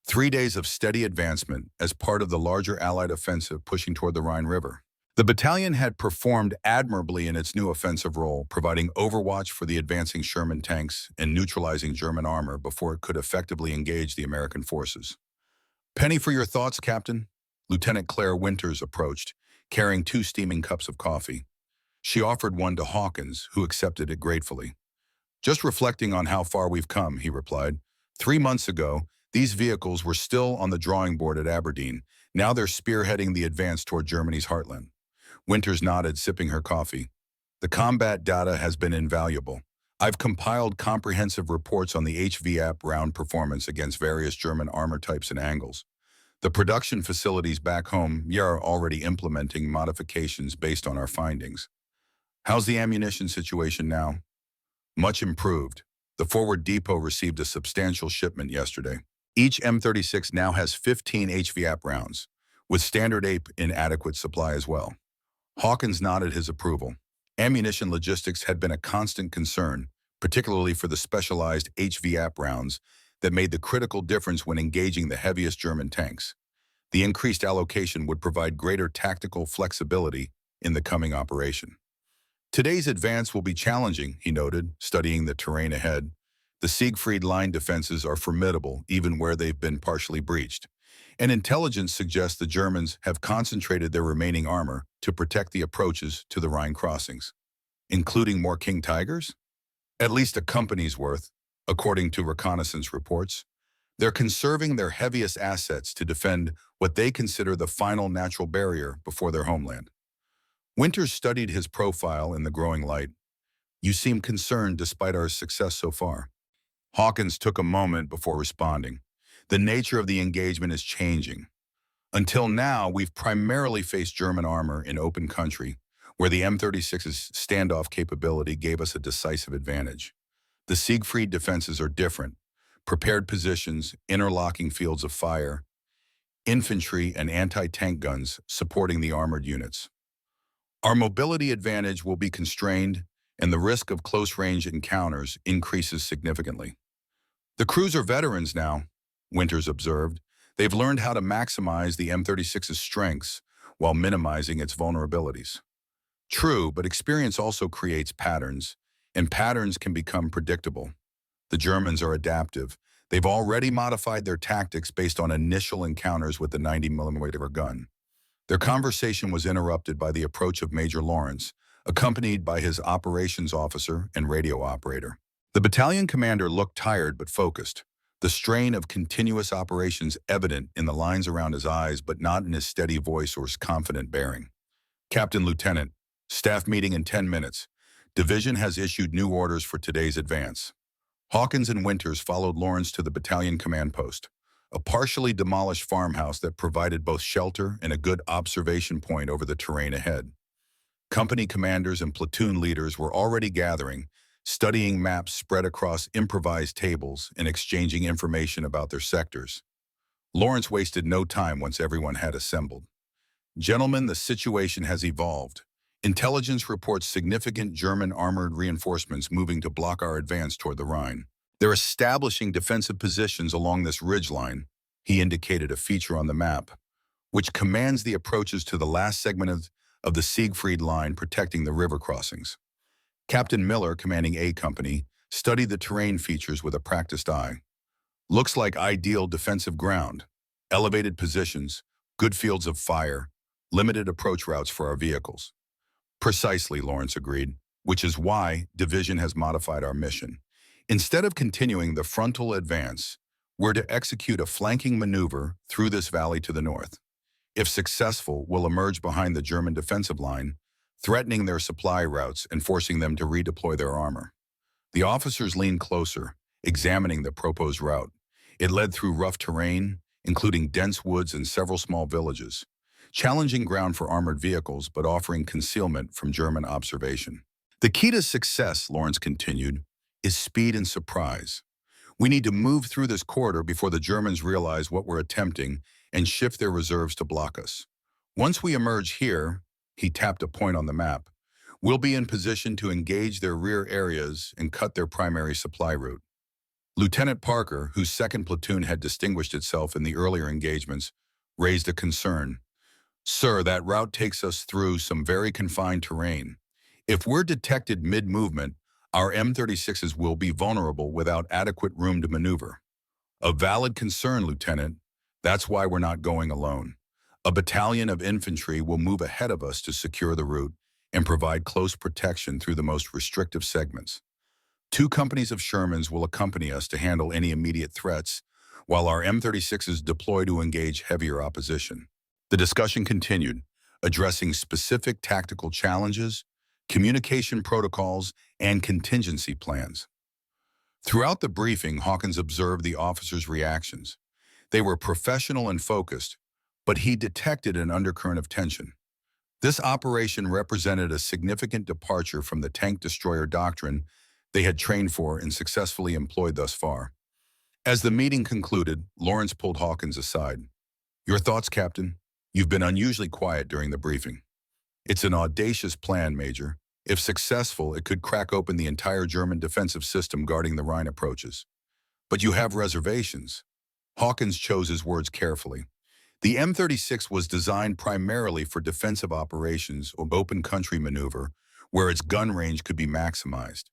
3 days of steady advancement as part of the larger Allied offensive pushing toward the Rhine River. The battalion had performed admirably in its new offensive role, providing overwatch for the advancing Sherman tanks and neutralizing German armor before it could effectively engage the American forces. "Penny for your thoughts, Captain?" Lieutenant Claire Winters approached, carrying 2 steaming cups of coffee. She offered one to Hawkins, who accepted it gratefully. "Just reflecting on how far we've come," he replied. 3 months ago, these vehicles were still on the drawing board at Aberdeen. Now they're spearheading the advance toward Germany's heartland." Winters nodded, sipping her coffee. "The combat data has been invaluable. I've compiled comprehensive reports on the HVAP round performance against various German armor types and angles. The production facilities back home are already implementing modifications based on our findings. How's the ammunition situation now?" "Much improved. The forward depot received a substantial shipment yesterday. Each M36 now has 15 HVAP rounds, with standard APE in adequate supply as well." Hawkins nodded his approval. Ammunition logistics had been a constant concern, particularly for the specialized HVAP rounds that made the critical difference when engaging the heaviest German tanks. The increased allocation would provide greater tactical flexibility in the coming operation. "Today's advance will be challenging," he noted, studying the terrain ahead. "The Siegfried Line defenses are formidable, even where they've been partially breached. And intelligence suggests the Germans have concentrated their remaining armor to protect the approaches to the Rhine crossings." "Including more King Tigers?" "At least a company's worth, according to reconnaissance reports. They're conserving their heaviest assets to defend what they consider the final natural barrier before their homeland." Winters studied his profile in the growing light. "You seem concerned despite our success so far." Hawkins took a moment before responding. "The nature of the engagement is changing. Until now, we've primarily faced German armor in open country, where the M36's standoff capability gave us a decisive advantage. The Siegfried defenses are different. Prepared positions, interlocking fields of fire, infantry and anti-tank guns supporting the armored units. Our mobility advantage will be constrained, and the risk of close-range encounters increases significantly." "The crews are veterans now," Winters observed. They've learned how to maximize the M36's strengths while minimizing its vulnerabilities. True, but experience also creates patterns, and patterns can become predictable. The Germans are adaptive. They've already modified their tactics based on initial encounters with the 90 millimeter gun. Their conversation was interrupted by the approach of Major Lawrence, accompanied by his operations officer and radio operator. The battalion commander looked tired but focused, the strain of continuous operations evident in the lines around his eyes but not in his steady voice or his confident bearing. Captain Lieutenant, staff meeting in 10 minutes. Division has issued new orders for today's advance. Hawkins and Winters followed Lawrence to the battalion command post, a partially demolished farmhouse that provided both shelter and a good observation point over the terrain ahead. Company commanders and platoon leaders were already gathering, studying maps spread across improvised tables and exchanging information about their sectors. Lawrence wasted no time once everyone had assembled. Gentlemen, the situation has evolved. Intelligence reports significant German armored reinforcements moving to block our advance toward the Rhine. They're establishing defensive positions along this ridgeline, he indicated a feature on the map, which commands the approaches to the last segment of the Siegfried Line protecting the river crossings. Captain Miller, commanding A Company, studied the terrain features with a practiced eye. Looks like ideal defensive ground, elevated positions, good fields of fire, limited approach routes for our vehicles. Precisely, Lawrence agreed, which is why Division has modified our mission. Instead of continuing the frontal advance, we're to execute a flanking maneuver through this valley to the north. If successful, we'll emerge behind the German defensive line, threatening their supply routes and forcing them to redeploy their armor. The officers leaned closer, examining the proposed route. It led through rough terrain, including dense woods and several small villages, challenging ground for armored vehicles but offering concealment from German observation. The key to success, Lawrence continued, is speed and surprise. We need to move through this corridor before the Germans realize what we're attempting and shift their reserves to block us. Once we emerge here, he tapped a point on the map, we'll be in position to engage their rear areas and cut their primary supply route. Lieutenant Parker, whose second platoon had distinguished itself in the earlier engagements, raised a concern. Sir, that route takes us through some very confined terrain. If we're detected mid-movement, our M36s will be vulnerable without adequate room to maneuver. A valid concern, Lieutenant. That's why we're not going alone. A battalion of infantry will move ahead of us to secure the route and provide close protection through the most restrictive segments. 2 companies of Shermans will accompany us to handle any immediate threats, while our M36s deploy to engage heavier opposition. The discussion continued, addressing specific tactical challenges, communication protocols, and contingency plans. Throughout the briefing, Hawkins observed the officers' reactions. They were professional and focused, but he detected an undercurrent of tension. This operation represented a significant departure from the tank destroyer doctrine they had trained for and successfully employed thus far. As the meeting concluded, Lawrence pulled Hawkins aside. Your thoughts, Captain? You've been unusually quiet during the briefing. It's an audacious plan, Major. If successful, it could crack open the entire German defensive system guarding the Rhine approaches. But you have reservations. Hawkins chose his words carefully. The M36 was designed primarily for defensive operations or open country maneuver, where its gun range could be maximized.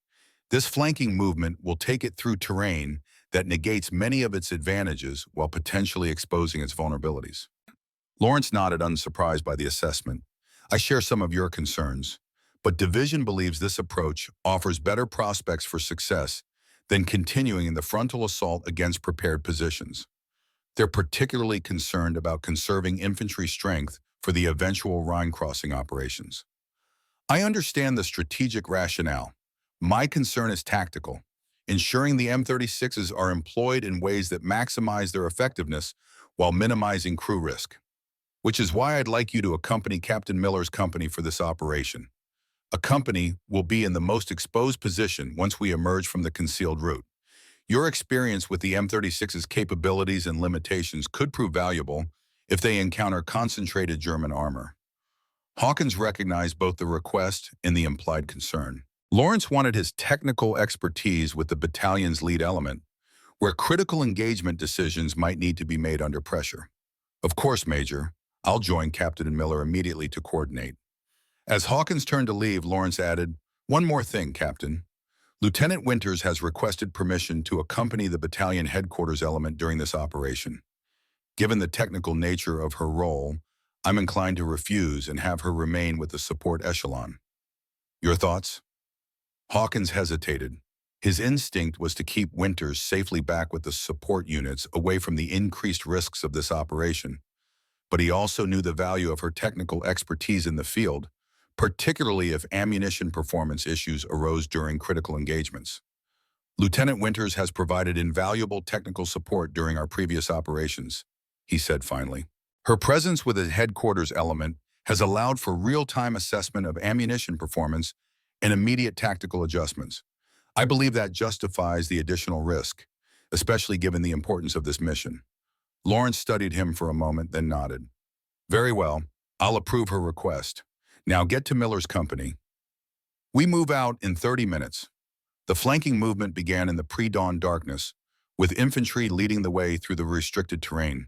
This flanking movement will take it through terrain that negates many of its advantages while potentially exposing its vulnerabilities. Lawrence nodded, unsurprised by the assessment. I share some of your concerns, but Division believes this approach offers better prospects for success than continuing in the frontal assault against prepared positions. They're particularly concerned about conserving infantry strength for the eventual Rhine crossing operations. I understand the strategic rationale. My concern is tactical, ensuring the M36s are employed in ways that maximize their effectiveness while minimizing crew risk. Which is why I'd like you to accompany Captain Miller's company for this operation. A company will be in the most exposed position once we emerge from the concealed route. Your experience with the M36's capabilities and limitations could prove valuable if they encounter concentrated German armor. Hawkins recognized both the request and the implied concern. Lawrence wanted his technical expertise with the battalion's lead element, where critical engagement decisions might need to be made under pressure. Of course, Major. I'll join Captain Miller immediately to coordinate. As Hawkins turned to leave, Lawrence added, "One more thing, Captain. Lieutenant Winters has requested permission to accompany the battalion headquarters element during this operation. Given the technical nature of her role, I'm inclined to refuse and have her remain with the support echelon. Your thoughts?" Hawkins hesitated. His instinct was to keep Winters safely back with the support units away from the increased risks of this operation. But he also knew the value of her technical expertise in the field, particularly if ammunition performance issues arose during critical engagements. "Lieutenant Winters has provided invaluable technical support during our previous operations," he said finally. "Her presence with the headquarters element has allowed for real-time assessment of ammunition performance and immediate tactical adjustments. I believe that justifies the additional risk, especially given the importance of this mission." Lawrence studied him for a moment, then nodded. "Very well, I'll approve her request. Now get to Miller's company." We move out in 30 minutes. The flanking movement began in the pre-dawn darkness, with infantry leading the way through the restricted terrain.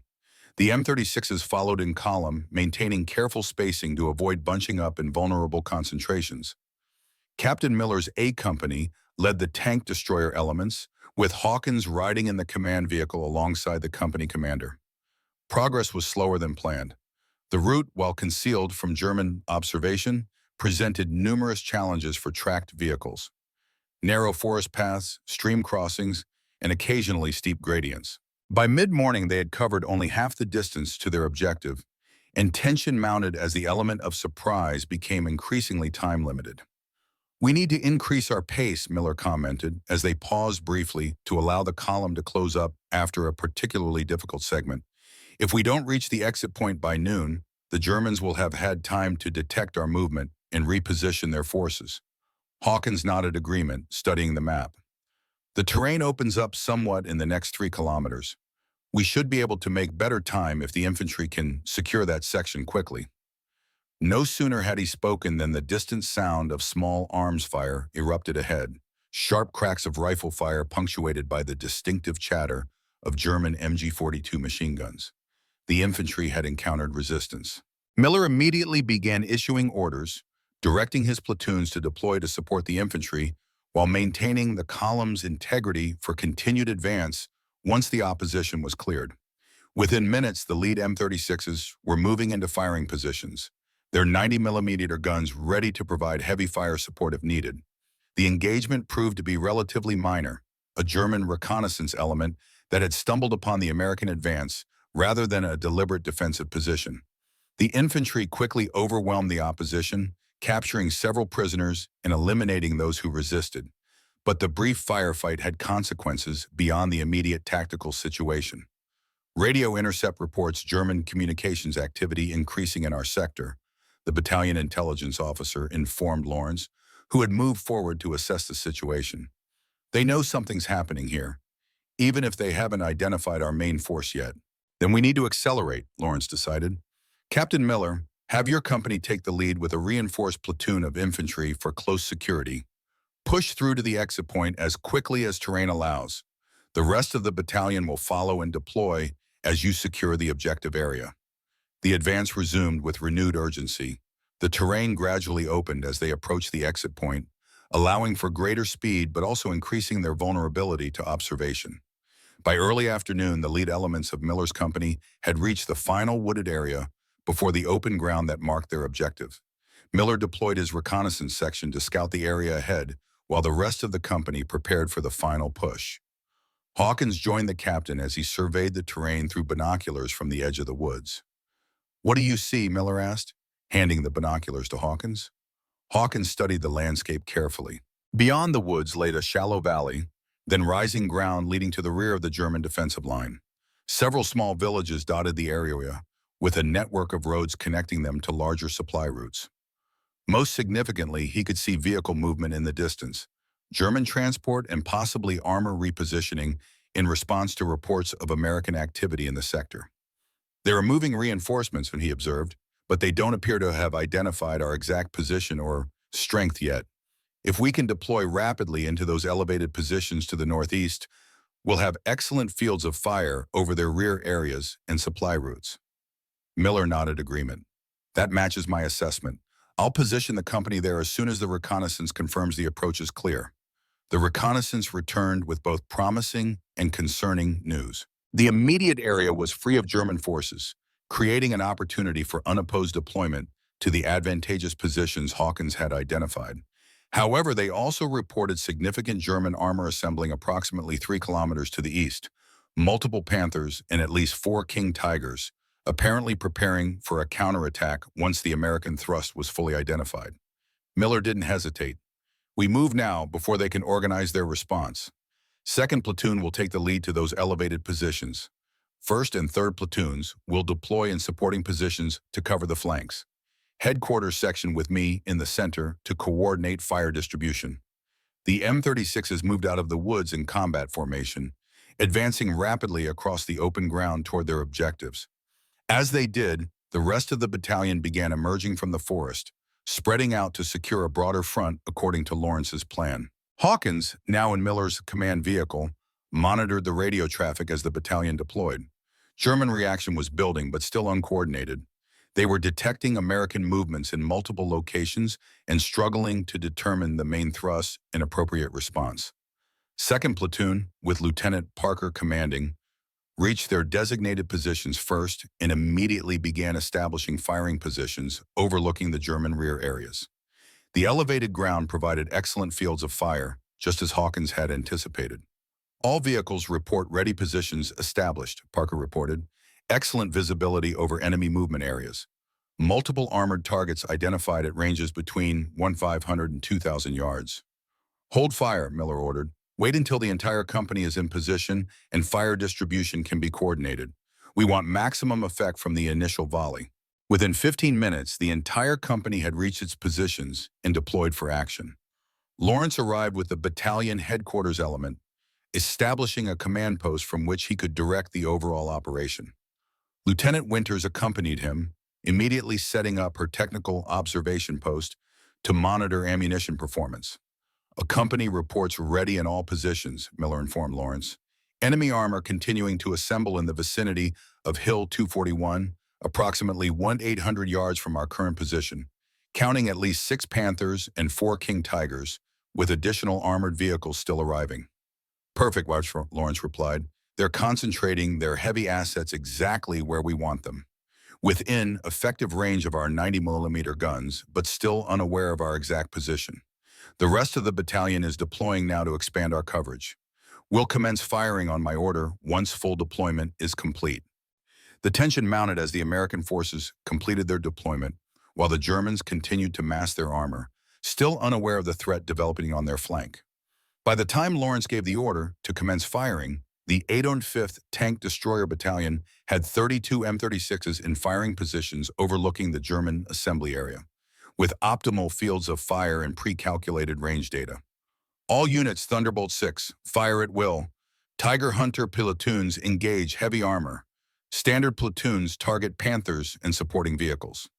The M36s followed in column, maintaining careful spacing to avoid bunching up in vulnerable concentrations. Captain Miller's A Company led the tank destroyer elements, with Hawkins riding in the command vehicle alongside the company commander. Progress was slower than planned. The route, while concealed from German observation, presented numerous challenges for tracked vehicles. Narrow forest paths, stream crossings, and occasionally steep gradients. By mid-morning, they had covered only half the distance to their objective, and tension mounted as the element of surprise became increasingly time-limited. "We need to increase our pace," Miller commented, as they paused briefly to allow the column to close up after a particularly difficult segment. "If we don't reach the exit point by noon, the Germans will have had time to detect our movement and reposition their forces." Hawkins nodded agreement, studying the map. "The terrain opens up somewhat in the next 3 kilometers. We should be able to make better time if the infantry can secure that section quickly." No sooner had he spoken than the distant sound of small arms fire erupted ahead, sharp cracks of rifle fire punctuated by the distinctive chatter of German MG-42 machine guns. The infantry had encountered resistance. Miller immediately began issuing orders, directing his platoons to deploy to support the infantry while maintaining the column's integrity for continued advance once the opposition was cleared. Within minutes, the lead M36s were moving into firing positions, their 90mm guns ready to provide heavy fire support if needed. The engagement proved to be relatively minor, a German reconnaissance element that had stumbled upon the American advance rather than a deliberate defensive position. The infantry quickly overwhelmed the opposition, capturing several prisoners and eliminating those who resisted. But the brief firefight had consequences beyond the immediate tactical situation. Radio intercept reports German communications activity increasing in our sector, the battalion intelligence officer informed Lawrence, who had moved forward to assess the situation. "They know something's happening here, even if they haven't identified our main force yet." "Then we need to accelerate," Lawrence decided. "Captain Miller, have your company take the lead with a reinforced platoon of infantry for close security. Push through to the exit point as quickly as terrain allows. The rest of the battalion will follow and deploy as you secure the objective area." The advance resumed with renewed urgency. The terrain gradually opened as they approached the exit point, allowing for greater speed but also increasing their vulnerability to observation. By early afternoon, the lead elements of Miller's company had reached the final wooded area before the open ground that marked their objective. Miller deployed his reconnaissance section to scout the area ahead, while the rest of the company prepared for the final push. Hawkins joined the captain as he surveyed the terrain through binoculars from the edge of the woods. "What do you see?" Miller asked, handing the binoculars to Hawkins. Hawkins studied the landscape carefully. Beyond the woods lay a shallow valley, then rising ground leading to the rear of the German defensive line. Several small villages dotted the area, with a network of roads connecting them to larger supply routes. Most significantly, he could see vehicle movement in the distance, German transport and possibly armor repositioning in response to reports of American activity in the sector. "There are moving reinforcements," he observed, "but they don't appear to have identified our exact position or strength yet. If we can deploy rapidly into those elevated positions to the northeast, We'll have excellent fields of fire over their rear areas and supply routes. Miller nodded agreement. That matches my assessment. I'll position the company there as soon as the reconnaissance confirms the approach is clear. The reconnaissance returned with both promising and concerning news. The immediate area was free of German forces, creating an opportunity for unopposed deployment to the advantageous positions Hawkins had identified. However, they also reported significant German armor assembling approximately 3 kilometers to the east, multiple Panthers and at least 4 King Tigers, apparently preparing for a counterattack once the American thrust was fully identified. Miller didn't hesitate. We move now before they can organize their response. Second platoon will take the lead to those elevated positions. First and third platoons will deploy in supporting positions to cover the flanks. Headquarters section with me in the center to coordinate fire distribution. The M-36s moved out of the woods in combat formation, advancing rapidly across the open ground toward their objectives. As they did, the rest of the battalion began emerging from the forest, spreading out to secure a broader front according to Lawrence's plan. Hawkins, now in Miller's command vehicle, monitored the radio traffic as the battalion deployed. German reaction was building, but still uncoordinated. They were detecting American movements in multiple locations and struggling to determine the main thrust and appropriate response. Second platoon, with Lieutenant Parker commanding, reached their designated positions first and immediately began establishing firing positions overlooking the German rear areas. The elevated ground provided excellent fields of fire, just as Hawkins had anticipated. All vehicles report ready positions established, Parker reported. Excellent visibility over enemy movement areas. Multiple armored targets identified at ranges between 1,500 and 2,000 yards. Hold fire, Miller ordered. Wait until the entire company is in position and fire distribution can be coordinated. We want maximum effect from the initial volley. Within 15 minutes, the entire company had reached its positions and deployed for action. Lawrence arrived with the battalion headquarters element, establishing a command post from which he could direct the overall operation. Lieutenant Winters accompanied him, immediately setting up her technical observation post to monitor ammunition performance. A company reports ready in all positions, Miller informed Lawrence. Enemy armor continuing to assemble in the vicinity of Hill 241, approximately 1,800 yards from our current position, counting at least 6 Panthers and 4 King Tigers, with additional armored vehicles still arriving. Perfect, Lawrence replied. They're concentrating their heavy assets exactly where we want them, within effective range of our 90mm guns, but still unaware of our exact position. The rest of the battalion is deploying now to expand our coverage. We'll commence firing on my order once full deployment is complete. The tension mounted as the American forces completed their deployment, while the Germans continued to mass their armor, still unaware of the threat developing on their flank. By the time Lawrence gave the order to commence firing, the 805th Tank Destroyer Battalion had 32 M-36s in firing positions overlooking the German assembly area, with optimal fields of fire and pre-calculated range data. All units Thunderbolt 6, fire at will. Tiger Hunter platoons engage heavy armor. Standard platoons target Panthers and supporting vehicles.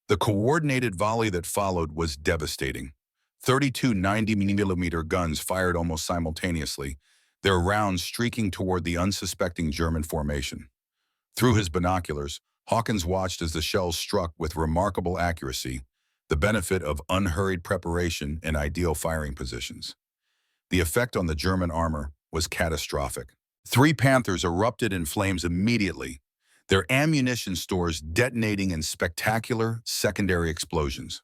The coordinated volley that followed was devastating. 32 90mm guns fired almost simultaneously, their rounds streaking toward the unsuspecting German formation. Through his binoculars, Hawkins watched as the shells struck with remarkable accuracy, the benefit of unhurried preparation and ideal firing positions. The effect on the German armor was catastrophic. 3 Panthers erupted in flames immediately, their ammunition stores detonating in spectacular secondary explosions.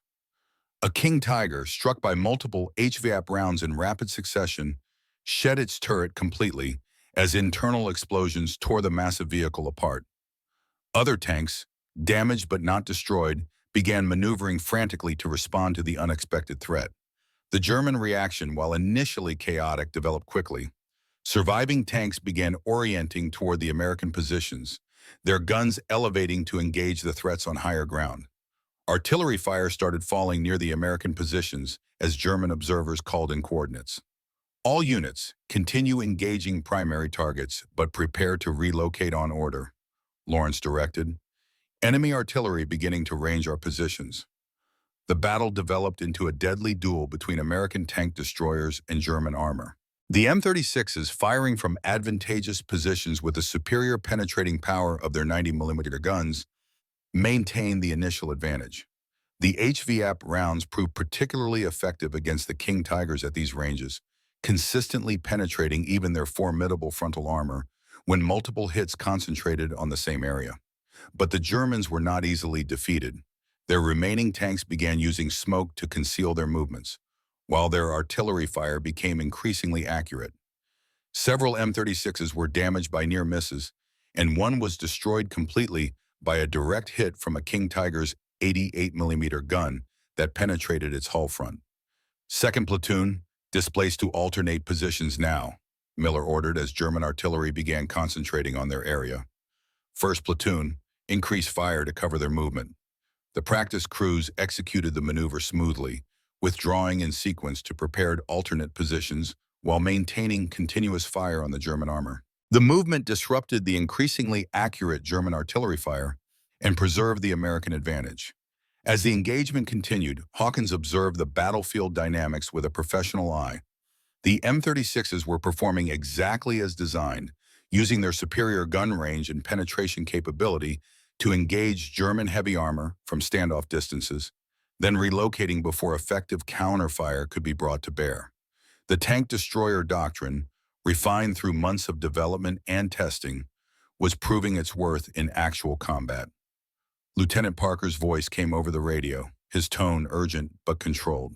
A King Tiger, struck by multiple HVAP rounds in rapid succession, shed its turret completely as internal explosions tore the massive vehicle apart. Other tanks, damaged but not destroyed, began maneuvering frantically to respond to the unexpected threat. The German reaction, while initially chaotic, developed quickly. Surviving tanks began orienting toward the American positions, their guns elevating to engage the threats on higher ground. Artillery fire started falling near the American positions as German observers called in coordinates. All units continue engaging primary targets, but prepare to relocate on order, Lawrence directed. Enemy artillery beginning to range our positions. The battle developed into a deadly duel between American tank destroyers and German armor. The M36s, firing from advantageous positions with the superior penetrating power of their 90mm guns, maintained the initial advantage. The HVAP rounds proved particularly effective against the King Tigers at these ranges, consistently penetrating even their formidable frontal armor when multiple hits concentrated on the same area. But the Germans were not easily defeated. Their remaining tanks began using smoke to conceal their movements, while their artillery fire became increasingly accurate. Several M36s were damaged by near misses, and one was destroyed completely by a direct hit from a King Tiger's 88mm gun that penetrated its hull front. Second platoon, displaced to alternate positions now, Miller ordered as German artillery began concentrating on their area. First platoon, increase fire to cover their movement. The practice crews executed the maneuver smoothly, withdrawing in sequence to prepared alternate positions while maintaining continuous fire on the German armor. The movement disrupted the increasingly accurate German artillery fire and preserved the American advantage. As the engagement continued, Hawkins observed the battlefield dynamics with a professional eye. The M36s were performing exactly as designed, using their superior gun range and penetration capability to engage German heavy armor from standoff distances, then relocating before effective counterfire could be brought to bear. The tank destroyer doctrine, refined through months of development and testing, was proving its worth in actual combat. Lieutenant Parker's voice came over the radio, his tone urgent but controlled.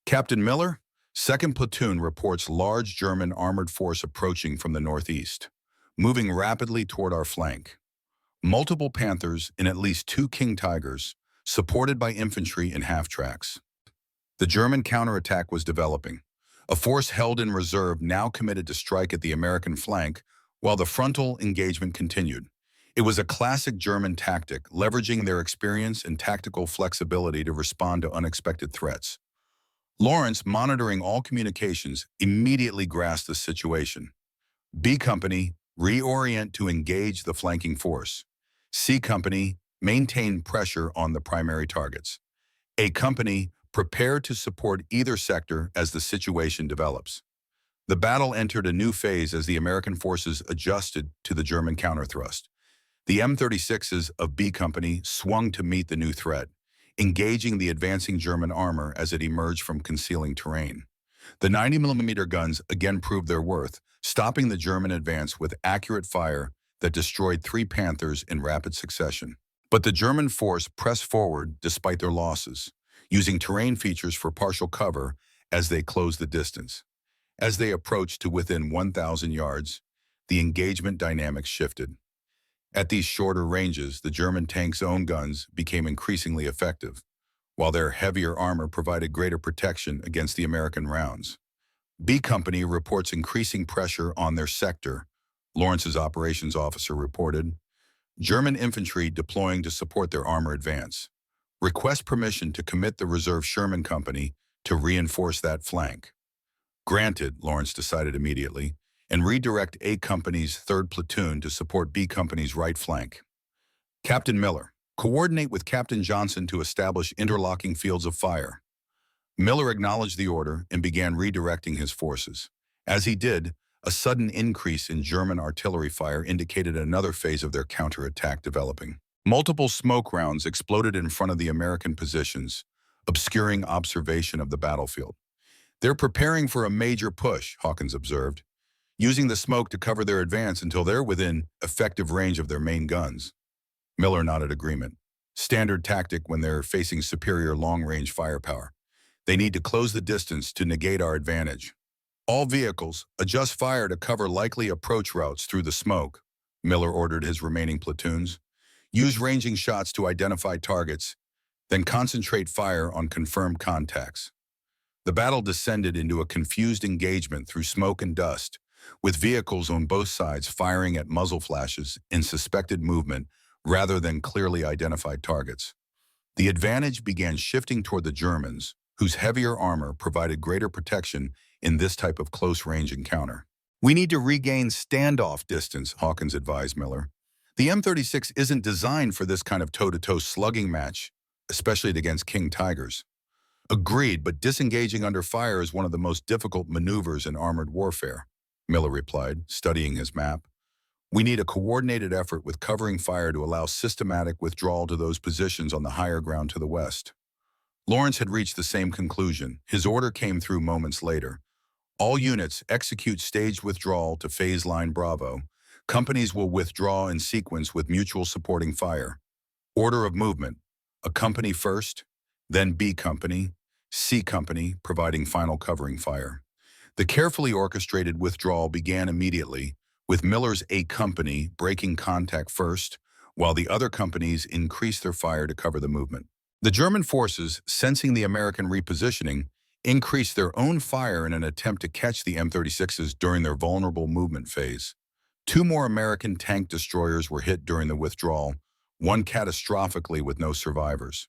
Captain Miller, 2nd Platoon reports large German armored force approaching from the northeast, moving rapidly toward our flank. Multiple Panthers and at least 2 King Tigers, supported by infantry in half-tracks. The German counterattack was developing. A force held in reserve now committed to strike at the American flank while the frontal engagement continued. It was a classic German tactic, leveraging their experience and tactical flexibility to respond to unexpected threats. Lawrence, monitoring all communications, immediately grasped the situation. B Company, reorient to engage the flanking force. C Company, maintain pressure on the primary targets. A Company, prepare to support either sector as the situation develops. The battle entered a new phase as the American forces adjusted to the German counterthrust. The M36s of B Company swung to meet the new threat, engaging the advancing German armor as it emerged from concealing terrain. The 90mm guns again proved their worth, stopping the German advance with accurate fire that destroyed 3 Panthers in rapid succession. But the German force pressed forward despite their losses, using terrain features for partial cover as they closed the distance. As they approached to within 1,000 yards, the engagement dynamics shifted. At these shorter ranges, the German tanks' own guns became increasingly effective, while their heavier armor provided greater protection against the American rounds. B Company reports increasing pressure on their sector, Lawrence's operations officer reported. German infantry deploying to support their armor advance. Request permission to commit the reserve Sherman Company to reinforce that flank. Granted, Lawrence decided immediately, and redirect A Company's 3rd Platoon to support B Company's right flank. Captain Miller, coordinate with Captain Johnson to establish interlocking fields of fire. Miller acknowledged the order and began redirecting his forces. As he did, a sudden increase in German artillery fire indicated another phase of their counterattack developing. Multiple smoke rounds exploded in front of the American positions, obscuring observation of the battlefield. They're preparing for a major push, Hawkins observed, using the smoke to cover their advance until they're within effective range of their main guns. Miller nodded agreement. Standard tactic when they're facing superior long-range firepower. They need to close the distance to negate our advantage. All vehicles, adjust fire to cover likely approach routes through the smoke, Miller ordered his remaining platoons. Use ranging shots to identify targets, then concentrate fire on confirmed contacts. The battle descended into a confused engagement through smoke and dust, with vehicles on both sides firing at muzzle flashes in suspected movement rather than clearly identified targets. The advantage began shifting toward the Germans, whose heavier armor provided greater protection in this type of close-range encounter. We need to regain standoff distance, Hawkins advised Miller. The M36 isn't designed for this kind of toe-to-toe slugging match, especially against King Tigers. Agreed, but disengaging under fire is one of the most difficult maneuvers in armored warfare, Miller replied, studying his map. We need a coordinated effort with covering fire to allow systematic withdrawal to those positions on the higher ground to the west. Lawrence had reached the same conclusion. His order came through moments later. All units execute staged withdrawal to phase line Bravo. Companies will withdraw in sequence with mutual supporting fire. Order of movement: a company first, then B company, C company providing final covering fire. The carefully orchestrated withdrawal began immediately, with Miller's A company breaking contact first, while the other companies increased their fire to cover the movement. The German forces, sensing the American repositioning, increased their own fire in an attempt to catch the M36s during their vulnerable movement phase. Two more American tank destroyers were hit during the withdrawal, one catastrophically with no survivors.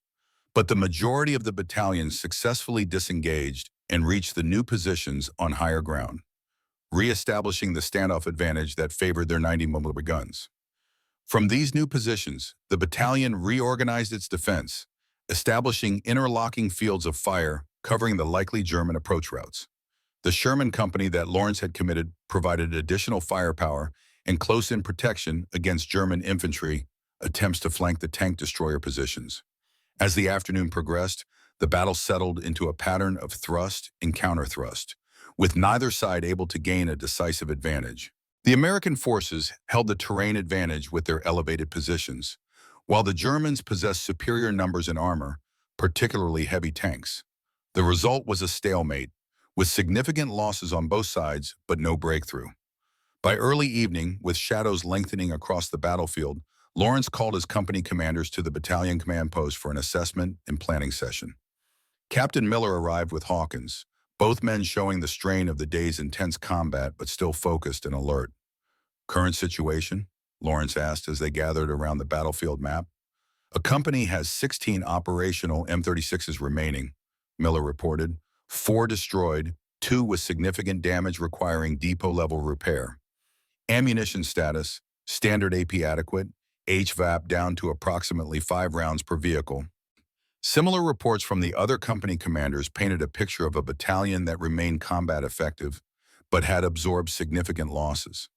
But the majority of the battalions successfully disengaged and reached the new positions on higher ground, re-establishing the standoff advantage that favored their 90mm guns. From these new positions, the battalion reorganized its defense, establishing interlocking fields of fire covering the likely German approach routes. The Sherman company that Lawrence had committed provided additional firepower and close-in protection against German infantry attempts to flank the tank destroyer positions. As the afternoon progressed, the battle settled into a pattern of thrust and counter-thrust, with neither side able to gain a decisive advantage. The American forces held the terrain advantage with their elevated positions, while the Germans possessed superior numbers and armor, particularly heavy tanks. The result was a stalemate, with significant losses on both sides but no breakthrough. By early evening, with shadows lengthening across the battlefield, Lawrence called his company commanders to the battalion command post for an assessment and planning session. Captain Miller arrived with Hawkins, both men showing the strain of the day's intense combat but still focused and alert. "Current situation?" Lawrence asked as they gathered around the battlefield map. "A company has 16 operational M36s remaining," Miller reported. 4 destroyed, 2 with significant damage requiring depot-level repair. Ammunition status: standard AP adequate, HVAP down to approximately 5 rounds per vehicle. Similar reports from the other company commanders painted a picture of a battalion that remained combat effective, but had absorbed significant losses.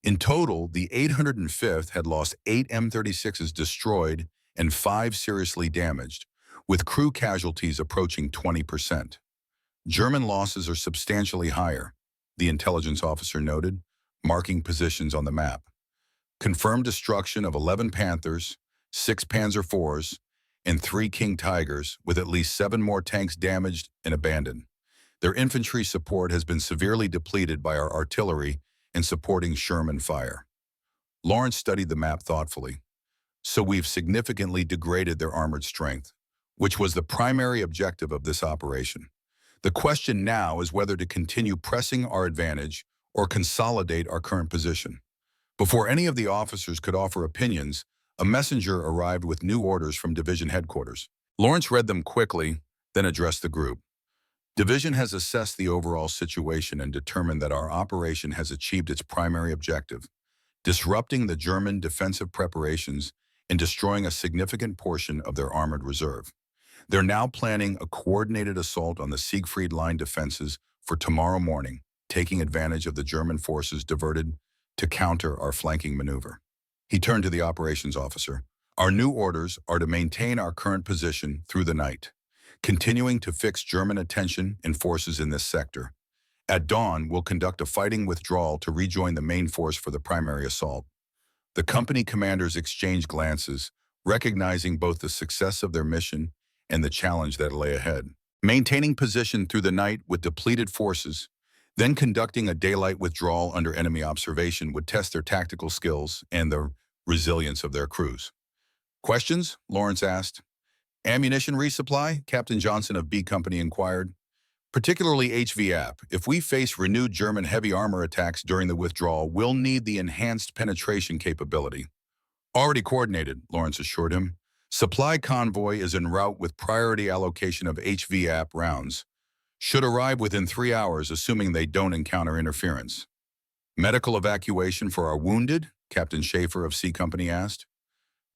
In total, the 805th had lost 8 M36s destroyed and 5 seriously damaged, with crew casualties approaching 20%. German losses are substantially higher, the intelligence officer noted, marking positions on the map. Confirmed destruction of 11 Panthers, 6 Panzer IVs, and 3 King Tigers, with at least 7 more tanks damaged and abandoned. Their infantry support has been severely depleted by our artillery and supporting Sherman fire. Lawrence studied the map thoughtfully. "So we've significantly degraded their armored strength, which was the primary objective of this operation. The question now is whether to continue pressing our advantage or consolidate our current position." Before any of the officers could offer opinions, a messenger arrived with new orders from division headquarters. Lawrence read them quickly, then addressed the group. "Division has assessed the overall situation and determined that our operation has achieved its primary objective, disrupting the German defensive preparations and destroying a significant portion of their armored reserve. They're now planning a coordinated assault on the Siegfried Line defenses for tomorrow morning, taking advantage of the German forces diverted to counter our flanking maneuver." He turned to the operations officer. "Our new orders are to maintain our current position through the night, continuing to fix German attention and forces in this sector. At dawn, we'll conduct a fighting withdrawal to rejoin the main force for the primary assault." The company commanders exchanged glances, recognizing both the success of their mission and the challenge that lay ahead. Maintaining position through the night with depleted forces, then conducting a daylight withdrawal under enemy observation would test their tactical skills and the resilience of their crews. "Questions?" Lawrence asked. "Ammunition resupply?" Captain Johnson of B Company inquired. "Particularly HVAP. If we face renewed German heavy armor attacks during the withdrawal, we'll need the enhanced penetration capability." "Already coordinated," Lawrence assured him. "Supply convoy is en route with priority allocation of HVAP rounds. Should arrive within 3 hours, assuming they don't encounter interference." "Medical evacuation for our wounded?" Captain Schaefer of C Company asked.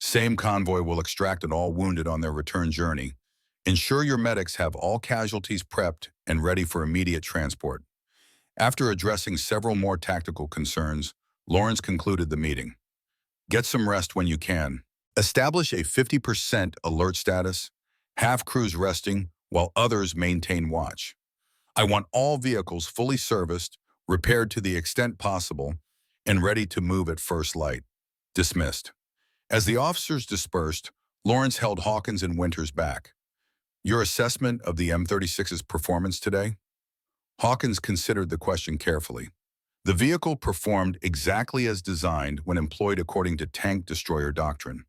"Same convoy will extract all wounded on their return journey. Ensure your medics have all casualties prepped and ready for immediate transport. After addressing several more tactical concerns, Lawrence concluded the meeting. Get some rest when you can. Establish a 50% alert status, have crews resting while others maintain watch. I want all vehicles fully serviced, repaired to the extent possible, and ready to move at first light. Dismissed. As the officers dispersed, Lawrence held Hawkins and Winters back. Your assessment of the M36's performance today? Hawkins considered the question carefully. The vehicle performed exactly as designed when employed according to tank destroyer doctrine.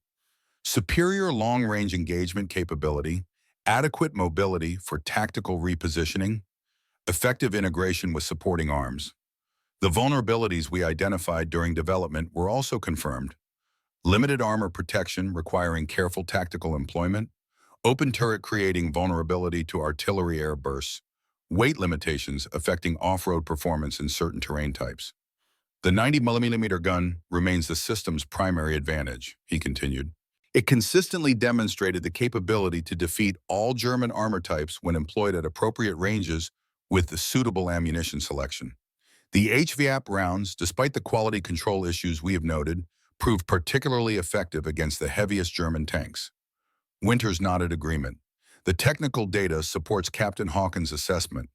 Superior long-range engagement capability, adequate mobility for tactical repositioning, effective integration with supporting arms. The vulnerabilities we identified during development were also confirmed. Limited armor protection requiring careful tactical employment, open turret creating vulnerability to artillery air bursts, weight limitations affecting off-road performance in certain terrain types. The 90mm gun remains the system's primary advantage, he continued. It consistently demonstrated the capability to defeat all German armor types when employed at appropriate ranges with the suitable ammunition selection. The HVAP rounds, despite the quality control issues we have noted, proved particularly effective against the heaviest German tanks. Winters nodded agreement. The technical data supports Captain Hawkins' assessment.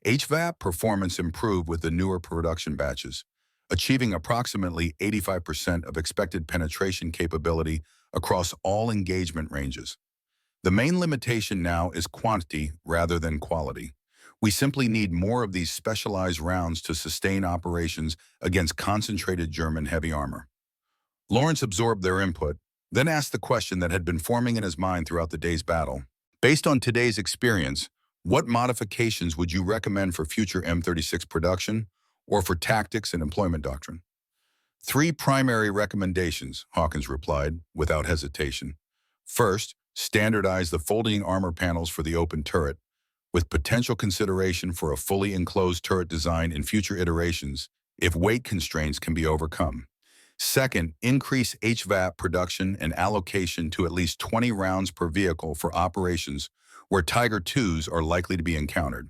HVAP performance improved with the newer production batches, achieving approximately 85% of expected penetration capability across all engagement ranges. The main limitation now is quantity rather than quality. We simply need more of these specialized rounds to sustain operations against concentrated German heavy armor. Lawrence absorbed their input, then asked the question that had been forming in his mind throughout the day's battle. Based on today's experience, what modifications would you recommend for future M36 production or for tactics and employment doctrine? 3 primary recommendations, Hawkins replied, without hesitation. First, standardize the folding armor panels for the open turret, with potential consideration for a fully enclosed turret design in future iterations if weight constraints can be overcome. Second, increase HVAP production and allocation to at least 20 rounds per vehicle for operations where Tiger IIs are likely to be encountered.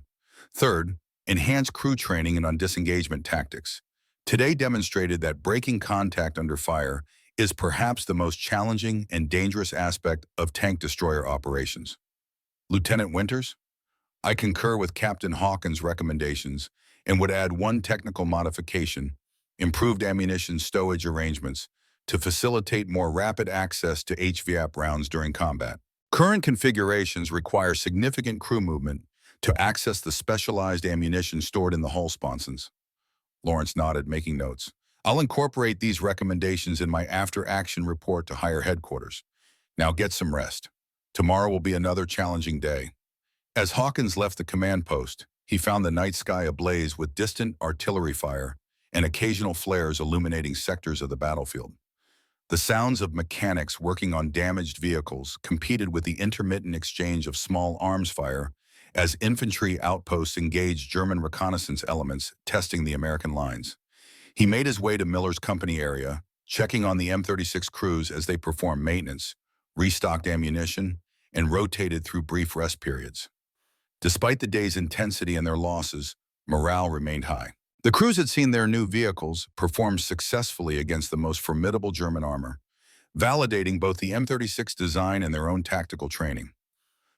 Third, enhance crew training on disengagement tactics. Today demonstrated that breaking contact under fire is perhaps the most challenging and dangerous aspect of tank destroyer operations. Lieutenant Winters? I concur with Captain Hawkins' recommendations and would add one technical modification: improved ammunition stowage arrangements to facilitate more rapid access to HVAP rounds during combat. Current configurations require significant crew movement to access the specialized ammunition stored in the hull sponsons. Lawrence nodded, making notes. I'll incorporate these recommendations in my after-action report to higher headquarters. Now get some rest. Tomorrow will be another challenging day. As Hawkins left the command post, he found the night sky ablaze with distant artillery fire and occasional flares illuminating sectors of the battlefield. The sounds of mechanics working on damaged vehicles competed with the intermittent exchange of small arms fire as infantry outposts engaged German reconnaissance elements testing the American lines. He made his way to Miller's company area, checking on the M36 crews as they performed maintenance, restocked ammunition, and rotated through brief rest periods. Despite the day's intensity and their losses, morale remained high. The crews had seen their new vehicles perform successfully against the most formidable German armor, validating both the M36 design and their own tactical training.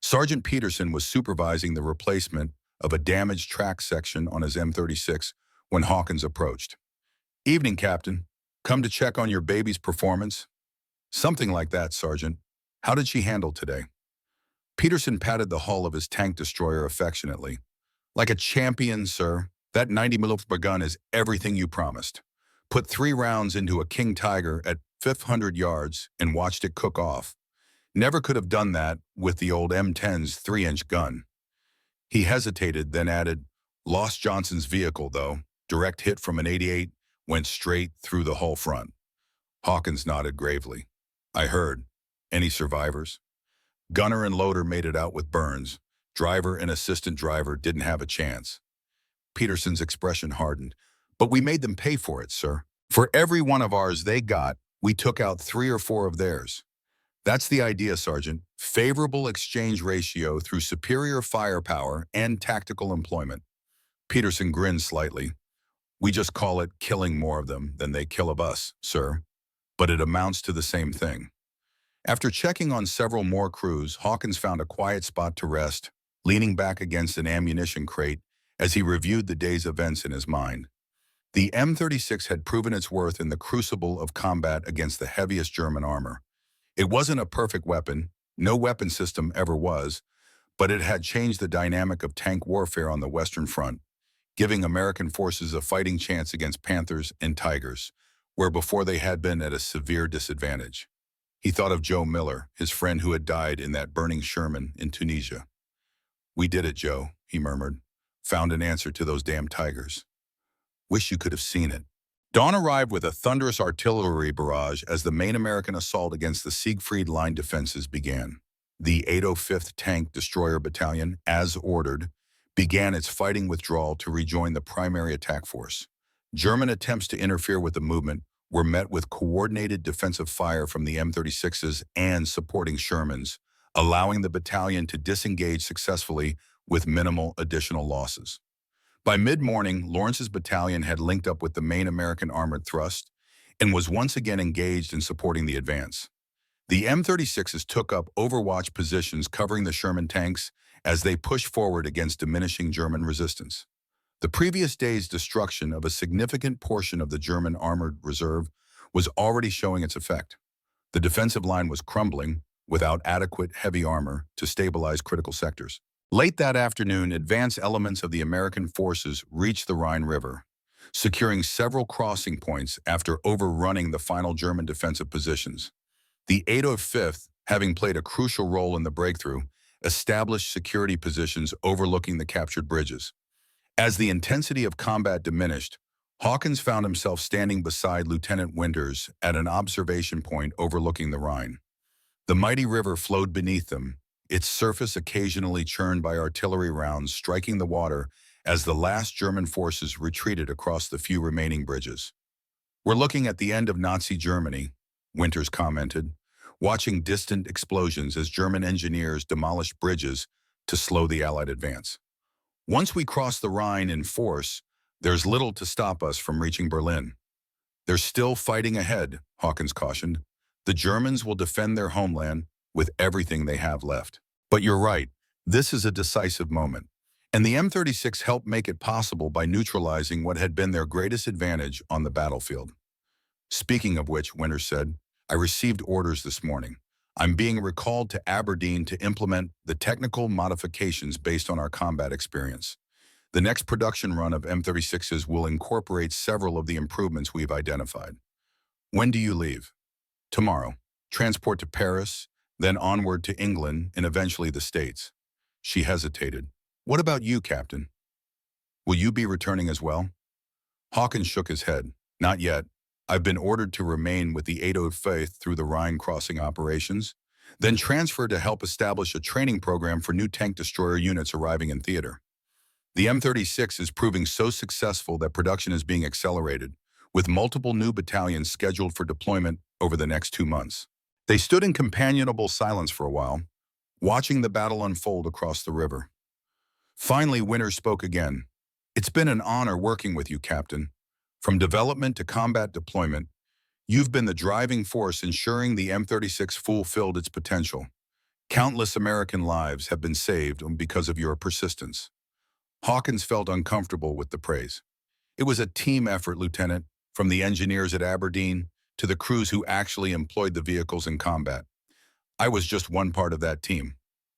Sergeant Peterson was supervising the replacement of a damaged track section on his M36 when Hawkins approached. "Evening, Captain. Come to check on your baby's performance?" "Something like that, Sergeant. How did she handle today?" Peterson patted the hull of his tank destroyer affectionately. "Like a champion, sir. That 90mm gun is everything you promised. Put 3 rounds into a King Tiger at 500 yards and watched it cook off. Never could have done that with the old M10's 3-inch gun." He hesitated, then added, "Lost Johnson's vehicle, though. Direct hit from an 88 went straight through the hull front." Hawkins nodded gravely. "I heard. Any survivors?" "Gunner and loader made it out with burns. Driver and assistant driver didn't have a chance." Peterson's expression hardened. "But we made them pay for it, sir. For every one of ours they got, we took out 3 or 4 of theirs." That's the idea, Sergeant. Favorable exchange ratio through superior firepower and tactical employment. Peterson grinned slightly. We just call it killing more of them than they kill of us, sir. But it amounts to the same thing. After checking on several more crews, Hawkins found a quiet spot to rest, leaning back against an ammunition crate as he reviewed the day's events in his mind. The M36 had proven its worth in the crucible of combat against the heaviest German armor. It wasn't a perfect weapon, no weapon system ever was, but it had changed the dynamic of tank warfare on the Western Front, giving American forces a fighting chance against Panthers and Tigers, where before they had been at a severe disadvantage. He thought of Joe Miller, his friend who had died in that burning Sherman in Tunisia. "We did it, Joe," he murmured. "Found an answer to those damn Tigers. Wish you could have seen it." Dawn arrived with a thunderous artillery barrage as the main American assault against the Siegfried Line defenses began. The 805th Tank Destroyer Battalion, as ordered, began its fighting withdrawal to rejoin the primary attack force. German attempts to interfere with the movement were met with coordinated defensive fire from the M36s and supporting Shermans, allowing the battalion to disengage successfully with minimal additional losses. By mid-morning, Lawrence's battalion had linked up with the main American armored thrust and was once again engaged in supporting the advance. The M36s took up overwatch positions covering the Sherman tanks as they pushed forward against diminishing German resistance. The previous day's destruction of a significant portion of the German armored reserve was already showing its effect. The defensive line was crumbling without adequate heavy armor to stabilize critical sectors. Late that afternoon, advance elements of the American forces reached the Rhine River, securing several crossing points after overrunning the final German defensive positions. The 805th, having played a crucial role in the breakthrough, established security positions overlooking the captured bridges. As the intensity of combat diminished, Hawkins found himself standing beside Lieutenant Winters at an observation point overlooking the Rhine. The mighty river flowed beneath them, its surface occasionally churned by artillery rounds striking the water as the last German forces retreated across the few remaining bridges. "We're looking at the end of Nazi Germany," Winters commented, watching distant explosions as German engineers demolished bridges to slow the Allied advance. "Once we cross the Rhine in force, there's little to stop us from reaching Berlin." "There's still fighting ahead," Hawkins cautioned. "The Germans will defend their homeland with everything they have left." But you're right, this is a decisive moment. And the M36 helped make it possible by neutralizing what had been their greatest advantage on the battlefield. "Speaking of which," Winters said, "I received orders this morning. I'm being recalled to Aberdeen to implement the technical modifications based on our combat experience. The next production run of M36s will incorporate several of the improvements we've identified." "When do you leave?" "Tomorrow. Transport to Paris, then onward to England and eventually the States." She hesitated. "What about you, Captain? Will you be returning as well?" Hawkins shook his head. "Not yet. I've been ordered to remain with the 805th through the Rhine crossing operations, then transfer to help establish a training program for new tank destroyer units arriving in theater. The M36 is proving so successful that production is being accelerated, with multiple new battalions scheduled for deployment over the next 2 months." They stood in companionable silence for a while, watching the battle unfold across the river. Finally, Winters spoke again. "It's been an honor working with you, Captain. From development to combat deployment, you've been the driving force ensuring the M36 fulfilled its potential. Countless American lives have been saved because of your persistence." Hawkins felt uncomfortable with the praise. "It was a team effort, Lieutenant, from the engineers at Aberdeen to the crews who actually employed the vehicles in combat. I was just one part of that team."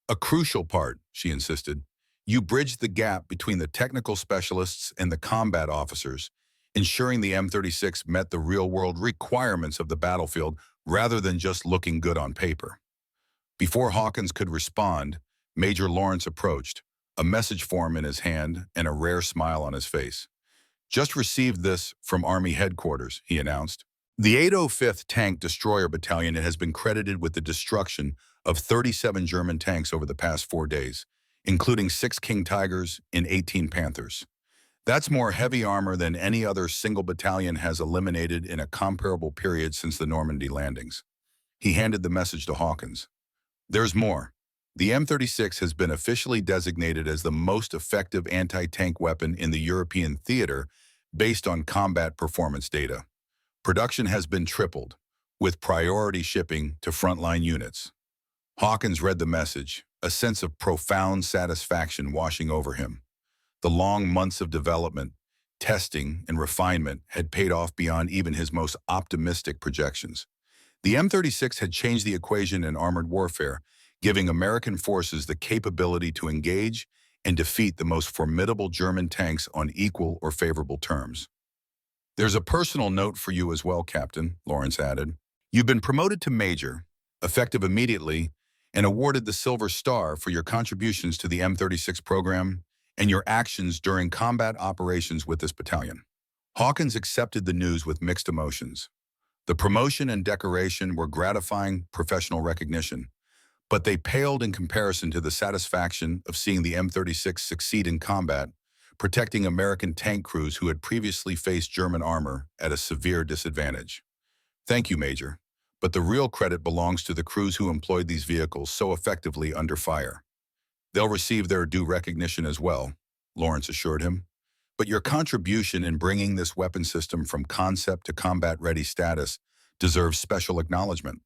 "A crucial part," she insisted. "You bridged the gap between the technical specialists and the combat officers, ensuring the M36 met the real-world requirements of the battlefield rather than just looking good on paper." Before Hawkins could respond, Major Lawrence approached, a message form in his hand and a rare smile on his face. "Just received this from Army headquarters," he announced. "The 805th Tank Destroyer Battalion has been credited with the destruction of 37 German tanks over the past 4 days, including 6 King Tigers and 18 Panthers. That's more heavy armor than any other single battalion has eliminated in a comparable period since the Normandy landings." He handed the message to Hawkins. There's more. The M36 has been officially designated as the most effective anti-tank weapon in the European theater based on combat performance data. Production has been tripled, with priority shipping to frontline units. Hawkins read the message, a sense of profound satisfaction washing over him. The long months of development, testing, and refinement had paid off beyond even his most optimistic projections. The M36 had changed the equation in armored warfare, giving American forces the capability to engage and defeat the most formidable German tanks on equal or favorable terms. There's a personal note for you as well, Captain, Lawrence added. You've been promoted to Major, effective immediately, and awarded the Silver Star for your contributions to the M36 program and your actions during combat operations with this battalion. Hawkins accepted the news with mixed emotions. The promotion and decoration were gratifying professional recognition, but they paled in comparison to the satisfaction of seeing the M36 succeed in combat, protecting American tank crews who had previously faced German armor at a severe disadvantage. Thank you, Major, but the real credit belongs to the crews who employed these vehicles so effectively under fire. They'll receive their due recognition as well, Lawrence assured him. But your contribution in bringing this weapon system from concept to combat-ready status deserves special acknowledgement.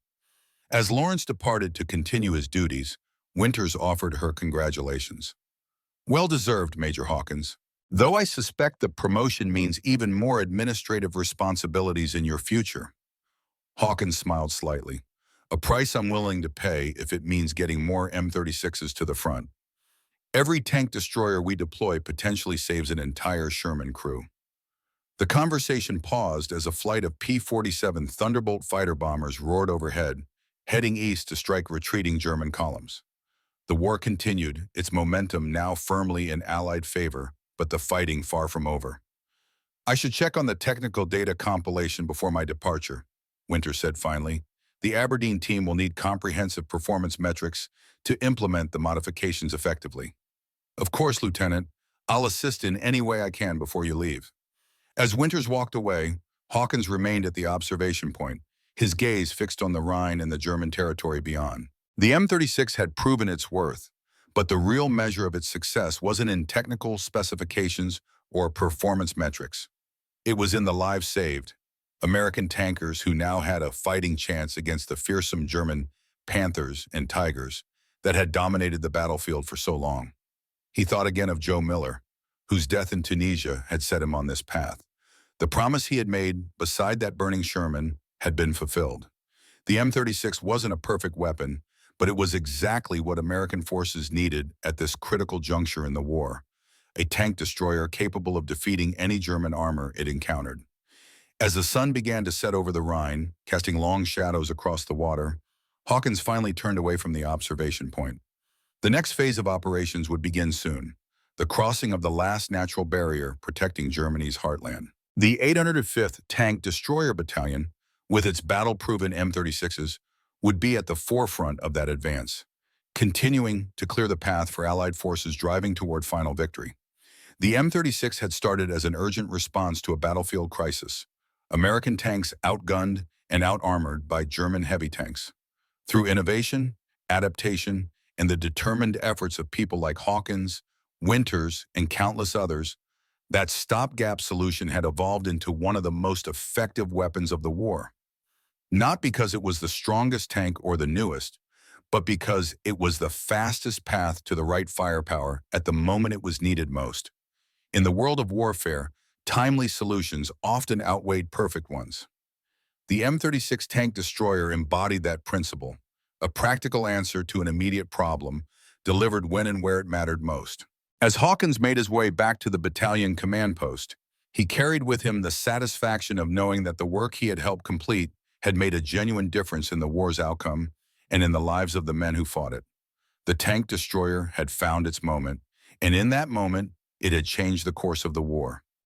As Lawrence departed to continue his duties, Winters offered her congratulations. Well-deserved, Major Hawkins. Though I suspect the promotion means even more administrative responsibilities in your future. Hawkins smiled slightly. A price I'm willing to pay if it means getting more M36s to the front. Every tank destroyer we deploy potentially saves an entire Sherman crew. The conversation paused as a flight of P-47 Thunderbolt fighter bombers roared overhead, heading east to strike retreating German columns. The war continued, its momentum now firmly in Allied favor, but the fighting far from over. I should check on the technical data compilation before my departure, Winter said finally. The Aberdeen team will need comprehensive performance metrics to implement the modifications effectively. Of course, Lieutenant, I'll assist in any way I can before you leave. As Winters walked away, Hawkins remained at the observation point, his gaze fixed on the Rhine and the German territory beyond. The M36 had proven its worth, but the real measure of its success wasn't in technical specifications or performance metrics. It was in the lives saved, American tankers who now had a fighting chance against the fearsome German Panthers and Tigers that had dominated the battlefield for so long. He thought again of Joe Miller, whose death in Tunisia had set him on this path. The promise he had made beside that burning Sherman had been fulfilled. The M36 wasn't a perfect weapon, but it was exactly what American forces needed at this critical juncture in the war, a tank destroyer capable of defeating any German armor it encountered. As the sun began to set over the Rhine, casting long shadows across the water, Hawkins finally turned away from the observation point. The next phase of operations would begin soon, the crossing of the last natural barrier protecting Germany's heartland. The 805th Tank Destroyer Battalion, with its battle-proven M36s, would be at the forefront of that advance, continuing to clear the path for Allied forces driving toward final victory. The M36 had started as an urgent response to a battlefield crisis, American tanks outgunned and outarmored by German heavy tanks. Through innovation, adaptation, and the determined efforts of people like Hawkins, Winters, and countless others, that stopgap solution had evolved into one of the most effective weapons of the war. Not because it was the strongest tank or the newest, but because it was the fastest path to the right firepower at the moment it was needed most. In the world of warfare, timely solutions often outweighed perfect ones. The M36 tank destroyer embodied that principle, a practical answer to an immediate problem, delivered when and where it mattered most. As Hawkins made his way back to the battalion command post, he carried with him the satisfaction of knowing that the work he had helped complete had made a genuine difference in the war's outcome and in the lives of the men who fought it. The tank destroyer had found its moment, and in that moment, it had changed the course of the war.